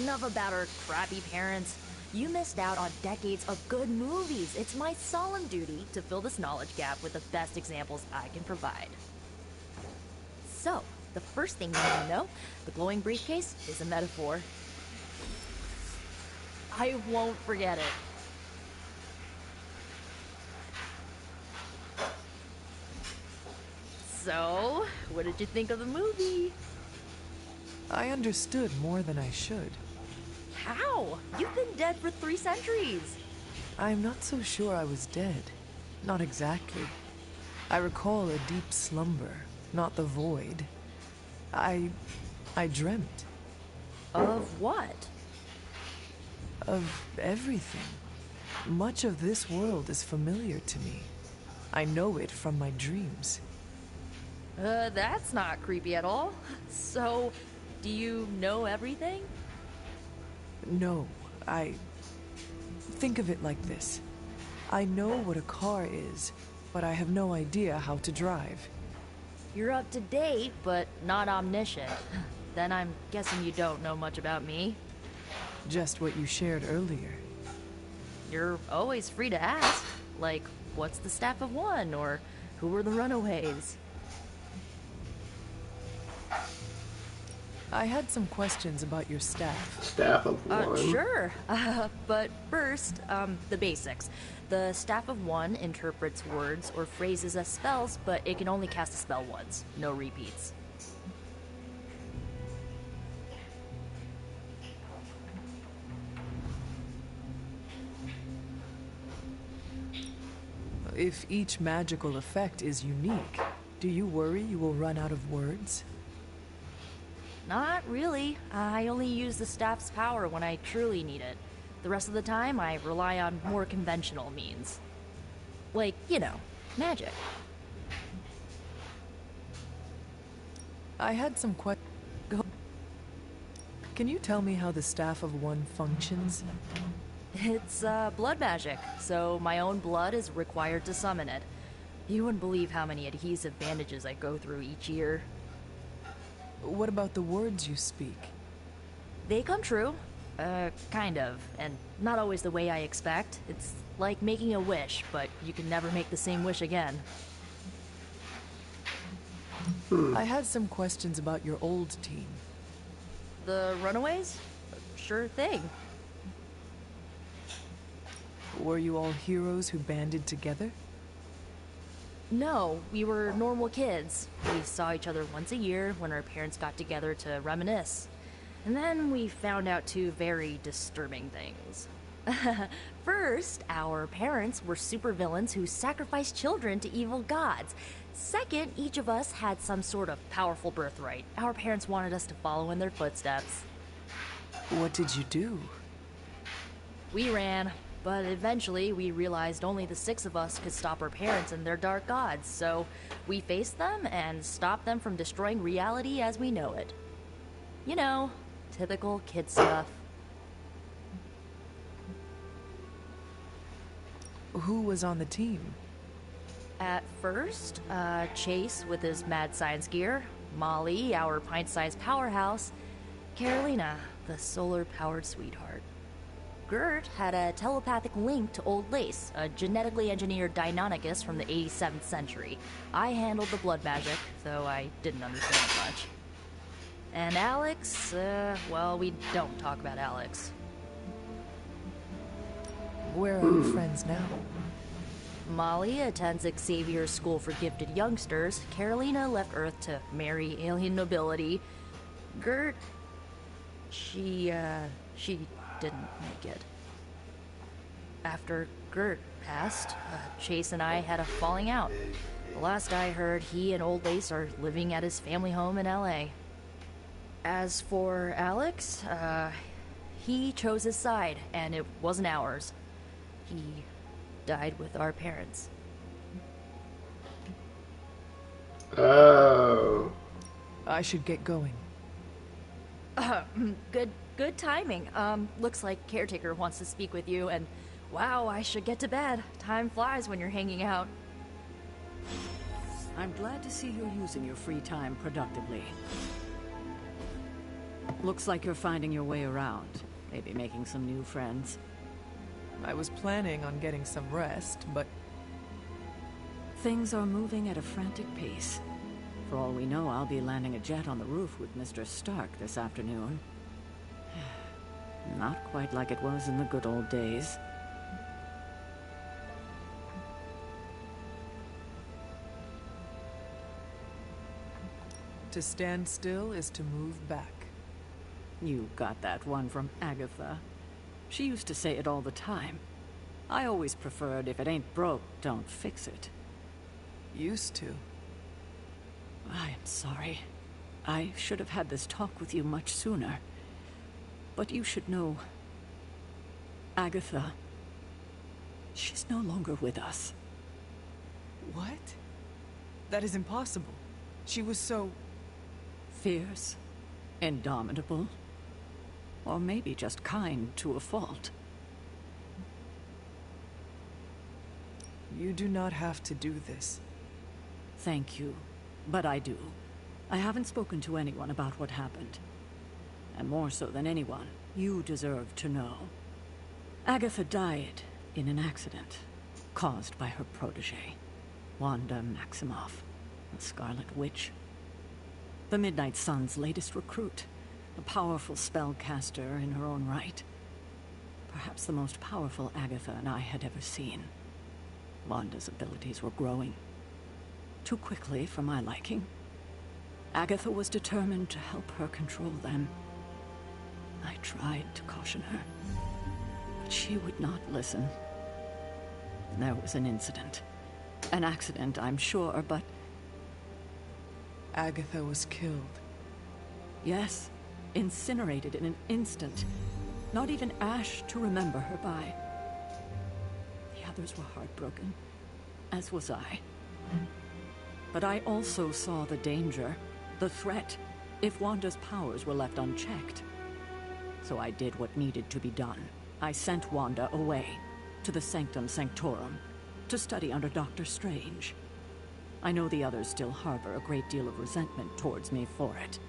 S4: Enough about her crappy parents. You missed out on decades of good movies. It's my solemn duty to fill this knowledge gap with the best examples I can provide. So, the first thing you need to know, the glowing briefcase is a metaphor. I won't forget it. So, what did you think of the movie?
S13: I understood more than I should.
S4: How? You've been dead for 3 centuries.
S13: I'm not so sure I was dead. Not exactly. I recall a deep slumber, not the void. I dreamt.
S4: Of what?
S13: Of everything. Much of this world is familiar to me. I know it from my dreams.
S4: That's not creepy at all. So, do you know everything?
S13: No, think of it like this. I know what a car is, but I have no idea how to drive.
S4: You're up to date, but not omniscient. Then I'm guessing you don't know much about me.
S13: Just what you shared earlier.
S4: You're always free to ask. Like, what's the staff of one? Or Who were the runaways?
S13: I had some questions about your staff.
S1: Staff of one?
S4: Sure. But first, the basics. The Staff of One interprets words or phrases as spells, but it can only cast a spell once. No repeats.
S13: If each magical effect is unique, do you worry you will run out of words?
S4: Not really. I only use the staff's power when I truly need it. The rest of the time, I rely on more conventional means. Like, you know, magic.
S13: I had some questions. Can you tell me how the Staff of One functions?
S4: It's blood magic, so my own blood is required to summon it. You wouldn't believe how many adhesive bandages I go through each year.
S13: What about the words you speak?
S4: They come true. Kind of. And not always the way I expect. It's like making a wish, but you can never make the same wish again.
S13: I had some questions about your old team.
S4: The runaways? Sure thing.
S13: Were you all heroes who banded together?
S4: No, we were normal kids. We saw each other once a year when our parents got together to reminisce. And then we found out two very disturbing things. First, our parents were supervillains who sacrificed children to evil gods. Second, each of us had some sort of powerful birthright. Our parents wanted us to follow in their footsteps.
S13: What did you do?
S4: We ran. But eventually, we realized only the 6 of us could stop our parents and their dark gods, so we faced them and stopped them from destroying reality as we know it. You know, typical kid stuff.
S13: Who was on the team?
S4: At first, Chase with his mad science gear, Molly, our pint-sized powerhouse, Carolina, the solar-powered sweetheart. Gert had a telepathic link to Old Lace, a genetically engineered Deinonychus from the 87th century. I handled the blood magic, though I didn't understand much. And Alex, well, we don't talk about Alex.
S13: Where are your friends now?
S4: Molly attends Xavier's School for Gifted Youngsters. Carolina left Earth to marry alien nobility. Gert, she didn't make it. After Gert passed, Chase and I had a falling out. The last I heard, he and Old Lace are living at his family home in LA. As for Alex, he chose his side, and it wasn't ours. He died with our parents.
S1: Oh.
S13: I should get going.
S4: Good timing. Looks like Caretaker wants to speak with you, and wow, I should get to bed. Time flies when you're hanging out.
S11: I'm glad to see you're using your free time productively. Looks like you're finding your way around. Maybe making some new friends.
S13: I was planning on getting some rest, but...
S11: Things are moving at a frantic pace. For all we know, I'll be landing a jet on the roof with Mr. Stark this afternoon. Not quite like it was in the good old days.
S13: To stand still is to move back.
S11: You got that one from Agatha. She used to say it all the time. I always preferred if it ain't broke, don't fix it.
S13: Used to.
S11: I am sorry. I should have had this talk with you much sooner. But you should know... Agatha... she's no longer with us.
S13: What? That is impossible. She was so...
S11: fierce, indomitable, or maybe just kind to a fault.
S13: You do not have to do this.
S11: Thank you, but I do. I haven't spoken to anyone about what happened. And more so than anyone, you deserve to know. Agatha died in an accident caused by her protege. Wanda Maximoff, the Scarlet Witch. The Midnight Sun's latest recruit, a powerful spellcaster in her own right. Perhaps the most powerful Agatha and I had ever seen. Wanda's abilities were growing. Too quickly for my liking. Agatha was determined to help her control them. I tried to caution her, but she would not listen. There was an incident. An accident, I'm sure, but...
S13: Agatha was killed.
S11: Yes, incinerated in an instant. Not even ash to remember her by. The others were heartbroken, as was I. But I also saw the danger, the threat, if Wanda's powers were left unchecked. So I did what needed to be done. I sent Wanda away, to the Sanctum Sanctorum, to study under Dr. Strange. I know the others still harbor a great deal of resentment towards me for it.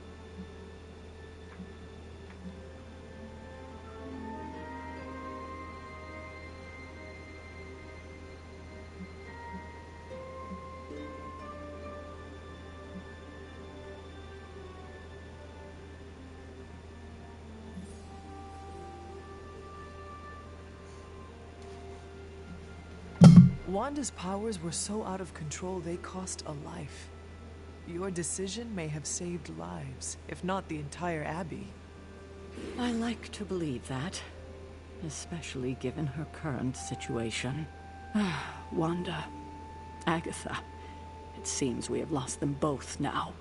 S13: Wanda's powers were so out of control they cost a life. Your decision may have saved lives, if not the entire Abbey.
S11: I like to believe that, especially given her current situation. Wanda, Agatha, it seems we have lost them both now.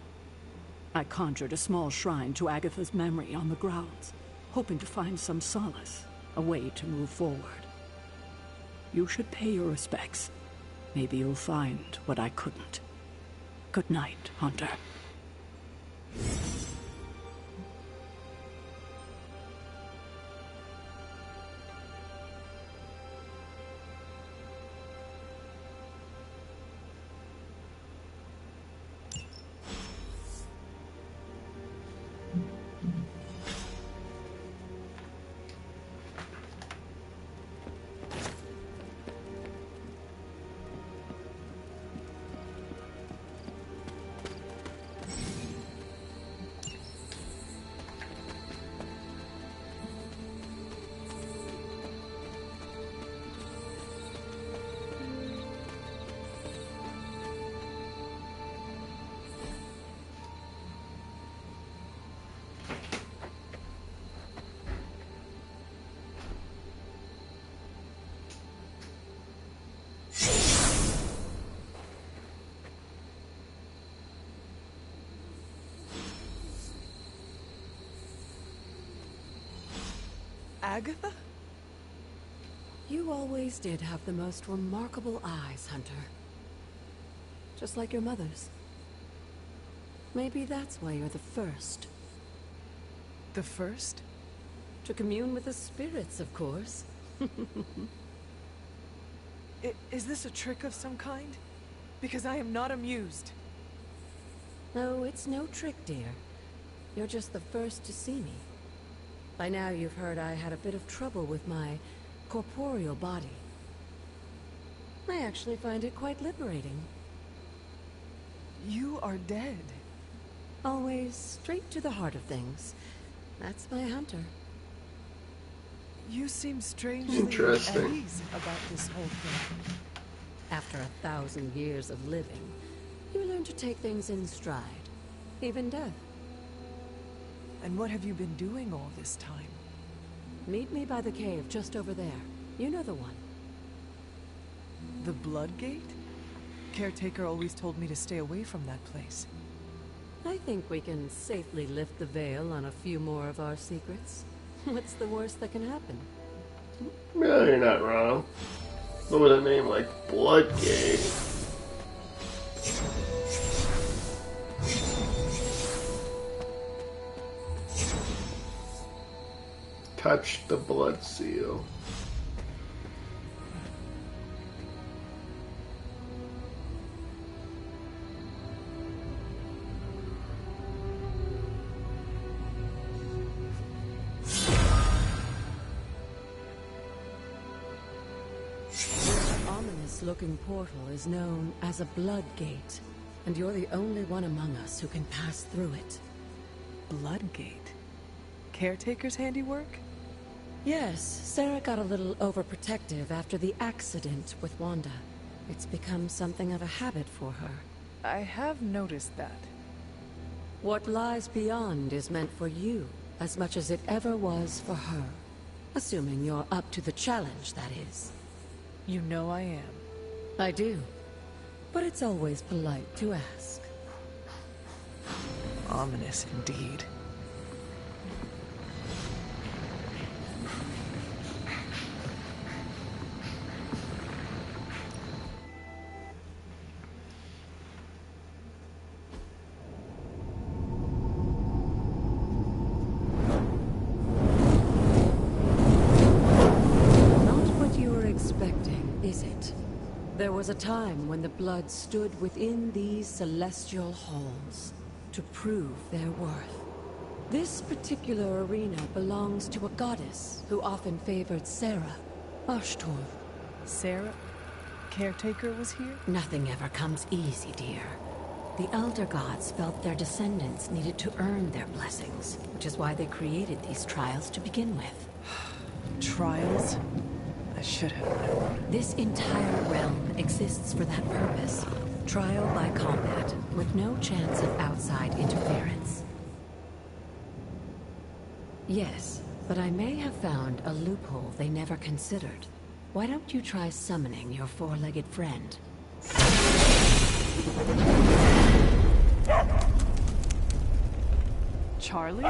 S11: I conjured a small shrine to Agatha's memory on the grounds, hoping to find some solace, a way to move forward. You should pay your respects. Maybe you'll find what I couldn't. Good night, Hunter.
S13: Agatha?
S15: You always did have the most remarkable eyes, Hunter. Just like your mother's. Maybe that's why you're the first.
S13: The first?
S15: To commune with the spirits, of course.
S13: Is this a trick of some kind? Because I am not amused.
S15: No, it's no trick, dear. You're just the first to see me. By now you've heard I had a bit of trouble with my corporeal body. I actually find it quite liberating.
S13: You are dead.
S15: Always straight to the heart of things. That's my Hunter.
S13: You seem strangely
S1: Interesting.
S13: at ease about this whole thing.
S15: After 1,000 years of living, you learn to take things in stride. Even death.
S13: And what have you been doing all this time?
S15: Meet me by the cave just over there. You know the one.
S13: The Blood Gate? Caretaker always told me to stay away from that place.
S15: I think we can safely lift the veil on a few more of our secrets. What's the worst that can happen?
S1: No, you're not wrong. But with a name like Bloodgate. Touch the blood seal.
S15: ominous-looking portal is known as a blood gate, and you're the only one among us who can pass through it.
S13: Blood gate? Caretaker's handiwork?
S15: Yes, Sarah got a little overprotective after the accident with Wanda. It's become something of a habit for her.
S13: I have noticed that.
S15: What lies beyond is meant for you as much as it ever was for her. Assuming you're up to the challenge, that is.
S13: You know I am.
S15: I do. But it's always polite to ask.
S13: Ominous indeed.
S15: There was a time when the blood stood within these celestial halls to prove their worth. This particular arena belongs to a goddess who often favored Sarah, Ashtor.
S13: Sarah? Caretaker was here?
S15: Nothing ever comes easy, dear. The Elder Gods felt their descendants needed to earn their blessings, which is why they created these trials to begin with.
S13: Trials? I should have known.
S15: This entire realm exists for that purpose. Trial by combat, with no chance of outside interference. Yes, but I may have found a loophole they never considered. Why don't you try summoning your four-legged friend?
S13: Charlie?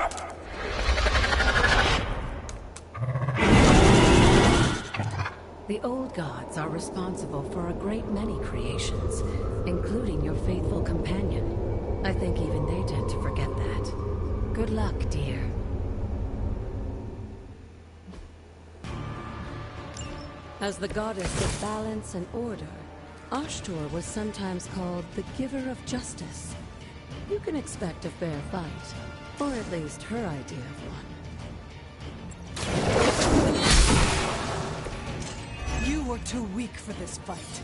S15: The old gods are responsible for a great many creations, including your faithful companion. I think even they tend to forget that. Good luck, dear. As the goddess of balance and order, Ashtor was sometimes called the giver of justice. You can expect a fair fight, or at least her idea of one.
S13: You were too weak for this fight.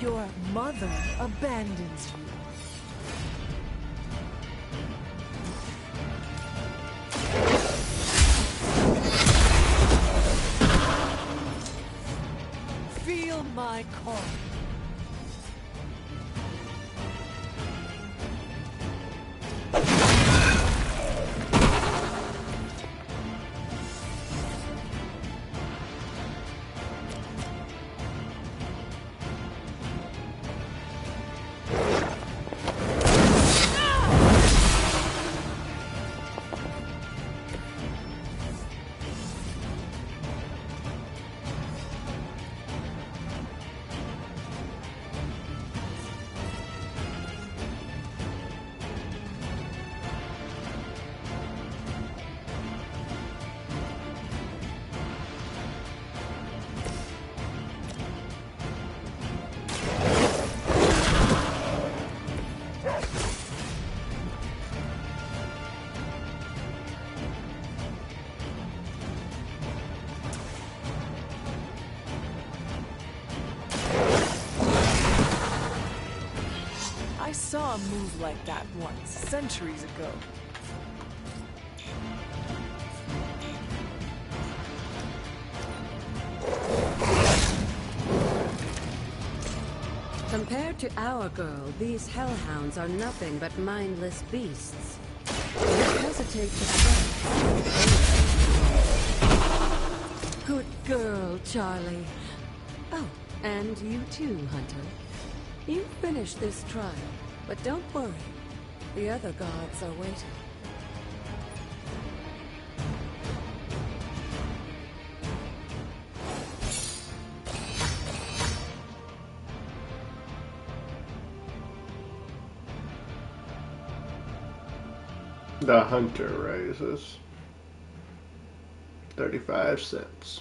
S13: Your mother abandons you. Feel my call. I saw a move like that once, centuries ago.
S15: Compared to our girl, these hellhounds are nothing but mindless beasts. Don't hesitate to strike. Good girl, Charlie. Oh, and you too, Hunter. You finished this trial, but don't worry. The other gods are waiting.
S1: The Hunter raises 35 cents.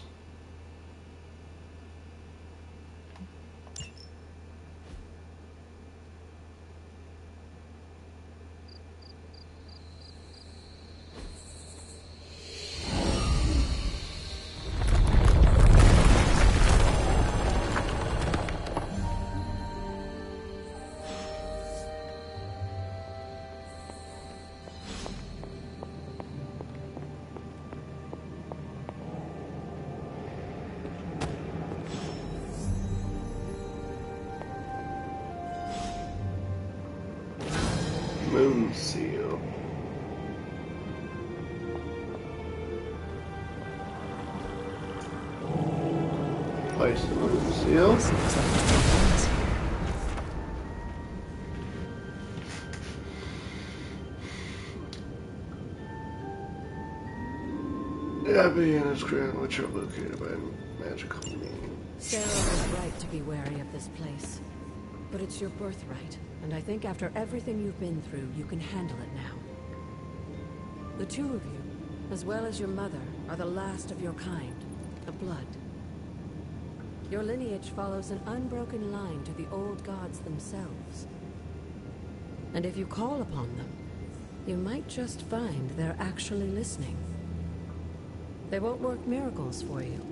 S1: Place the moon seal. Abbey and its crown, which are located by magical means.
S15: Sarah was right to be wary of this place. But it's your birthright, and I think after everything you've been through, you can handle it now. The two of you, as well as your mother, are the last of your kind, the Blood. Your lineage follows an unbroken line to the old gods themselves. And if you call upon them, you might just find they're actually listening. They won't work miracles for you,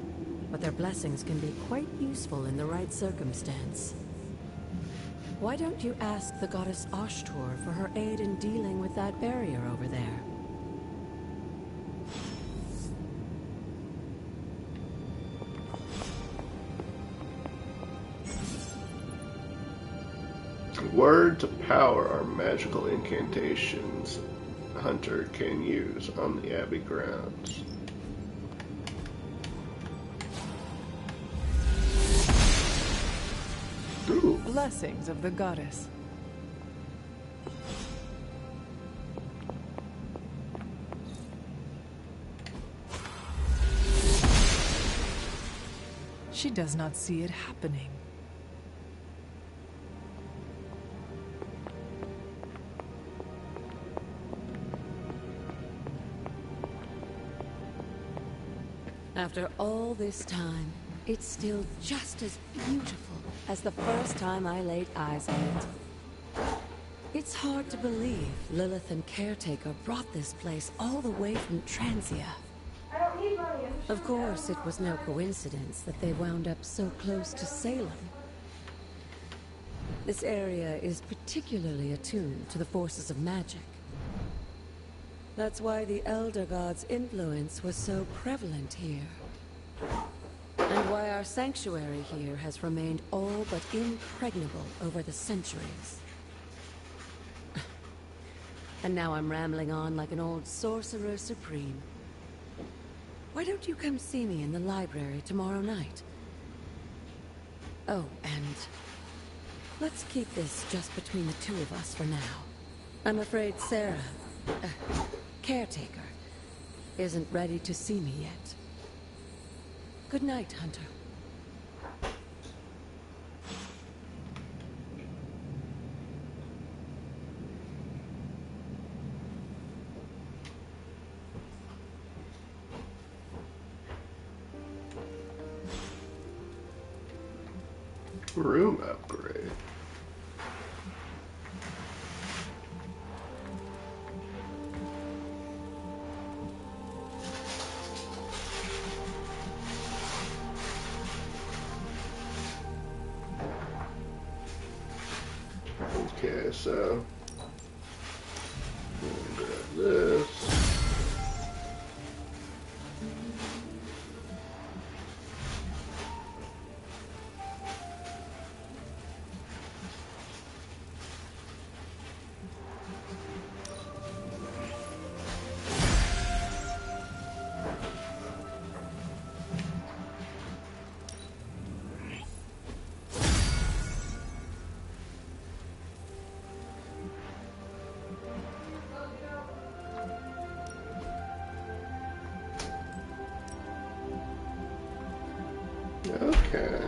S15: but their blessings can be quite useful in the right circumstance. Why don't you ask the goddess Ashtor for her aid in dealing with that barrier over there?
S1: Words of power are magical incantations a hunter can use on the Abbey grounds. Ooh.
S13: Blessings of the goddess. She does not see it happening.
S15: After all this time, it's still just as beautiful as the first time I laid eyes on it. It's hard to believe Lilith and Caretaker brought this place all the way from Transia. Of course, it was no coincidence that they wound up so close to Salem. This area is particularly attuned to the forces of magic. That's why the Elder God's influence was so prevalent here. And why our sanctuary here has remained all but impregnable over the centuries. And now I'm rambling on like an old sorcerer supreme. Why don't you come see me in the library tomorrow night? Oh, and let's keep this just between the two of us for now. I'm afraid Sarah, Caretaker, isn't ready to see me yet. Good night, Hunter.
S1: Room upgrade. Okay, so grab this. Okay.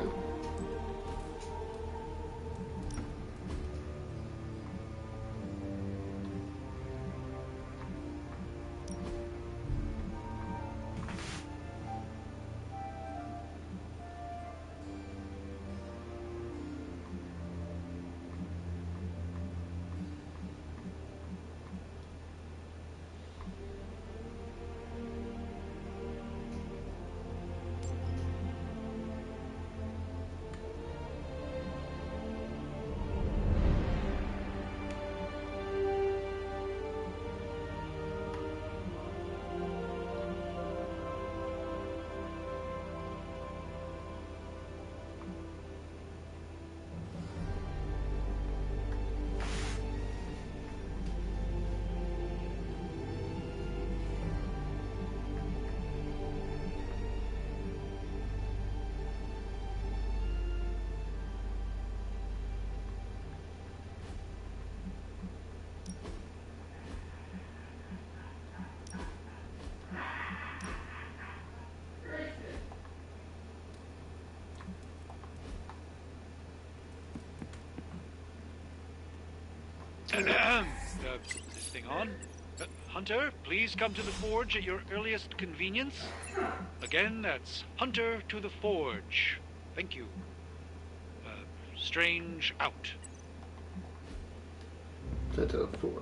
S5: this thing on. Hunter, please come to the forge at your earliest convenience. Again, that's Hunter to the forge. Thank you. Strange out.
S1: To the forge.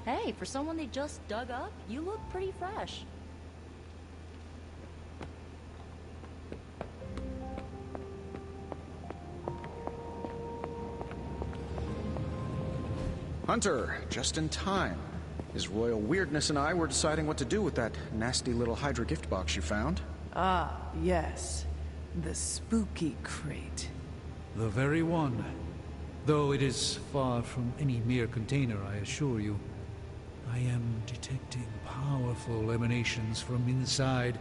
S4: Hey, for someone they just dug up, you look pretty fresh.
S6: Hunter, just in time. His royal weirdness and I were deciding what to do with that nasty little Hydra gift box you found.
S13: Ah, yes. The spooky crate.
S5: The very one. Though it is far from any mere container, I assure you. I am detecting powerful emanations from inside.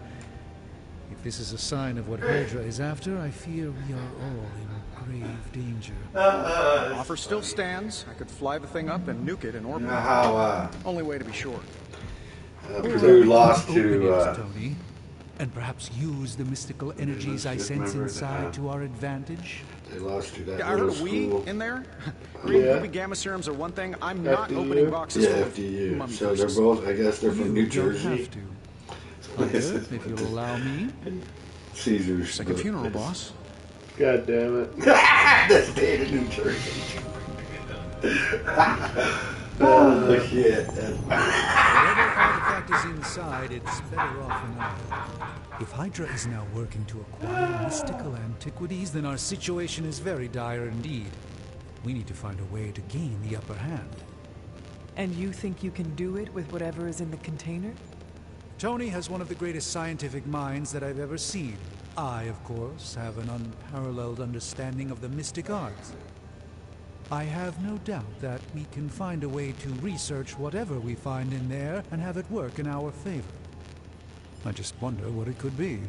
S5: If this is a sign of what Hydra is after, I fear we are all in grave danger.
S6: Offer still stands. I could fly the thing up and nuke it in orbit.
S12: You know how,
S6: only way to be sure.
S12: Purdue lost to,
S5: Tony, and perhaps use the mystical energies I sense inside to our advantage.
S12: They lost to that.
S6: Yeah, I heard a we in there. Green poopy gamma serums are one thing. I'm not opening boxes
S12: Yeah,
S6: full
S12: FDU.
S6: of
S12: So they're both, I guess they're from New Jersey.
S5: If you'll allow me.
S12: Caesar's.
S6: It's like a funeral, boss.
S1: God damn it.
S12: The state of New Jersey. Oh, shit.
S5: Whatever artifact is inside, it's better off than out. If Hydra is now working to acquire mystical antiquities, then our situation is very dire indeed. We need to find a way to gain the upper hand.
S13: And you think you can do it with whatever is in the container?
S5: Tony has one of the greatest scientific minds that I've ever seen. I, of course, have an unparalleled understanding of the mystic arts. I have no doubt that we can find a way to research whatever we find in there and have it work in our favor. I just wonder what it could be.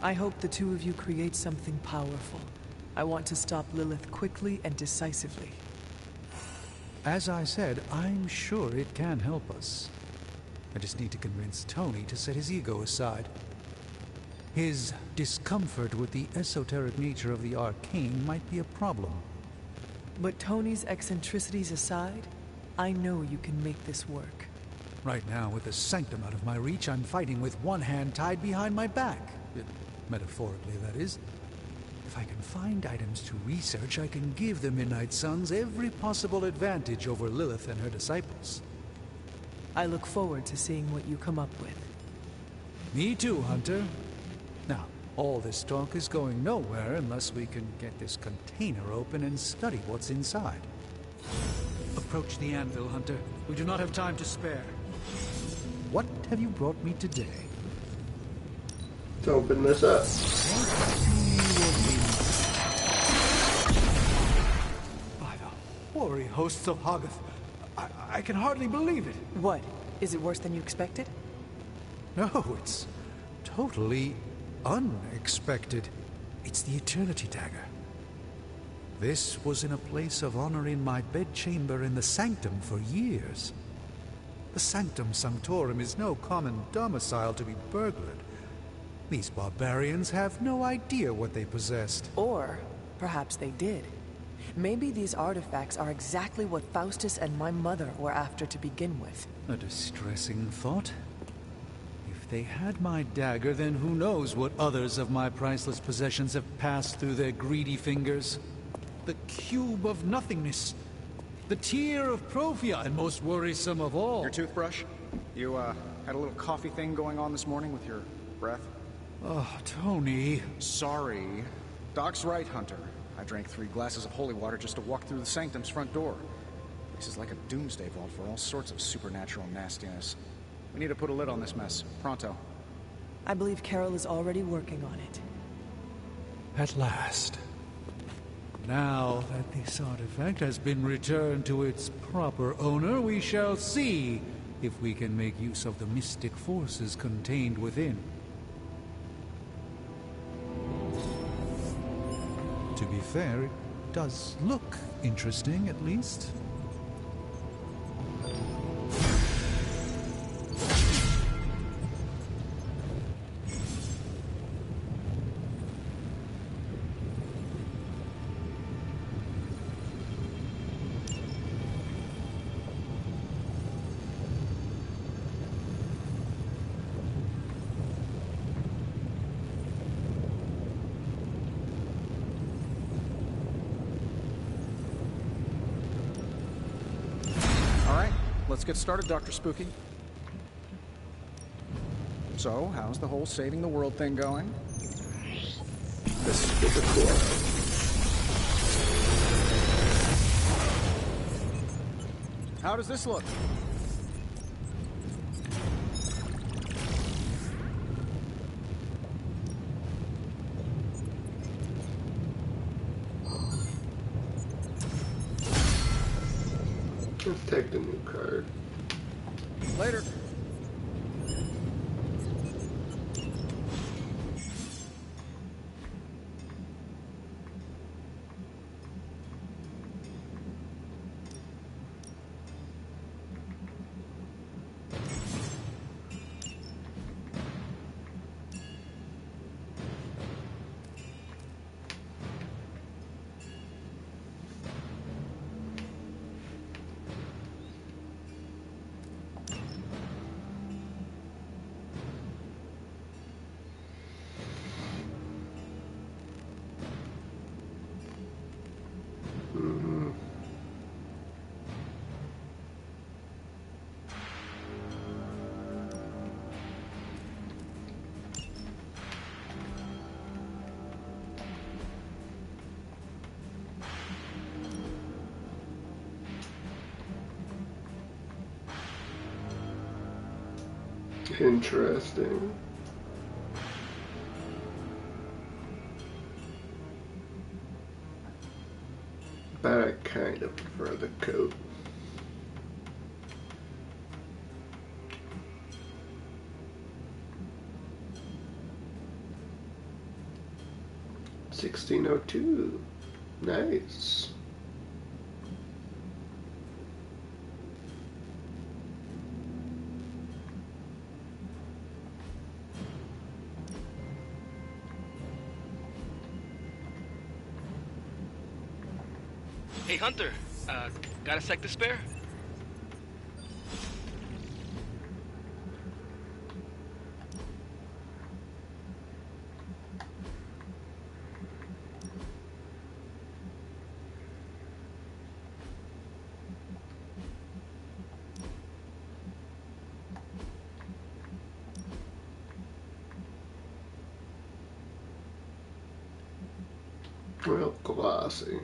S13: I hope the two of you create something powerful. I want to stop Lilith quickly and decisively.
S5: As I said, I'm sure it can help us. I just need to convince Tony to set his ego aside. His discomfort with the esoteric nature of the arcane might be a problem.
S13: But Tony's eccentricities aside, I know you can make this work.
S5: Right now, with the sanctum out of my reach, I'm fighting with one hand tied behind my back. Metaphorically, that is. If I can find items to research, I can give the Midnight Suns every possible advantage over Lilith and her disciples.
S13: I look forward to seeing what you come up with.
S5: Me too, Hunter. Now, all this talk is going nowhere unless we can get this container open and study what's inside. Approach the anvil, Hunter. We do not have time to spare. What have you brought me today?
S1: Let's open this up.
S5: By the hoary hosts of Hoggoth, I can hardly believe it.
S13: What? Is it worse than you expected?
S5: No, it's totally unexpected. It's the Eternity Dagger. This was in a place of honor in my bedchamber in the Sanctum for years. The Sanctum Sanctorum is no common domicile to be burglared. These barbarians have no idea what they possessed.
S13: Or perhaps they did. Maybe these artifacts are exactly what Faustus and my mother were after to begin with.
S5: A distressing thought. If they had my dagger, then who knows what others of my priceless possessions have passed through their greedy fingers. The cube of nothingness. The tear of Profia, and most worrisome of all.
S6: Your toothbrush? You, had a little coffee thing going on this morning with your breath?
S5: Oh, Tony.
S6: Sorry. Doc's right, Hunter. I drank 3 glasses of holy water just to walk through the Sanctum's front door. This is like a doomsday vault for all sorts of supernatural nastiness. We need to put a lid on this mess. Pronto.
S13: I believe Carol is already working on it.
S5: At last. Now that this artifact has been returned to its proper owner, we shall see if we can make use of the mystic forces contained within. To be fair, it does look interesting, at least.
S6: let's get started, Dr. Spooky. So, how's the whole saving the world thing going?
S1: This is cool.
S6: How does this look?
S1: Let's take the new card.
S6: Later.
S1: Interesting. But I kind of prefer the coat. $16.02. Nice.
S14: Hey, Hunter. Got a sec to spare?
S1: Real glossy.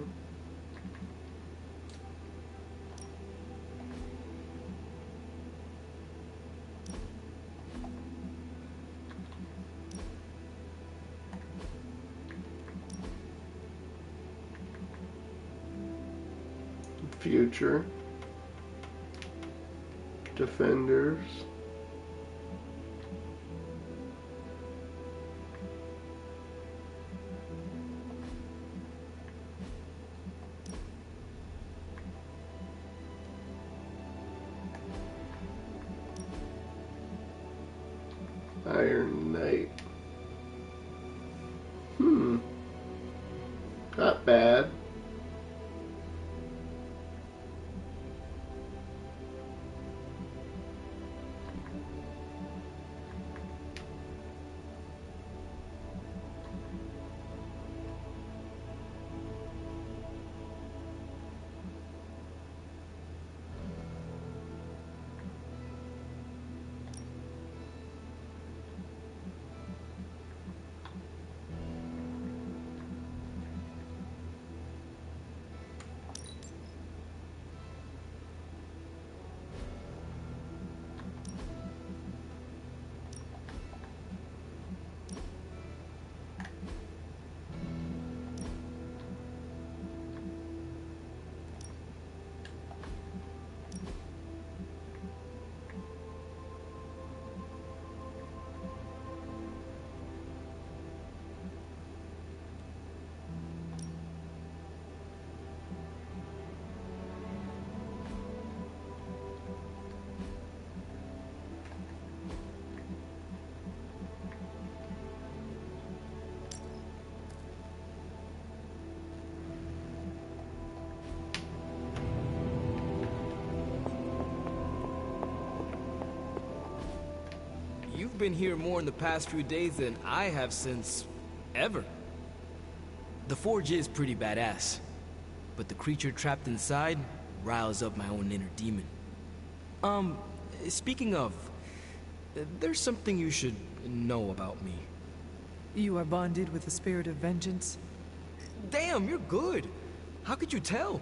S1: Future. Defenders. Iron Knight. Not bad.
S14: You've been here more in the past few days than I have since... ever. The forge is pretty badass, but the creature trapped inside riles up my own inner demon. Speaking of, there's something you should know about me.
S13: You are bonded with the spirit of vengeance?
S14: Damn, you're good. How could you tell?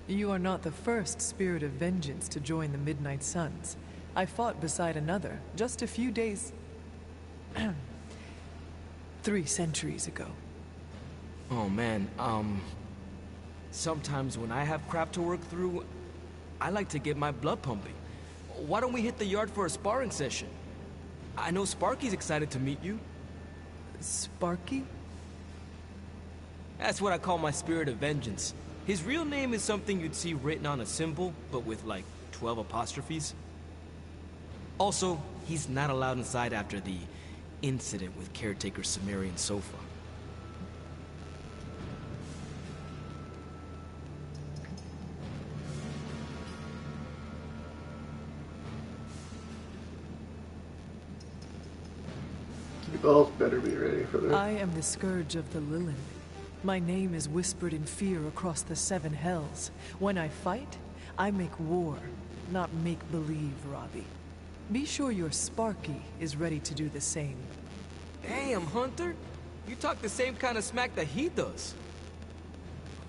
S13: You are not the first spirit of vengeance to join the Midnight Suns. I fought beside another just a few days... 3 centuries ago.
S14: Oh man, sometimes when I have crap to work through, I like to get my blood pumping. Why don't we hit the yard for a sparring session? I know Sparky's excited to meet you.
S13: Sparky?
S14: That's what I call my spirit of vengeance. His real name is something you'd see written on a symbol, but with like 12 apostrophes. Also, he's not allowed inside after the incident with Caretaker's Sumerian sofa.
S1: You both better be ready for this.
S13: I am the scourge of the Lilin. My name is whispered in fear across the 7 hells. When I fight, I make war, not make-believe, Robbie. Be sure your Sparky is ready to do the same.
S14: Damn, Hunter! You talk the same kind of smack that he does.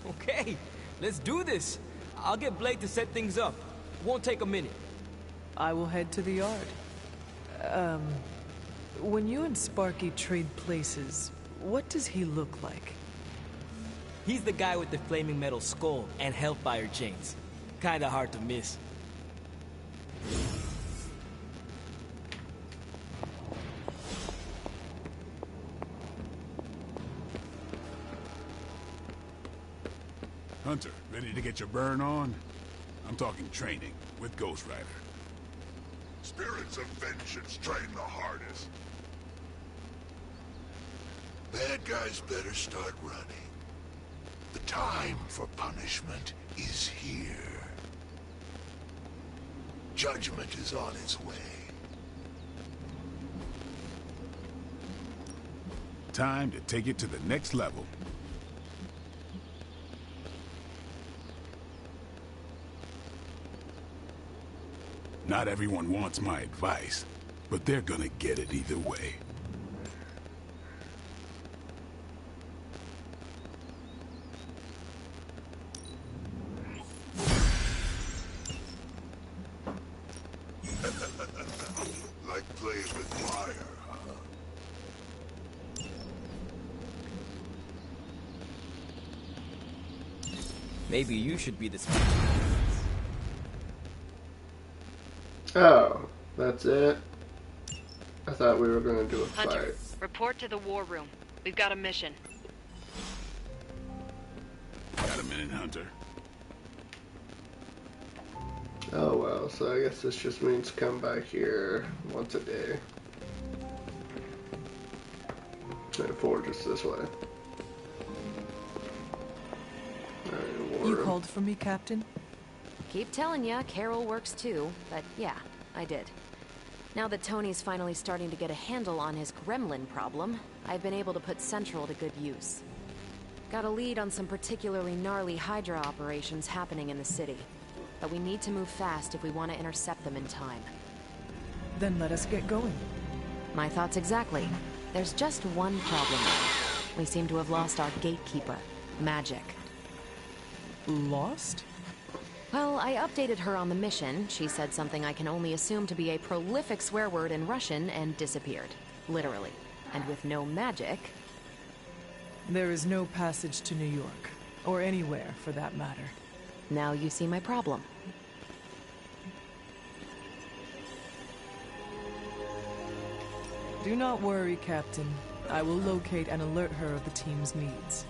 S14: Okay, let's do this. I'll get Blake to set things up. Won't take a minute.
S13: I will head to the yard. When you and Sparky trade places, what does he look like?
S14: He's the guy with the flaming metal skull and hellfire chains. Kinda hard to miss.
S2: Hunter, ready to get your burn on? I'm talking training with Ghost Rider.
S20: Spirits of vengeance train the hardest. Bad guys better start running. The time for punishment is here. Judgment is on its way.
S2: Time to take it to the next level. Not everyone wants my advice, but they're gonna get it either way.
S20: Like playing with fire, huh?
S14: Maybe you should be the
S1: Oh, that's it? I thought we were going to do a
S9: Hunter,
S1: fight.
S9: report to the war room. We've got a mission.
S2: Got a minute, Hunter?
S1: Oh well, so I guess this just means come by here once a day. And forge us this way.
S13: You called for me, Captain?
S9: Keep telling ya, Carol works too, but yeah, I did. Now that Tony's finally starting to get a handle on his gremlin problem, I've been able to put Central to good use. Got a lead on some particularly gnarly Hydra operations happening in the city. But we need to move fast if we want to intercept them in time.
S13: Then let us get going.
S9: My thoughts exactly. There's just one problem. We seem to have lost our gatekeeper, Magic.
S13: Lost?
S9: Well, I updated her on the mission. She said something I can only assume to be a prolific swear word in Russian and disappeared. Literally. And with no magic...
S13: There is no passage to New York. Or anywhere, for that matter.
S9: Now you see my problem.
S13: Do not worry, Captain. I will locate and alert her of the team's needs.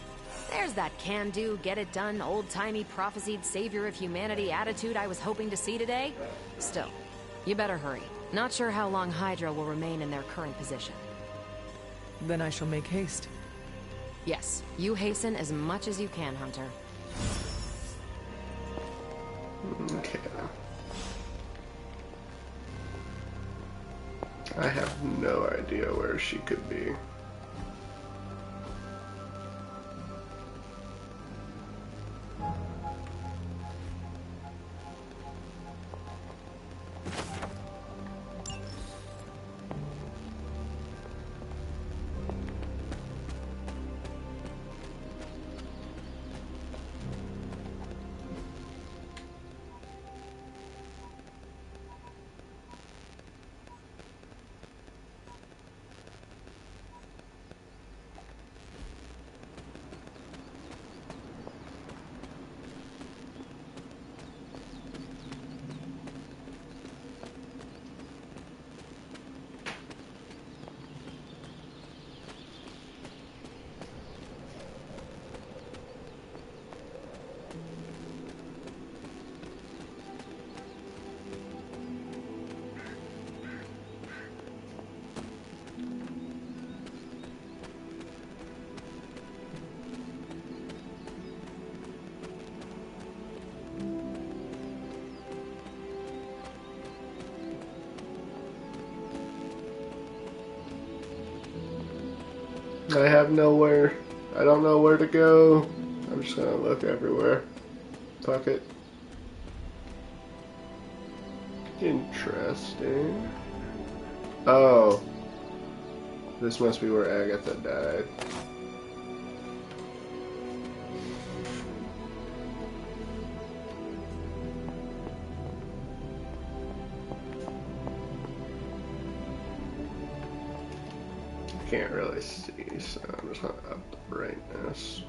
S9: There's that can-do, get-it-done, old-timey, prophesied savior of humanity attitude I was hoping to see today. Still, you better hurry. Not sure how long Hydra will remain in their current position.
S13: Then I shall make haste.
S9: Yes, you hasten as much as you can, Hunter.
S1: Okay. I have no idea where she could be. I have nowhere. I don't know where to go. I'm just gonna look everywhere. Fuck it. Interesting. Oh. This must be where Agatha died. Can't really see, so I'm just gonna up the brightness.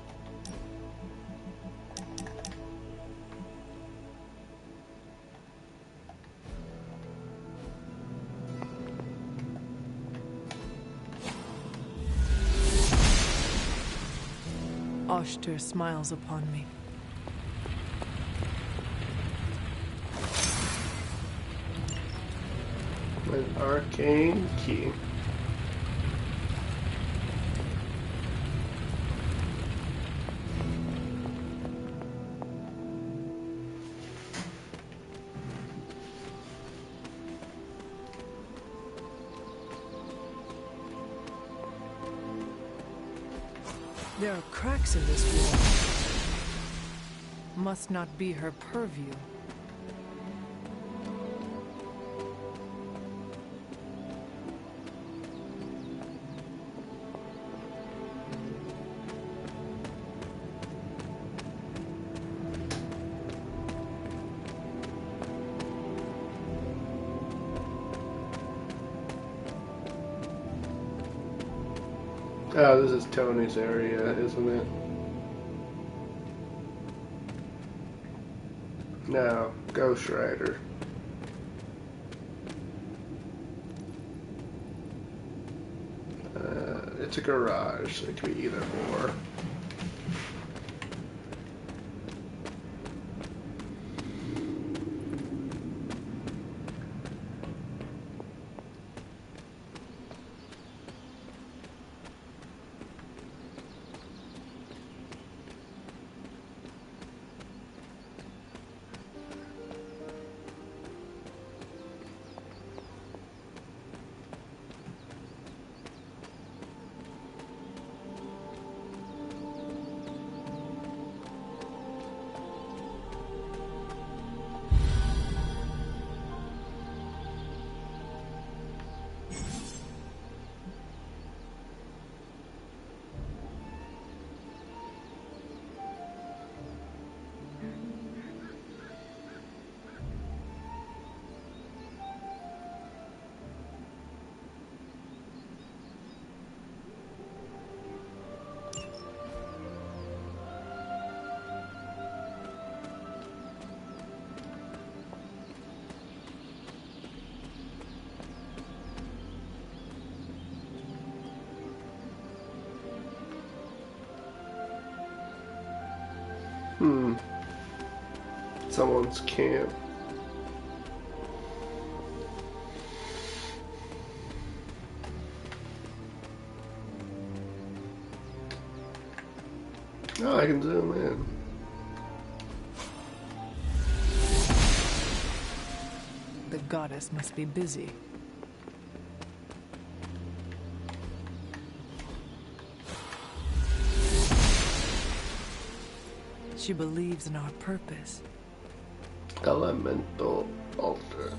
S13: Oshter smiles upon me.
S1: An arcane key.
S13: There are cracks in this wall. Must not be her purview.
S1: Oh, this is Tony's area, isn't it? No, Ghost Rider. It's a garage, so it could be either or. Someone's camp. Oh, I can zoom in.
S13: The goddess must be busy. She believes in our purpose.
S1: Elemental altar.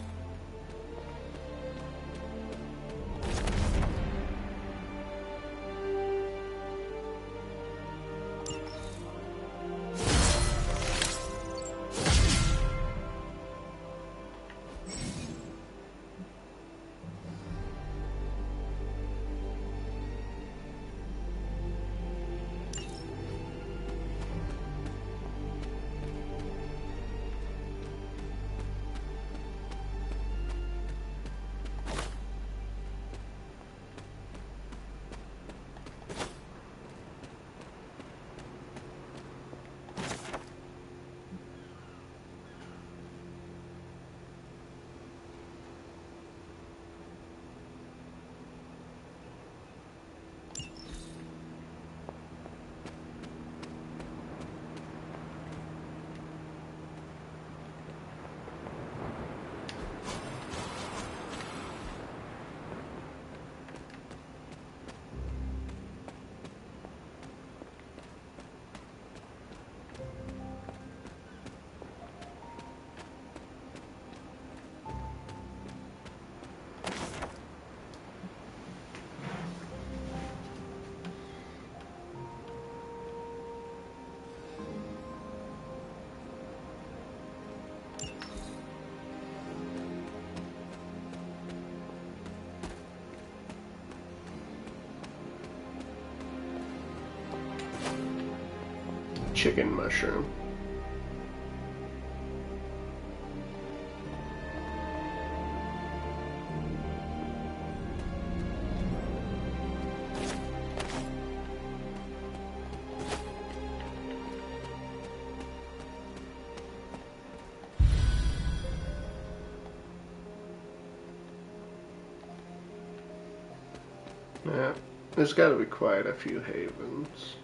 S1: chicken mushroom. Yeah, there's got to be quite a few havens.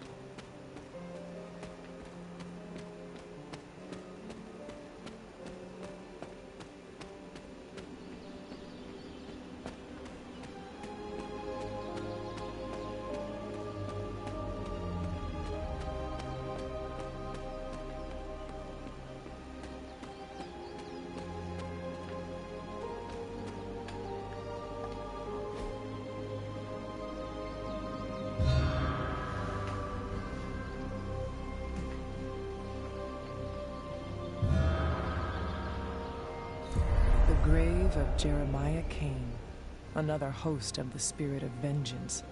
S13: The grave of Jeremiah Kane, another host of the spirit of vengeance.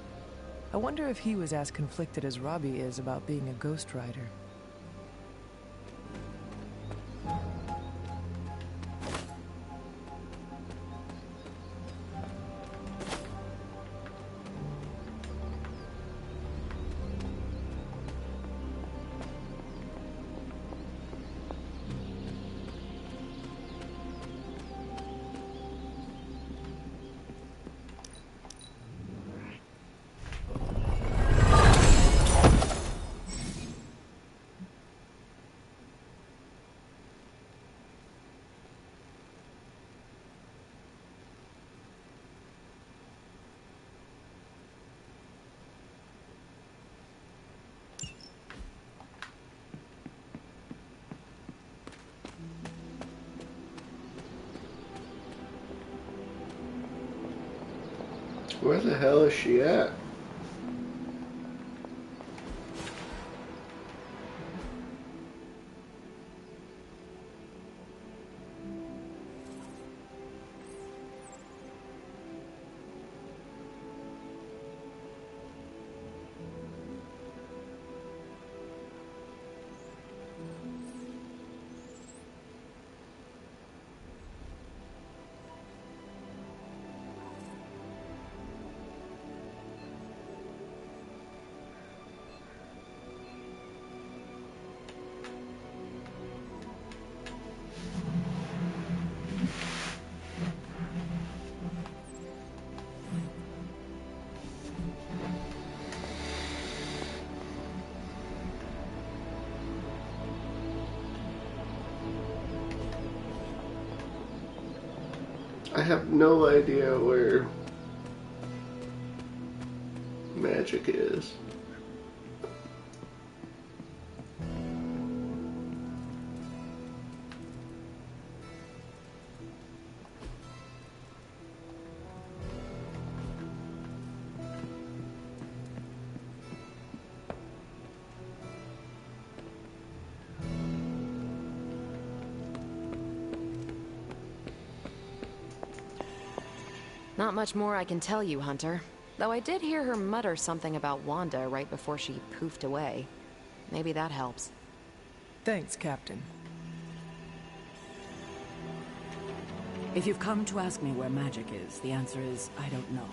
S13: I wonder if he was as conflicted as Robbie is about being a ghost rider. Where the hell is she at? I have no idea where Magic is.
S9: Not much more I can tell you, Hunter. Though I did hear her mutter something about Wanda right before she poofed away. Maybe that helps.
S13: Thanks, Captain.
S11: If you've come to ask me where Magic is, the answer is, I don't know.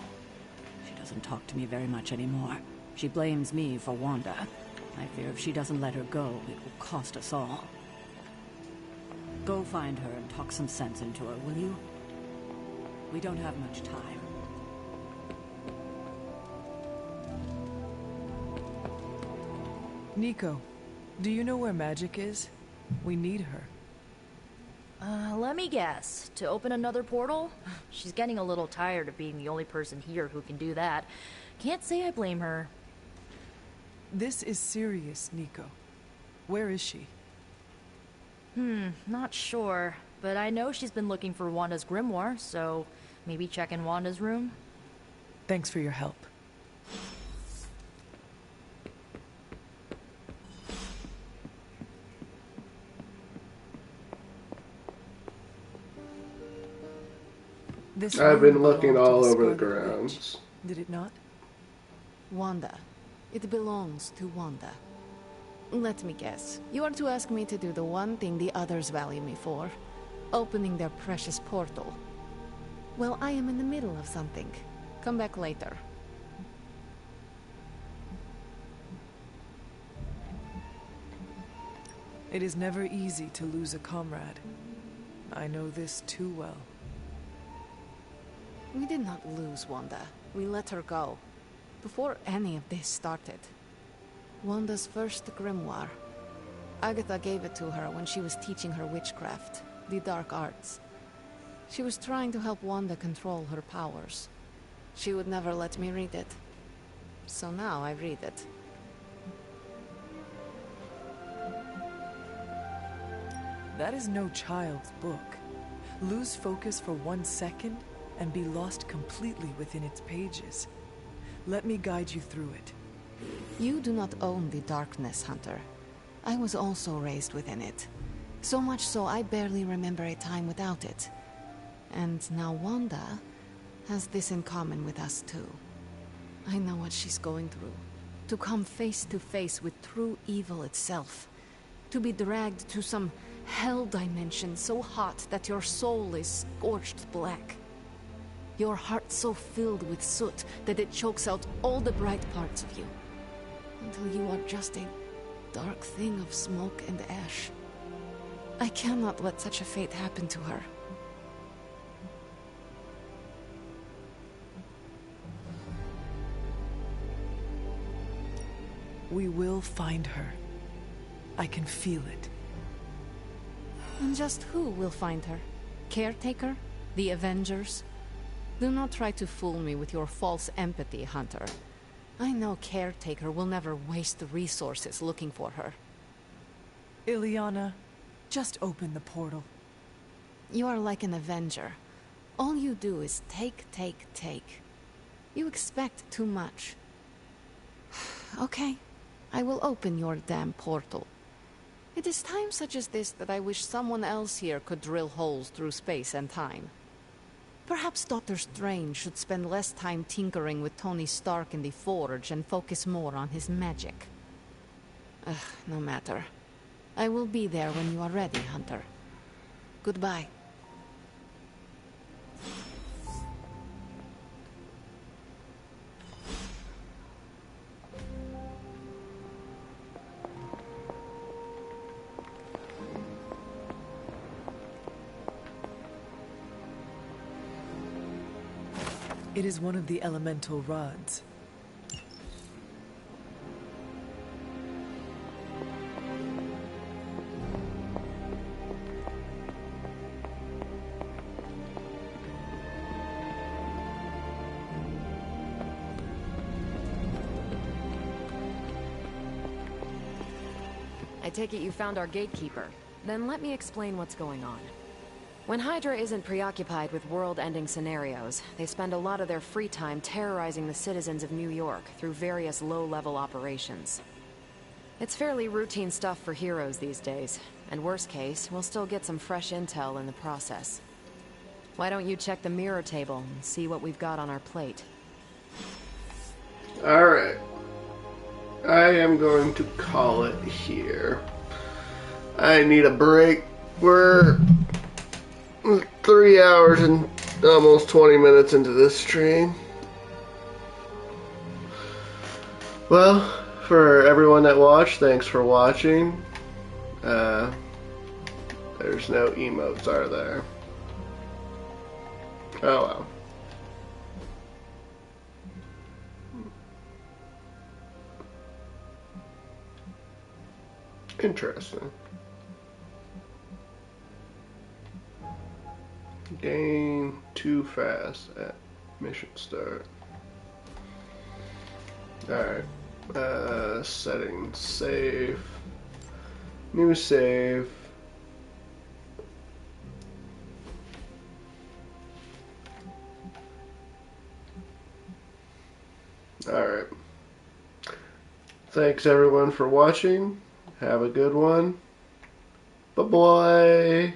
S11: She doesn't talk to me very much anymore. She blames me for Wanda. I fear if she doesn't let her go, it will cost us all. Go find her and talk some sense into her, will you? We don't have much time.
S13: Nico, do you know where Magic is? We need her.
S4: Let me guess. To open another portal? She's getting a little tired of being the only person here who can do that. Can't say I blame her.
S13: This is serious, Nico. Where is she?
S4: Not sure. But I know she's been looking for Wanda's grimoire, so maybe check in Wanda's room?
S13: Thanks for your help.
S1: I've been looking all over the grounds.
S13: Did it not?
S9: Wanda. It belongs to Wanda.
S15: Let me guess. You are to ask me to do the one thing the others value me for. Opening their precious portal. Well, I am in the middle of something. Come back later.
S13: It is never easy to lose a comrade. I know this too well.
S15: We did not lose Wanda. We let her go. Before any of this started. Wanda's first grimoire. Agatha gave it to her when she was teaching her witchcraft, the dark arts. She was trying to help Wanda control her powers. She would never let me read it. So now I read it.
S13: That is no child's book. Lose focus for 1 second and be lost completely within its pages. Let me guide you through it.
S15: You do not own the darkness, Hunter. I was also raised within it. So much so I barely remember a time without it. And now Wanda has this in common with us too. I know what she's going through. To come face to face with true evil itself. To be dragged to some hell dimension so hot that your soul is scorched black. Your heart so filled with soot that it chokes out all the bright parts of you. Until you are just a dark thing of smoke and ash. I cannot let such a fate happen to her.
S13: We will find her. I can feel it.
S15: And just who will find her? Caretaker? The Avengers? Do not try to fool me with your false empathy, Hunter. I know Caretaker will never waste resources looking for her.
S13: Ileana, just open the portal.
S15: You are like an Avenger. All you do is take, take, take. You expect too much. Okay, I will open your damn portal. It is times such as this that I wish someone else here could drill holes through space and time. Perhaps Doctor Strange should spend less time tinkering with Tony Stark in the Forge and focus more on his magic. No matter. I will be there when you are ready, Hunter. Goodbye.
S13: It is one of the elemental rods.
S9: I take it you found our gatekeeper. Then let me explain what's going on. When Hydra isn't preoccupied with world-ending scenarios, they spend a lot of their free time terrorizing the citizens of New York through various low-level operations. It's fairly routine stuff for heroes these days, and worst case, we'll still get some fresh intel in the process. Why don't you check the mirror table and see what we've got on our plate?
S1: Alright. I am going to call it here. I need a break. We're 3 hours and almost 20 minutes into this stream. Well, for everyone that watched, thanks for watching. There's no emotes, are there? Oh well. Interesting. Gain too fast at mission start. Alright. Settings. Save. New save. Alright. Thanks everyone for watching. Have a good one. Bye-bye.